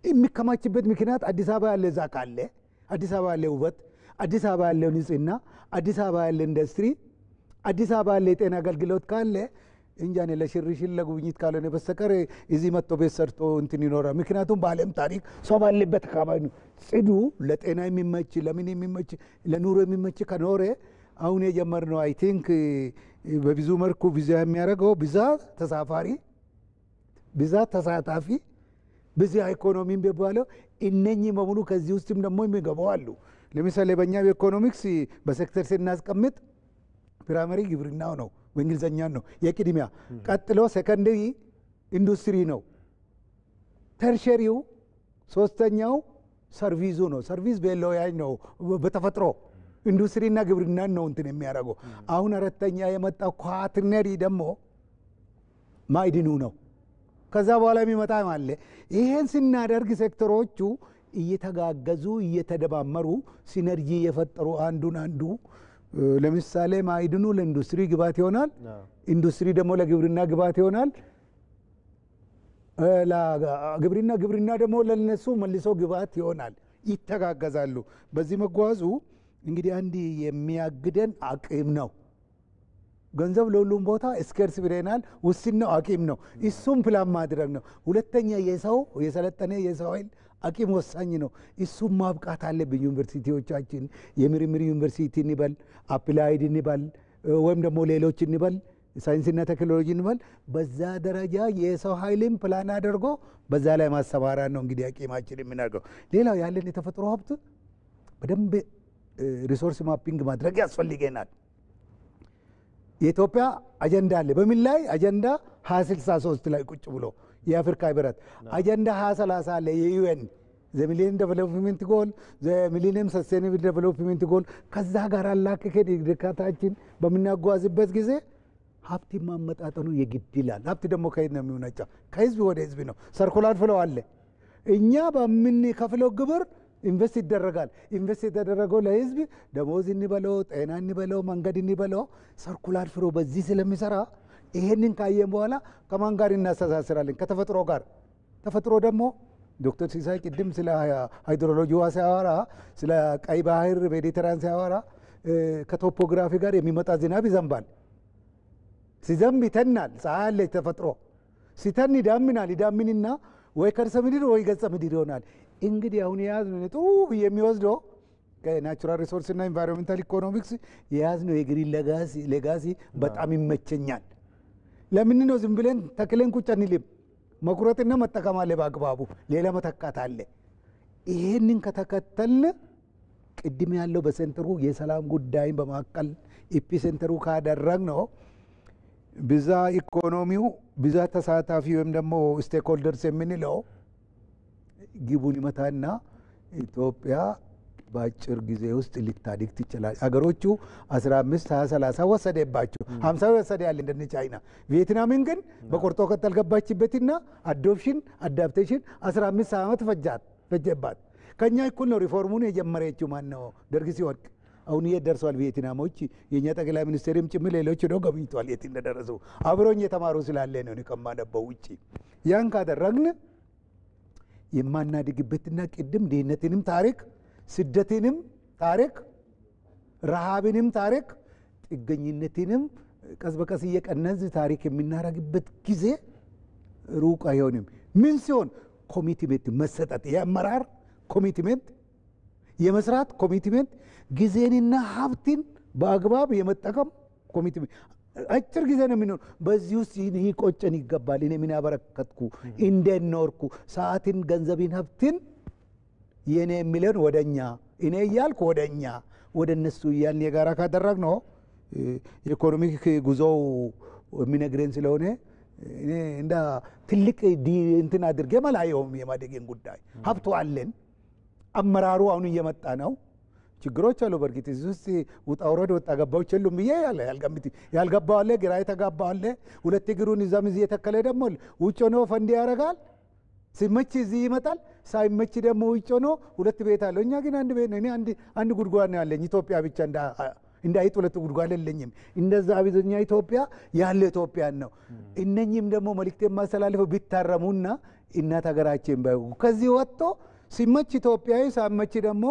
Speaker 4: የሚከማችበት ምክንያት አዲስ አበባ ያለ እዛ ካለ አዲስ አበባ ያለ ውበት፣ አዲስ አበባ ያለ ንጽህና፣ አዲስ አበባ ያለ ኢንዱስትሪ፣ አዲስ አበባ ያለ የጤና አገልግሎት ካለ እንጃኔ ለሽርሽር ለጉብኝት ካልሆነ በስተቀር እዚህ መጥቶ ቤት ሰርቶ እንትን ይኖራል። ምክንያቱም በዓለም ታሪክ ሰው ባለበት አካባቢ ነው ጽዱ፣ ለጤና የሚመች ለምን የሚመች ለኑሮ የሚመች ከኖረ አሁን የጀመርነው አይ ቲንክ በብዙ መልኩ ቪዛ የሚያደርገው ብዛት ተሳፋሪ፣ ብዛት ተሳታፊ፣ ብዛ ኢኮኖሚ የሚባለው እነኚህ በሙሉ ከዚህ ውስጥም ደግሞ የሚገባው አሉ። ለምሳሌ በእኛ በኢኮኖሚክስ በሴክተር ስናስቀምጥ ፕራይመሪ ግብርናው ነው በእንግሊዝኛ ነው የቅድሚያ፣ ቀጥሎ ሴኮንደሪ ኢንዱስትሪ ነው፣ ተርሸሪው ሶስተኛው ሰርቪሱ ነው። ሰርቪስ በሎያይ ነው በተፈጥሮ ኢንዱስትሪና ግብርናን ነው እንትን የሚያደርገው። አሁን አራተኛ የመጣው ኳትርነሪ ደግሞ ማዕድኑ ነው። ከዛ በኋላ የሚመጣ አለ። ይሄን ስናደርግ ሴክተሮቹ እየተጋገዙ እየተደማመሩ ሲነርጂ የፈጠሩ አንዱን አንዱ ለምሳሌ ማዕድኑ ለኢንዱስትሪ ግብዓት ይሆናል፣ ኢንዱስትሪ ደግሞ ለግብርና ግብዓት ይሆናል፣ ግብርና ደግሞ ለነሱ መልሶ ግብዓት ይሆናል። ይተጋገዛሉ። በዚህ መጓዙ እንግዲህ አንድ የሚያግደን አቅም ነው። ገንዘብ ለሁሉም ቦታ ስኬርስ ብለናል፣ ውስን ነው፣ አቅም ነው። እሱም ፕላን ማድረግ ነው። ሁለተኛ የሰው የሰለጠነ የሰው ኃይል አቅም ወሳኝ ነው። እሱም ማብቃት አለብን። ዩኒቨርሲቲዎቻችን የምርምር ዩኒቨርሲቲ እንበል፣ አፕላይድ እንበል፣ ወይም ደግሞ ሌሎች እንበል፣ ሳይንስና ቴክኖሎጂ እንበል፣ በዛ ደረጃ የሰው ኃይልም ፕላን አድርጎ በዛ ላይ ማሰማራት ነው እንግዲህ አቅማችን የምናደርገው። ሌላው ያለን የተፈጥሮ ሀብት በደንብ ሪሶርስ ማፒንግ ማድረግ ያስፈልገናል። የኢትዮጵያ አጀንዳ አለ። በምን ላይ አጀንዳ 2063 ላይ ቁጭ ብሎ የአፍሪካ ህብረት አጀንዳ 2030 አለ። የዩኤን ዘሚሊየን ዴቨሎፕመንት ጎል ዘሚሊየን ሰስቴኔብል ዴቨሎፕመንት ጎል ከዛ ጋር አላከከድ ድካታችን በምናጓዝበት ጊዜ ሀብት ማመጣጠኑ የግድ ይላል። ሀብት ደግሞ ከየት ነው የሚመነጨው? ከህዝብ ወደ ህዝብ ነው። ሰርኩላር ፍሎ አለ። እኛ በምንከፍለው ግብር ኢንቨስት ይደረጋል። ኢንቨስት የተደረገው ለህዝብ ደሞዝ እንበለው፣ ጤና እንበለው፣ መንገድ እንበለው ሰርኩላር ፍሎ በዚህ ስለሚሰራ ይሄንን ካየን በኋላ ከማን ጋር እናስተሳስራለን? ከተፈጥሮ ጋር። ተፈጥሮ ደግሞ ዶክተር ሲሳይ ቅድም ስለ ሃይድሮሎጂዋ ሲያወራ፣ ስለ ቀይ ባህር ሜዲተራን ሲያወራ ከቶፖግራፊ ጋር የሚመጣ ዝናብ ይዘንባል። ሲዘንብ ይተናል። ፀሐይ አለ ተፈጥሮ። ሲተን ይዳምናል። ይዳምንና ወይ ከርሰ ምድር ወይ ገጸ ምድር ይሆናል። እንግዲህ አሁን የያዝነው ጥሩ የሚወስደው ከናቹራል ሪሶርስ እና ኢንቫይሮንሜንታል ኢኮኖሚክስ የያዝነው የግሪን ሌጋሲ በጣም ይመቸኛል። ለምን ነው ዝም ብለን ተክለን ቁጭ አንልም? መቁረጥና መጠቀም አለ በአግባቡ፣ ሌላ መተካት አለ። ይሄንን ከተከተልን ቅድም ያለው በሴንተሩ የሰላም ጉዳይን በማቀል ኤፒሴንተሩ ካደረግነው ብዛ ኢኮኖሚው ብዛ ተሳታፊ ወይም ደግሞ ስቴክሆልደርስ የምንለው ግቡን ይመታና ኢትዮጵያ በአጭር ጊዜ ውስጥ ሊታድግ ትችላል። አገሮቹ 15 20 30 ወሰደባቸው፣ 50 ወሰደ ያለ እንደነ ቻይና። ቪየትናምን ግን በቆርጦ ቀጠል ገባችበትና አዳፕቴሽን 15 ዓመት ፈጀባት። ከኛ እኩል ነው ሪፎርሙን የጀመረችው። ማን ነው ደርግ ሲወድቅ አሁን የት ደርሷል? ቪየትናሞች የኛ ጠቅላይ ሚኒስትርም ጭምር ሌሎች ነው ገብይቷል። የት እንደደረሱ አብሮኝ የተማሩ ስላለ ነው ከማነበው ውጪ። ያን ካደረግን የማናድግበትና ቅድም ድህነትንም ታሪክ ስደትንም ታሪክ ረሃብንም ታሪክ ጥገኝነትንም ቀስ በቀስ እየቀነዝ ታሪክ የምናረግበት ጊዜ ሩቅ አይሆንም። ምን ሲሆን ኮሚትሜንት መሰጠት፣ የአመራር ኮሚትሜንት፣ የመስራት ኮሚትሜንት፣ ጊዜንና ሀብትን በአግባብ የመጠቀም ኮሚትሜንት። አጭር ጊዜ ነው የሚኖር። በዚህ ውስጥ ይህ ቆጨን ይገባል። እኔ ምን ያበረከትኩ እንዴት ኖርኩ? ሰዓትን፣ ገንዘብን፣ ሀብትን የኔ የሚለን ወደኛ እኔ እያልኩ ወደኛ ወደ እነሱ እያልን የጋራ ካደረግ ነው የኢኮኖሚክ ጉዞው የሚነግረን ስለሆነ እኔ እንደ ትልቅ እንትን አድርጌ መላየውም የማደጌን ጉዳይ ሀብቱ አለን። አመራሩ አሁን እየመጣ ነው። ችግሮች አሉ። በእርግጥ እዚህ ውስጥ ውጣ ውረድ ወጣ ገባዎች የሉም ብዬ ያልገባው አለ፣ ግራ የተጋባው አለ። ሁለት እግሩን እዛም እዚህ የተከለ ደግሞ ውጭ ሆኖ ፈንዲ ያደርጋል። ሲመች እዚህ ይመጣል፣ ሳይመች ደግሞ ውጭ ሆኖ ሁለት ቤት አለው። እኛ ግን አንድ ቤት ነው። እኔ አንድ ጉድጓድ ነው ያለኝ። ኢትዮጵያ ብቻ እንዳይጥ ሁለት ጉድጓድ የለኝም። እንደዛ አብዛኛ ኢትዮጵያ ያለ ኢትዮጵያን ነው። እነኚህም ደግሞ መልእክት የማስተላልፈው ቢታረሙና እናት ሀገራችን ባዩ ከዚህ ወጥቶ ሲመች ኢትዮጵያዊ ሳይመች ደግሞ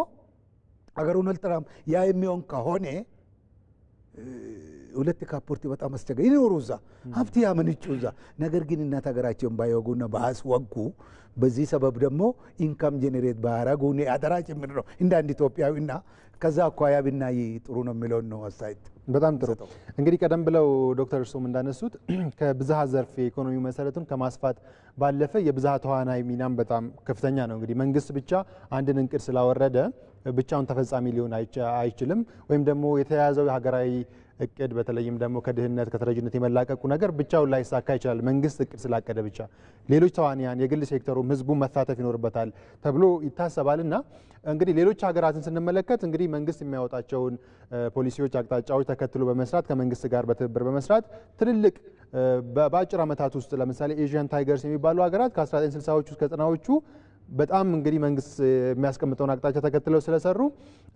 Speaker 4: አገሩን አልጠራም ያ የሚሆን ከሆነ ሁለት ካፖርት በጣም አስቸጋሪ ይኖሩ እዛ ሀብት ያመንጩ እዛ። ነገር ግን እናት ሀገራቸውን ባይወጉና ባያስወጉ በዚህ ሰበብ ደግሞ ኢንካም ጄኔሬት ባያረጉ አደራ ጭምር ነው እንደ አንድ ኢትዮጵያዊና ከዛ አኳያ ብናይ ጥሩ ነው የሚለውን ነው አስተያየት።
Speaker 1: በጣም ጥሩ። እንግዲህ ቀደም ብለው ዶክተር እርሶም እንዳነሱት ከብዝሃ ዘርፍ የኢኮኖሚ መሰረቱን ከማስፋት ባለፈ የብዝሃ ተዋናይ ሚናም በጣም ከፍተኛ ነው። እንግዲህ መንግስት ብቻ አንድን እንቅድ ስላወረደ ብቻውን ተፈጻሚ ሊሆን አይችልም። ወይም ደግሞ የተያያዘው የሀገራዊ እቅድ በተለይም ደግሞ ከድህነት ከተረጅነት የመላቀቁ ነገር ብቻውን ላይሳካ ይችላል መንግስት እቅድ ስላቀደ ብቻ። ሌሎች ተዋንያን የግል ሴክተሩም ህዝቡ መሳተፍ ይኖርበታል ተብሎ ይታሰባልና እንግዲህ ሌሎች ሀገራትን ስንመለከት እንግዲህ መንግስት የሚያወጣቸውን ፖሊሲዎች፣ አቅጣጫዎች ተከትሎ በመስራት ከመንግስት ጋር በትብብር በመስራት ትልልቅ በአጭር ዓመታት ውስጥ ለምሳሌ ኤዥያን ታይገርስ የሚባሉ ሀገራት ከ1960ዎቹ እስከ 90ዎቹ በጣም እንግዲህ መንግስት የሚያስቀምጠውን አቅጣጫ ተከትለው ስለሰሩ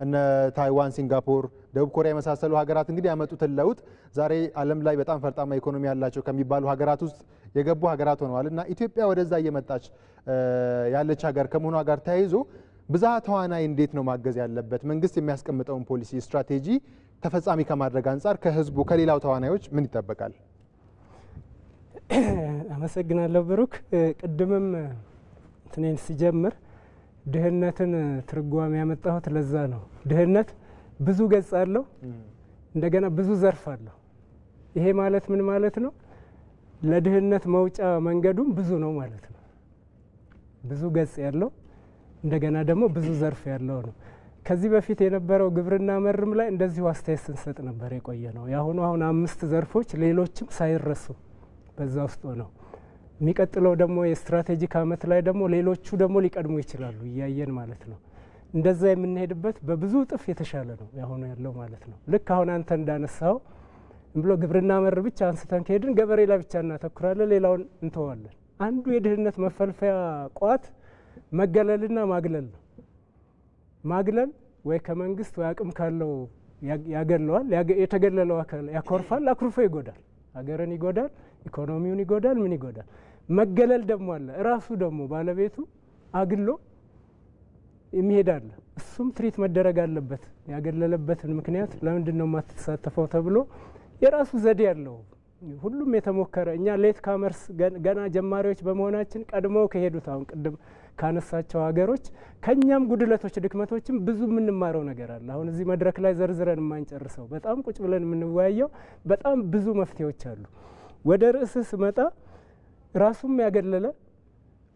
Speaker 1: እነ ታይዋን፣ ሲንጋፖር፣ ደቡብ ኮሪያ የመሳሰሉ ሀገራት እንግዲህ ያመጡትን ለውጥ ዛሬ ዓለም ላይ በጣም ፈርጣማ ኢኮኖሚ ያላቸው ከሚባሉ ሀገራት ውስጥ የገቡ ሀገራት ሆነዋል እና ኢትዮጵያ ወደዛ እየመጣች ያለች ሀገር ከመሆኗ ጋር ተያይዞ ብዝሃ ተዋናይ እንዴት ነው ማገዝ ያለበት? መንግስት የሚያስቀምጠውን ፖሊሲ ስትራቴጂ ተፈጻሚ ከማድረግ አንጻር ከህዝቡ ከሌላው ተዋናዮች ምን ይጠበቃል?
Speaker 3: አመሰግናለሁ ብሩክ። ቅድምም ትኔን ሲጀምር ድህነትን ትርጓሜ ያመጣሁት ለዛ ነው። ድህነት ብዙ ገጽ አለው፣ እንደገና ብዙ ዘርፍ አለው። ይሄ ማለት ምን ማለት ነው? ለድህነት መውጫ መንገዱም ብዙ ነው ማለት ነው። ብዙ ገጽ ያለው እንደገና ደግሞ ብዙ ዘርፍ ያለው ነው። ከዚህ በፊት የነበረው ግብርና መርም ላይ እንደዚሁ አስተያየት ስንሰጥ ነበር የቆየ ነው። የአሁኑ አሁን 5 ዘርፎች ሌሎችም ሳይረሱ በዛ ውስጥ ነው። የሚቀጥለው ደግሞ የስትራቴጂክ አመት ላይ ደግሞ ሌሎቹ ደግሞ ሊቀድሙ ይችላሉ እያየን ማለት ነው። እንደዛ የምንሄድበት በብዙ እጥፍ የተሻለ ነው ያሁኑ ያለው ማለት ነው። ልክ አሁን አንተ እንዳነሳው ብሎ ግብርና መር ብቻ አንስተን ከሄድን ገበሬ ላይ ብቻ እናተኩራለን፣ ሌላውን እንተዋለን። አንዱ የድህነት መፈልፈያ ቋት መገለልና ማግለል ነው። ማግለል ወይ ከመንግስት ወይ አቅም ካለው ያገለዋል፣ የተገለለው አካል ያኮርፋል፣ አኩርፎ ይጎዳል፣ ሀገርን ይጎዳል፣ ኢኮኖሚውን ይጎዳል፣ ምን ይጎዳል። መገለል ደግሞ አለ፣ ራሱ ደግሞ ባለቤቱ አግሎ የሚሄዳል። እሱም ትሪት መደረግ አለበት። ያገለለበትን ምክንያት ለምንድን ነው የማትሳተፈው ተብሎ የራሱ ዘዴ ያለው ሁሉም የተሞከረ። እኛ ሌት ካመርስ ገና ጀማሪዎች በመሆናችን ቀድመው ከሄዱት አሁን ቅድም ካነሳቸው ሀገሮች ከኛም ጉድለቶች ድክመቶችም ብዙ የምንማረው ነገር አለ። አሁን እዚህ መድረክ ላይ ዘርዝረን የማንጨርሰው በጣም ቁጭ ብለን የምንወያየው በጣም ብዙ መፍትሄዎች አሉ። ወደ ርዕስ ስመጣ ራሱም ያገለለ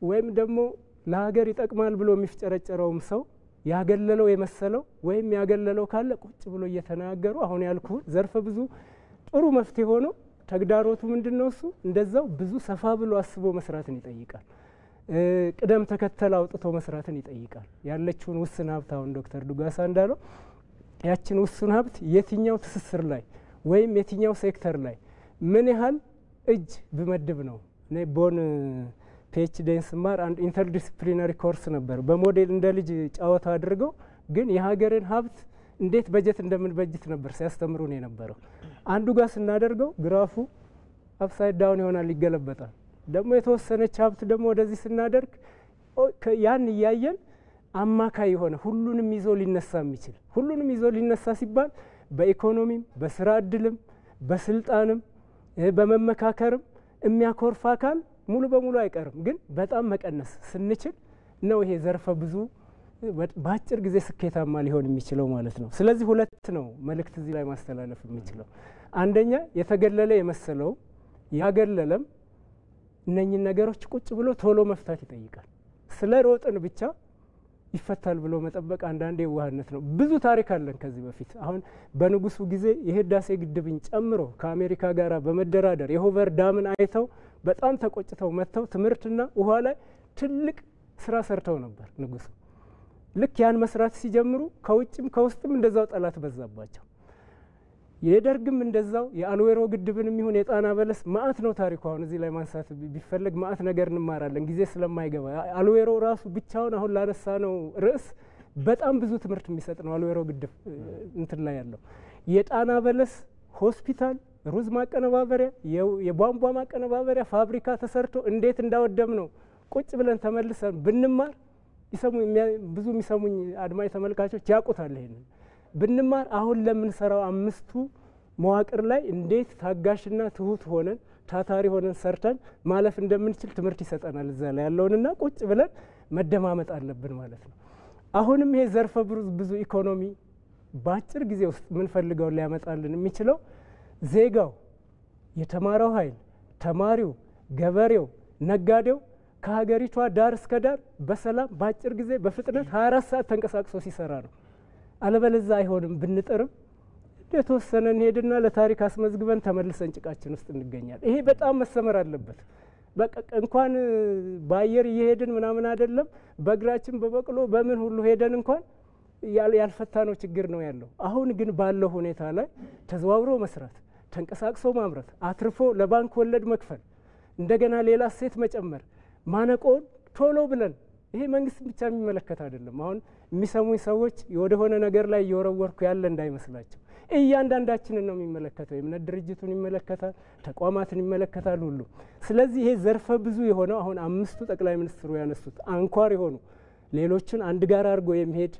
Speaker 3: ወይም ደግሞ ለሀገር ይጠቅማል ብሎ የሚፍጨረጨረውም ሰው ያገለለው የመሰለው ወይም ያገለለው ካለ ቁጭ ብሎ እየተናገሩ አሁን ያልኩ ዘርፈ ብዙ ጥሩ መፍትሄ ሆኖ ተግዳሮቱ ምንድነው? እሱ እንደዛው ብዙ ሰፋ ብሎ አስቦ መስራትን ይጠይቃል። ቅደም ተከተል አውጥቶ መስራትን ይጠይቃል። ያለችውን ውስን ሀብት አሁን ዶክተር ዱጋሳ እንዳለው ያችን ውስን ሀብት የትኛው ትስስር ላይ ወይም የትኛው ሴክተር ላይ ምን ያህል እጅ ብመድብ ነው። እኔ ቦን ፒኤችዲን ስማር አንድ ኢንተርዲስፕሊናሪ ኮርስ ነበር። በሞዴል እንደ ልጅ ጨዋታ አድርገው ግን የሀገርን ሀብት እንዴት በጀት እንደምንበጅት ነበር ሲያስተምሩን የነበረው። አንዱ ጋር ስናደርገው ግራፉ አፕሳይድ ዳውን ይሆናል፣ ይገለበጣል። ደግሞ የተወሰነች ሀብት ደግሞ ወደዚህ ስናደርግ ያን እያየን አማካይ የሆነ ሁሉንም ይዞ ሊነሳ የሚችል ሁሉንም ይዞ ሊነሳ ሲባል በኢኮኖሚም በስራ እድልም በስልጣንም በመመካከርም የሚያኮርፍ አካል ሙሉ በሙሉ አይቀርም፣ ግን በጣም መቀነስ ስንችል ነው ይሄ ዘርፈ ብዙ በአጭር ጊዜ ስኬታማ ሊሆን የሚችለው ማለት ነው። ስለዚህ ሁለት ነው መልእክት እዚህ ላይ ማስተላለፍ የሚችለው። አንደኛ የተገለለ የመሰለው ያገለለም እነኚህን ነገሮች ቁጭ ብሎ ቶሎ መፍታት ይጠይቃል። ስለ ሮጥን ብቻ ይፈታል ብሎ መጠበቅ አንዳንዴ የዋህነት ነው። ብዙ ታሪክ አለን ከዚህ በፊት። አሁን በንጉሱ ጊዜ የህዳሴ ግድብን ጨምሮ ከአሜሪካ ጋር በመደራደር የሆቨር ዳምን አይተው በጣም ተቆጭተው መጥተው ትምህርትና ውሃ ላይ ትልቅ ስራ ሰርተው ነበር ንጉሱ። ልክ ያን መስራት ሲጀምሩ ከውጭም ከውስጥም እንደዛው ጠላት በዛባቸው። የደርግም እንደዛው የአልዌሮ ግድብንም ይሁን የጣና በለስ ማአት ነው ታሪኩ። አሁን እዚህ ላይ ማንሳት ቢፈልግ ማአት ነገር እንማራለን ጊዜ ስለማይገባ። አልዌሮ ራሱ ብቻውን አሁን ላነሳ ነው ርዕስ በጣም ብዙ ትምህርት የሚሰጥ ነው። አልዌሮ ግድብ እንትን ላይ ያለው የጣና በለስ ሆስፒታል፣ ሩዝ ማቀነባበሪያ፣ የቧንቧ ማቀነባበሪያ ፋብሪካ ተሰርቶ እንዴት እንዳወደም ነው ቁጭ ብለን ተመልሰን ብንማር ብዙ የሚሰሙኝ አድማጭ ተመልካቾች ያውቁታል። ይሄንን ብንማር አሁን ለምንሰራው 5ቱ መዋቅር ላይ እንዴት ታጋሽና ትሁት ሆነን ታታሪ ሆነን ሰርተን ማለፍ እንደምንችል ትምህርት ይሰጠናል። እዛ ላይ ያለውንና ቁጭ ብለን መደማመጥ አለብን ማለት ነው። አሁንም ይሄ ዘርፈ ብዙ ኢኮኖሚ በአጭር ጊዜ ውስጥ የምንፈልገውን ሊያመጣልን የሚችለው ዜጋው፣ የተማረው ኃይል፣ ተማሪው፣ ገበሬው፣ ነጋዴው ከሀገሪቷ ዳር እስከ ዳር በሰላም በአጭር ጊዜ በፍጥነት 24 ሰዓት ተንቀሳቅሶ ሲሰራ ነው። አለበለዚያ አይሆንም። ብንጥርም የተወሰነ እንሄድና ለታሪክ አስመዝግበን ተመልሰን ጭቃችን ውስጥ እንገኛለን። ይሄ በጣም መሰመር አለበት። በቃ እንኳን በአየር እየሄድን ምናምን አይደለም በእግራችን በበቅሎ በምን ሁሉ ሄደን እንኳን ያልፈታነው ችግር ነው ያለው። አሁን ግን ባለው ሁኔታ ላይ ተዘዋውሮ መስራት፣ ተንቀሳቅሶ ማምረት፣ አትርፎ ለባንክ ወለድ መክፈል፣ እንደገና ሌላ እሴት መጨመር፣ ማነቆን ቶሎ ብለን ይሄ መንግስት ብቻ የሚመለከት አይደለም። አሁን የሚሰሙኝ ሰዎች ወደሆነ ነገር ላይ እየወረወርኩ ያለ እንዳይመስላቸው እያንዳንዳችንን ነው የሚመለከተው። የእምነት ድርጅቱን ይመለከታል፣ ተቋማትን ይመለከታል ሁሉ። ስለዚህ ይሄ ዘርፈ ብዙ የሆነው አሁን 5ቱ ጠቅላይ ሚኒስትሩ ያነሱት አንኳር የሆኑ ሌሎችን አንድ ጋር አድርጎ የሚሄድ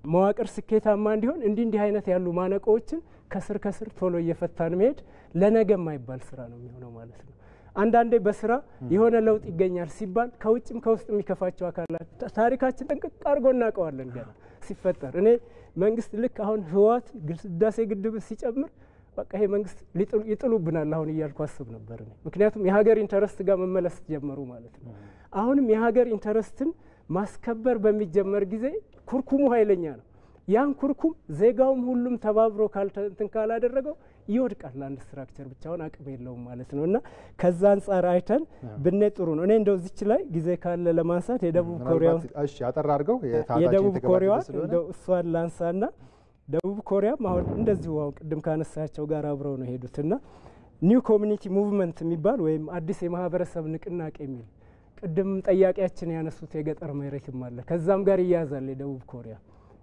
Speaker 3: መዋቅር ስኬታማ እንዲሆን እንዲህ አይነት ያሉ ማነቆዎችን ከስር ቶሎ እየፈታን መሄድ ለነገ የማይባል ስራ ነው የሚሆነው ማለት ነው። አንዳንዴ በስራ የሆነ ለውጥ ይገኛል ሲባል ከውጭም ከውስጥ የሚከፋቸው አካላት ታሪካችን ጠንቅቅ አድርጎ እናውቀዋለን ገና ሲፈጠር። እኔ መንግስት ልክ አሁን ህወሓት ህዳሴ ግድብ ሲጨምር በቃ ይሄ መንግስት ይጥሉብናል አሁን እያልኩ አስብ ነበር እኔ። ምክንያቱም የሀገር ኢንተረስት ጋር መመለስ ጀመሩ ማለት ነው። አሁንም የሀገር ኢንተረስትን ማስከበር በሚጀመር ጊዜ ኩርኩሙ ኃይለኛ ነው። ያን ኩርኩም ዜጋውም ሁሉም ተባብሮ እንትን ካላደረገው ይወድቃል። አንድ ስትራክቸር ብቻውን አቅም የለውም ማለት ነው። እና ከዛ አንጻር አይተን ብንሄድ ጥሩ ነው። እኔ እንደው እዚች ላይ ጊዜ ካለ ለማንሳት የደቡብ ኮሪያው
Speaker 1: ያጠራ አድርገው
Speaker 3: የደቡብ ኮሪያዋ እንደው እሷን ላንሳና ደቡብ ኮሪያም አሁን እንደዚሁ አሁን ቅድም ካነሳቸው ጋር አብረው ነው ሄዱትና ኒው ኮሚኒቲ ሙቭመንት የሚባል ወይም አዲስ የማህበረሰብ ንቅናቄ የሚል ቅድም ጠያቂያችን ያነሱት የገጠር መሬትም አለ። ከዛም ጋር ይያዛል የደቡብ ኮሪያ።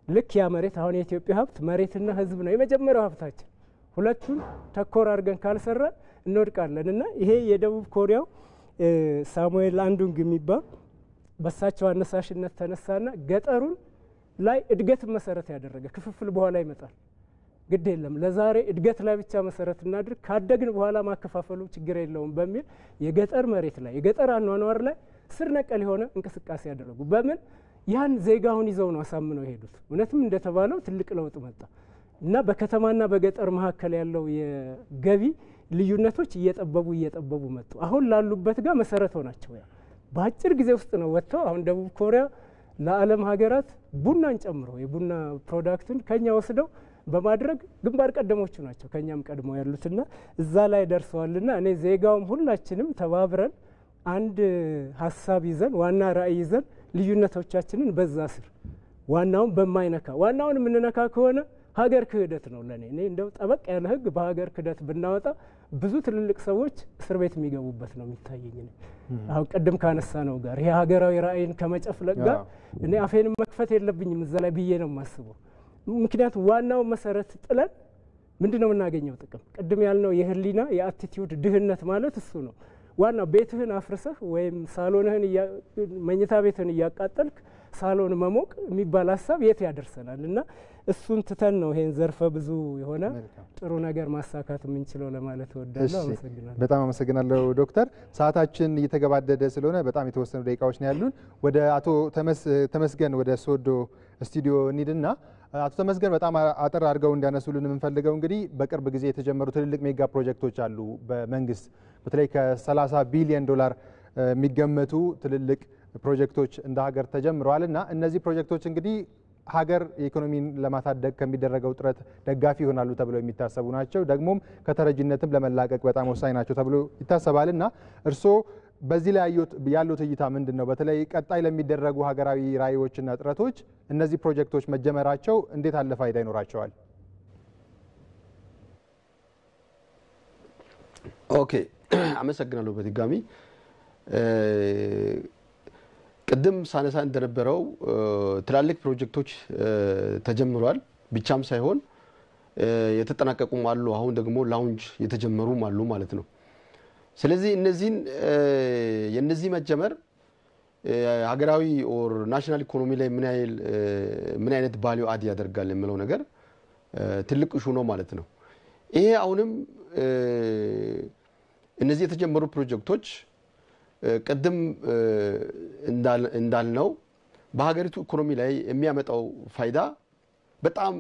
Speaker 3: ልክ ያ መሬት አሁን የኢትዮጵያ ሀብት መሬትና ህዝብ ነው የመጀመሪያው ሀብታችን። ሁለቱን ተኮር አድርገን ካልሰራን እንወድቃለን። እና ይሄ የደቡብ ኮሪያው ሳሙኤል አንዱንግ የሚባል በሳቸው አነሳሽነት ተነሳና ገጠሩን ላይ እድገትን መሰረት ያደረገ ክፍፍል በኋላ ይመጣል ግድ የለም ለዛሬ እድገት ላይ ብቻ መሰረት እናድርግ፣ ካደግን በኋላ ማከፋፈሉ ችግር የለውም በሚል የገጠር መሬት ላይ የገጠር አኗኗር ላይ ስር ነቀል የሆነ እንቅስቃሴ ያደረጉ። በምን ያን ዜጋውን ይዘው ነው አሳምነው የሄዱት። እውነትም እንደተባለው ትልቅ ለውጥ መጣ እና በከተማና በገጠር መካከል ያለው የገቢ ልዩነቶች እየጠበቡ መጡ። አሁን ላሉበት ጋር መሰረት ሆናቸው። ያ በአጭር ጊዜ ውስጥ ነው ወጥተው አሁን ደቡብ ኮሪያ ለዓለም ሀገራት ቡናን ጨምሮ የቡና ፕሮዳክትን ከኛ ወስደው በማድረግ ግንባር ቀደሞቹ ናቸው ከኛም ቀድመው ያሉትና እዛ ላይ ደርሰዋልና እኔ ዜጋውም ሁላችንም ተባብረን አንድ ሀሳብ ይዘን ዋና ራዕይ ይዘን ልዩነቶቻችንን በዛ ስር ዋናውን በማይነካ ዋናውን የምንነካ ከሆነ ሀገር ክህደት ነው ለኔ። እኔ እንደው ጠበቅ ያለ ህግ በሀገር ክህደት ብናወጣ ብዙ ትልልቅ ሰዎች እስር ቤት የሚገቡበት ነው የሚታየኝ። አሁን ቅድም ካነሳ ነው ጋር ይሄ ሀገራዊ ራዕይን ከመጨፍለቅ ጋር እኔ አፌን መክፈት የለብኝም እዛ ላይ ብዬ ነው የማስበው። ምክንያቱም ዋናው መሰረት ጥለን ምንድነው የምናገኘው ጥቅም? ቅድም ያልነው የህሊና የአቲቲዩድ ድህነት ማለት እሱ ነው። ዋናው ቤትህን አፍርሰህ ወይም ሳሎንህን መኝታ ቤትህን እያቃጠልክ ሳሎን መሞቅ የሚባል ሀሳብ የት ያደርሰናል? እና እሱን ትተን ነው ይሄን ዘርፈ ብዙ የሆነ ጥሩ ነገር ማሳካት የምንችለው ለማለት እወዳለሁ። አመሰግናለሁ።
Speaker 1: በጣም አመሰግናለሁ ዶክተር። ሰዓታችን እየተገባደደ ስለሆነ በጣም የተወሰኑ ደቂቃዎች ነው ያሉን። ወደ አቶ ተመስገን ወደ ሶዶ ስቱዲዮ እንሂድና አቶ ተመስገን በጣም አጠር አድርገው እንዲያነሱልን የምንፈልገው እንግዲህ በቅርብ ጊዜ የተጀመሩ ትልልቅ ሜጋ ፕሮጀክቶች አሉ በመንግስት በተለይ ከ30 ቢሊዮን ዶላር የሚገመቱ ትልልቅ ፕሮጀክቶች እንደ ሀገር ተጀምረዋል እና እነዚህ ፕሮጀክቶች እንግዲህ ሀገር የኢኮኖሚን ለማሳደግ ከሚደረገው ጥረት ደጋፊ ይሆናሉ ተብለው የሚታሰቡ ናቸው። ደግሞም ከተረጂነትም ለመላቀቅ በጣም ወሳኝ ናቸው ተብሎ ይታሰባልና እርስዎ በዚህ ላይ ያሉት እይታ ምንድነው? በተለይ ቀጣይ ለሚደረጉ ሀገራዊ ራዕዮችና ጥረቶች እነዚህ ፕሮጀክቶች መጀመራቸው እንዴት አለ ፋይዳ ይኖራቸዋል?
Speaker 5: ኦኬ አመሰግናለሁ። በድጋሚ ቅድም ሳነሳ እንደነበረው ትላልቅ ፕሮጀክቶች ተጀምሯል ብቻም ሳይሆን የተጠናቀቁም አሉ። አሁን ደግሞ ላውንጅ የተጀመሩም አሉ ማለት ነው። ስለዚህ የነዚህ መጀመር ሀገራዊ ኦር ናሽናል ኢኮኖሚ ላይ ምን አይነት ቫልዩ አድ ያደርጋል የሚለው ነገር ትልቅ ኢሹ ነው ማለት ነው። ይሄ አሁንም እነዚህ የተጀመሩ ፕሮጀክቶች ቅድም እንዳልነው በሀገሪቱ ኢኮኖሚ ላይ የሚያመጣው ፋይዳ በጣም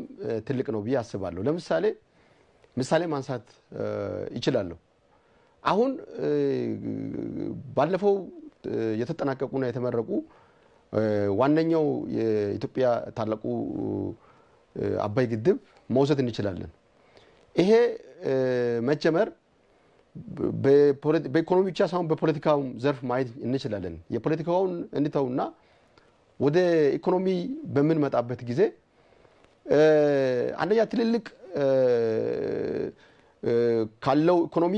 Speaker 5: ትልቅ ነው ብዬ አስባለሁ። ምሳሌ ማንሳት ይችላልው። አሁን ባለፈው የተጠናቀቁና የተመረቁ ዋነኛው የኢትዮጵያ ታላቁ አባይ ግድብ መውሰድ እንችላለን። ይሄ መጀመር በኢኮኖሚ ብቻ ሳይሆን በፖለቲካው ዘርፍ ማየት እንችላለን። የፖለቲካውን እንተውና ወደ ኢኮኖሚ በምንመጣበት ጊዜ አንደኛ ትልልቅ ካለው ኢኮኖሚ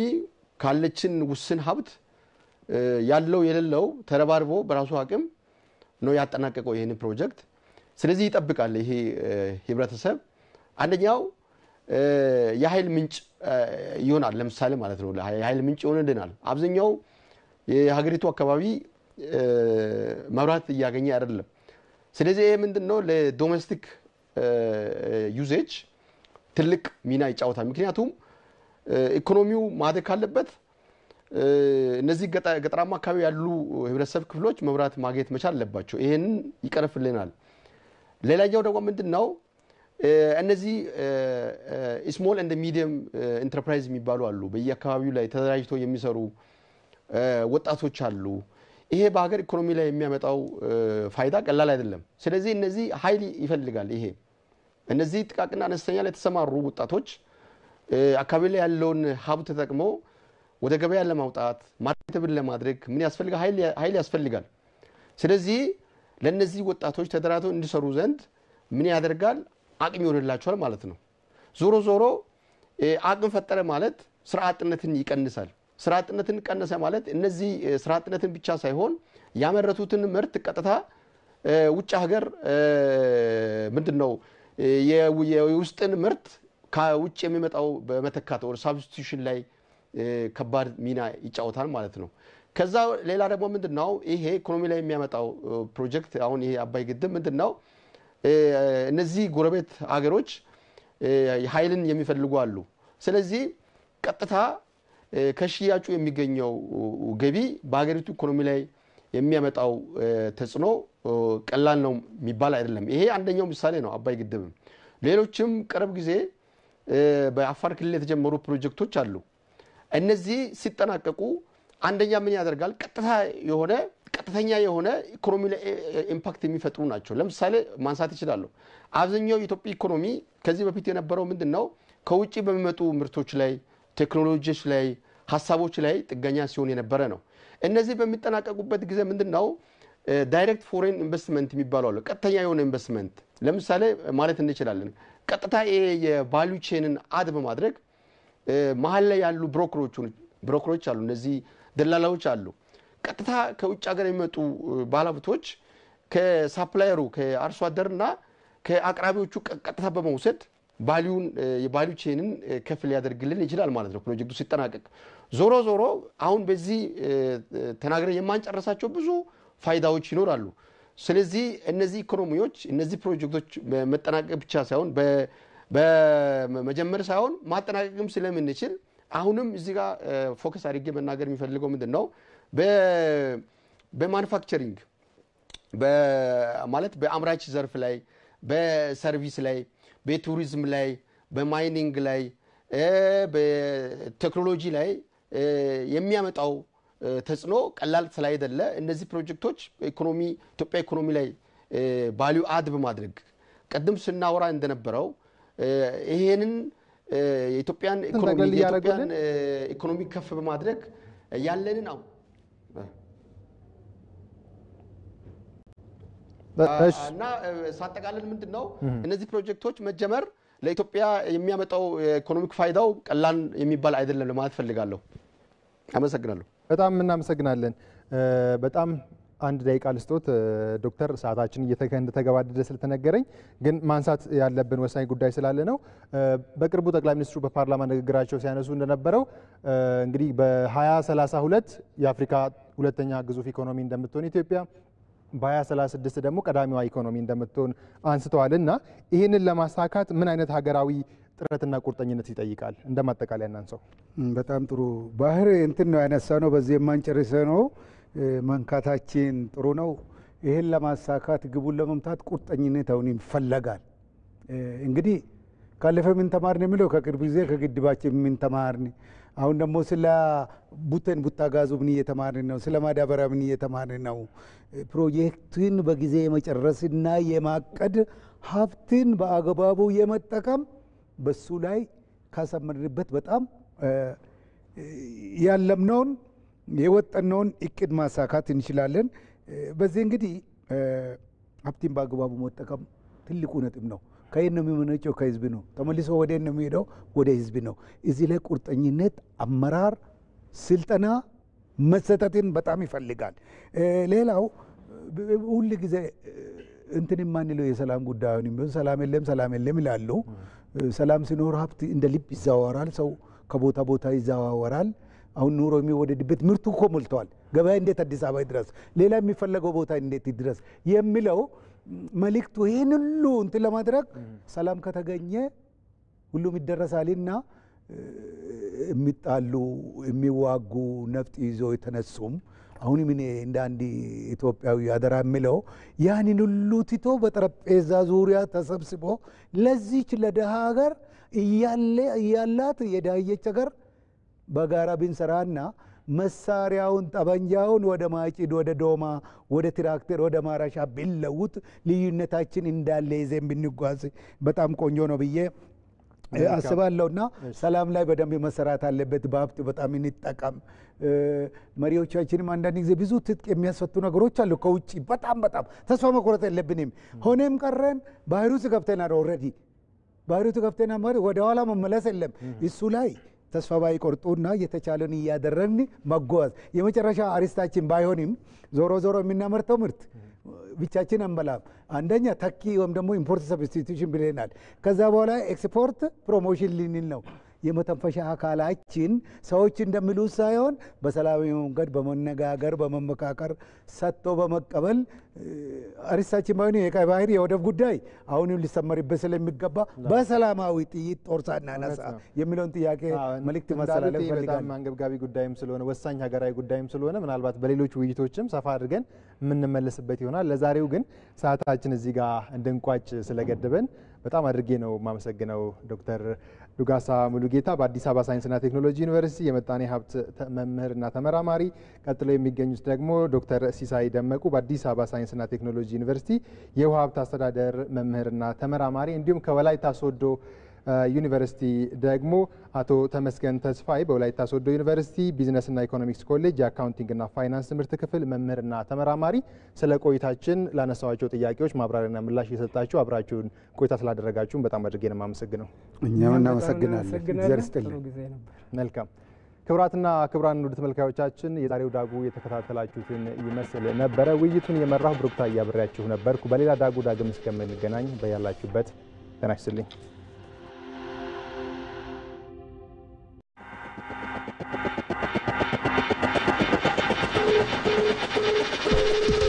Speaker 5: ካለችን ውስን ሀብት ያለው የሌለው ተረባርቦ በራሱ አቅም ነው ያጠናቀቀው ይሄን ፕሮጀክት። ስለዚህ ይጠብቃል ይሄ ህብረተሰብ አንደኛው የኃይል ምንጭ ይሆናል ለምሳሌ ማለት ነው። የኃይል ምንጭ ይሆንልናል። አብዛኛው የሀገሪቱ አካባቢ መብራት እያገኘ አይደለም። ስለዚህ ይሄ ምንድነው ለዶሜስቲክ ዩዜጅ ትልቅ ሚና ይጫወታል። ምክንያቱም ኢኮኖሚው ማደግ ካለበት እነዚህ ገጠራማ አካባቢ ያሉ ህብረተሰብ ክፍሎች መብራት ማግኘት መቻል አለባቸው። ይሄንን ይቀርፍልናል። ሌላኛው ደግሞ ምንድነው እነዚህ ስሞል ኤንድ ሚዲየም ኢንተርፕራይዝ የሚባሉ አሉ። በየአካባቢው ላይ ተደራጅተው የሚሰሩ ወጣቶች አሉ። ይሄ በሀገር ኢኮኖሚ ላይ የሚያመጣው ፋይዳ ቀላል አይደለም። ስለዚህ እነዚህ ኃይል ይፈልጋል። ይሄ እነዚህ ጥቃቅንና አነስተኛ ላይ የተሰማሩ ወጣቶች አካባቢ ላይ ያለውን ሀብት ተጠቅመው ወደ ገበያ ለማውጣት ማርኬተብል ለማድረግ ምን ያስፈልጋል? ኃይል ያስፈልጋል። ስለዚህ ለነዚህ ወጣቶች ተደራጅተው እንዲሰሩ ዘንድ ምን ያደርጋል? አቅም ይሆንላቸዋል ማለት ነው። ዞሮ አቅም ፈጠረ ማለት ስራ አጥነትን ይቀንሳል። ስራ አጥነትን ቀነሰ ማለት እነዚህ ስራ አጥነትን ብቻ ሳይሆን ያመረቱትን ምርት ቀጥታ ውጭ ሀገር ምንድነው የውስጥን ምርት ከውጭ የሚመጣው በመተካት ወር ሳብስቲቱሽን ላይ ከባድ ሚና ይጫወታል ማለት ነው። ከዛ ሌላ ደግሞ ምንድነው ይሄ ኢኮኖሚ ላይ የሚያመጣው ፕሮጀክት አሁን ይሄ አባይ ግድብ ምንድነው እነዚህ ጎረቤት ሀገሮች ኃይልን የሚፈልጉ አሉ። ስለዚህ ቀጥታ ከሽያጩ የሚገኘው ገቢ በሀገሪቱ ኢኮኖሚ ላይ የሚያመጣው ተጽዕኖ ቀላል ነው የሚባል አይደለም። ይሄ አንደኛው ምሳሌ ነው አባይ ግድብ። ሌሎችም ቅርብ ጊዜ በአፋር ክልል የተጀመሩ ፕሮጀክቶች አሉ። እነዚህ ሲጠናቀቁ አንደኛ ምን ያደርጋል? ቀጥተኛ የሆነ ኢኮኖሚ ላይ ኢምፓክት የሚፈጥሩ ናቸው። ለምሳሌ ማንሳት ይችላል። አብዛኛው የኢትዮጵያ ኢኮኖሚ ከዚህ በፊት የነበረው ምንድነው ከውጪ በሚመጡ ምርቶች ላይ ቴክኖሎጂዎች ላይ ሐሳቦች ላይ ጥገኛ ሲሆን የነበረ ነው። እነዚህ በሚጠናቀቁበት ጊዜ ምንድነው ዳይሬክት ፎሬን ኢንቨስትመንት የሚባለው አለ። ቀጥተኛ የሆነ ኢንቨስትመንት ለምሳሌ ማለት እንችላለን። ቀጥታ የቫልዩ ቼንን አድ በማድረግ መሀል ላይ ያሉ ብሮከሮች አሉ። እነዚህ ደላላዎች አሉ። ቀጥታ ከውጭ ሀገር የሚመጡ ባለሀብቶች ከሳፕላየሩ ከአርሶ አደርና ከአቅራቢዎቹ ቀጥታ በመውሰድ የቫልዩ ቼንን ከፍ ሊያደርግልን ይችላል ማለት ነው ፕሮጀክቱ ሲጠናቀቅ። ዞሮ አሁን በዚህ ተናግረን የማንጨርሳቸው ብዙ ፋይዳዎች ይኖራሉ። ስለዚህ እነዚህ ኢኮኖሚዎች እነዚህ ፕሮጀክቶች መጠናቀቅ ብቻ ሳይሆን በመጀመር ሳይሆን ማጠናቀቅም ስለምንችል አሁንም እዚህ ጋር ፎከስ አድርጌ መናገር የሚፈልገው ምንድነው በማኑፋክቸሪንግ ማለት በአምራች ዘርፍ ላይ በሰርቪስ ላይ በቱሪዝም ላይ በማይኒንግ ላይ በቴክኖሎጂ ላይ የሚያመጣው ተጽዕኖ ቀላል ስላይደለ እነዚህ ፕሮጀክቶች ኢትዮጵያ ኢኮኖሚ ላይ ቫልዩ አድ በማድረግ ቀደም ስናወራ እንደነበረው ይሄንን የኢትዮጵያን ኢኮኖሚ ከፍ በማድረግ ያለንን እና ሳጠቃልል ምንድነው እነዚህ ፕሮጀክቶች መጀመር ለኢትዮጵያ የሚያመጣው ኢኮኖሚክ ፋይዳው ቀላል የሚባል አይደለም ለማለት ፈልጋለሁ። አመሰግናለሁ።
Speaker 1: በጣም እናመሰግናለን። በጣም አንድ ደቂቃ ልስጦት ዶክተር፣ ሰዓታችን እየተገባደደ ስለተነገረኝ ግን ማንሳት ያለብን ወሳኝ ጉዳይ ስላለ ነው። በቅርቡ ጠቅላይ ሚኒስትሩ በፓርላማ ንግግራቸው ሲያነሱ እንደነበረው እንግዲህ በ2032 የአፍሪካ ሁለተኛ ግዙፍ ኢኮኖሚ እንደምትሆን ኢትዮጵያ በ2036 ደግሞ ቀዳሚዋ ኢኮኖሚ እንደምትሆን አንስተዋልና ይህንን ለማሳካት ምን አይነት ሀገራዊ ጥረትና ቁርጠኝነት ይጠይቃል? እንደማጠቃለያ እናንሳው።
Speaker 4: በጣም ጥሩ ባህር እንትን ነው ያነሳ ነው። በዚህ የማንጨርሰ ነው መንካታችን ጥሩ ነው። ይህን ለማሳካት ግቡን ለመምታት ቁርጠኝነት አሁን ይፈለጋል። እንግዲህ ካለፈ ምን ተማርን የሚለው ከቅርብ ጊዜ ከግድባችን ምን ተማርን፣ አሁን ደግሞ ስለ ቡታ ጋዙ ምን እየተማርን ነው፣ ስለ ማዳበሪያ ምን እየተማርን ነው። ፕሮጀክትን በጊዜ የመጨረስና የማቀድ ሀብትን በአግባቡ የመጠቀም በሱ ላይ ካሰመርንበት በጣም ያለምነውን የወጠነውን እቅድ ማሳካት እንችላለን። በዚህ እንግዲህ ሀብትን በአግባቡ መጠቀም ትልቁ ነጥብ ነው። ከየት ነው የሚመነጨው? ከህዝብ ነው። ተመልሶ ወደ ነው የሚሄደው? ወደ ህዝብ ነው። እዚህ ላይ ቁርጠኝነት፣ አመራር፣ ስልጠና መሰጠትን በጣም ይፈልጋል። ሌላው ሁል ጊዜ እንትን የማንለው የሰላም ጉዳዩን ቢሆን ሰላም የለም ይላሉ። ሰላም ሲኖር ሀብት እንደ ልብ ይዘዋወራል። ሰው ከቦታ ቦታ ይዘዋወራል። አሁን ኑሮ የሚወደድበት ምርቱ እኮ ሞልተዋል። ገበያ እንዴት አዲስ አበባ ይድረስ፣ ሌላ የሚፈለገው ቦታ እንዴት ይድረስ የሚለው መልእክቱ ይህን ሁሉ እንትን ለማድረግ ሰላም ከተገኘ ሁሉም ይደረሳልና የሚጣሉ የሚዋጉ ነፍጥ ይዞ የተነሱም አሁንም እኔ እንደ አንድ ኢትዮጵያዊ አደራ የሚለው ያንን ሁሉ ትቶ በጠረጴዛ ዙሪያ ተሰብስቦ ለዚች ለደሃ ሀገር እያላት የዳየች ሀገር በጋራ ብንሰራና መሳሪያውን ጠበንጃውን ወደ ማጭድ፣ ወደ ዶማ፣ ወደ ትራክተር፣ ወደ ማረሻ ቢለውጥ ልዩነታችን እንዳለ ይዘን ብንጓዝ በጣም ቆንጆ ነው ብዬ አስባለሁና ሰላም ላይ በደንብ መሰራት አለበት። በሀብት በጣም እንጠቀም። መሪዎቻችንም አንዳንድ ጊዜ ብዙ ትጥቅ የሚያስፈቱ ነገሮች አሉ ከውጭ። በጣም ተስፋ መቁረጥ የለብንም። ሆነም ቀረን ባህሩ ውስጥ ገብተናል። ኦልሬዲ ባህሩ ውስጥ ገብተናል ማለት ወደ ኋላ መመለስ የለም። እሱ ላይ ተስፋ ባይቆርጡና የተቻለን እያደረግን መጓዝ የመጨረሻ አሪስታችን ባይሆንም ዞሮ የምናመርተው ምርት ብቻችን አንበላም። አንደኛ ተኪ ወይም ደግሞ ኢምፖርት ሰብስቲቱሽን ብለናል። ከዛ በኋላ ኤክስፖርት ፕሮሞሽን ልንል ነው። የመተንፈሻ አካላችን ሰዎች እንደሚሉት ሳይሆን በሰላማዊ መንገድ በመነጋገር በመመካከር ሰጥቶ በመቀበል አሪስታችን ባይሆን የቀይ ባህር የወደብ ጉዳይ አሁንም ሊሰመርበት ስለሚገባ በሰላማዊ ጥይት ጦር ሳናነሳ የሚለውን ጥያቄ መልእክት ማስተላለፍ ፈልጋለሁ።
Speaker 1: በጣም አንገብጋቢ ጉዳይም ስለሆነ ወሳኝ ሀገራዊ ጉዳይም ስለሆነ ምናልባት በሌሎች ውይይቶችም ሰፋ አድርገን የምንመለስበት ይሆናል። ለዛሬው ግን ሰዓታችን እዚህ ጋር እንድንቋጭ ስለገደበን በጣም አድርጌ ነው የማመሰግነው ዶክተር ዱጋሳ ሙሉጌታ በአዲስ አበባ ሳይንስና ቴክኖሎጂ ዩኒቨርሲቲ የምጣኔ ሀብት መምህርና ተመራማሪ፣ ቀጥሎ የሚገኙት ደግሞ ዶክተር ሲሳይ ደመቁ በአዲስ አበባ ሳይንስና ቴክኖሎጂ ዩኒቨርሲቲ የውሃ ሀብት አስተዳደር መምህርና ተመራማሪ፣ እንዲሁም ከወላይታ ሶዶ ዩኒቨርሲቲ ደግሞ አቶ ተመስገን ተስፋይ በወላይታ ሶዶ ዩኒቨርሲቲ ቢዝነስና ኢኮኖሚክስ ኮሌጅ የአካውንቲንግና ፋይናንስ ትምህርት ክፍል መምህርና ተመራማሪ፣ ስለ ቆይታችን ላነሳዋቸው ጥያቄዎች ማብራሪያና ምላሽ የሰጣችሁ አብራችሁን ቆይታ ስላደረጋችሁን በጣም አድርጌ ነው የማመሰግነው።
Speaker 4: እኛም እናመሰግናለን።
Speaker 1: መልካም ክቡራትና ክቡራን ውድ ተመልካዮቻችን የዛሬው ዳጉ የተከታተላችሁትን ይመስል ነበረ። ውይይቱን የመራሁ ብሩክታ እያብሬያችሁ ነበርኩ። በሌላ ዳጉ ዳግም እስከምንገናኝ በያላችሁበት ጤና ይስጥልኝ።
Speaker 8: Thank you.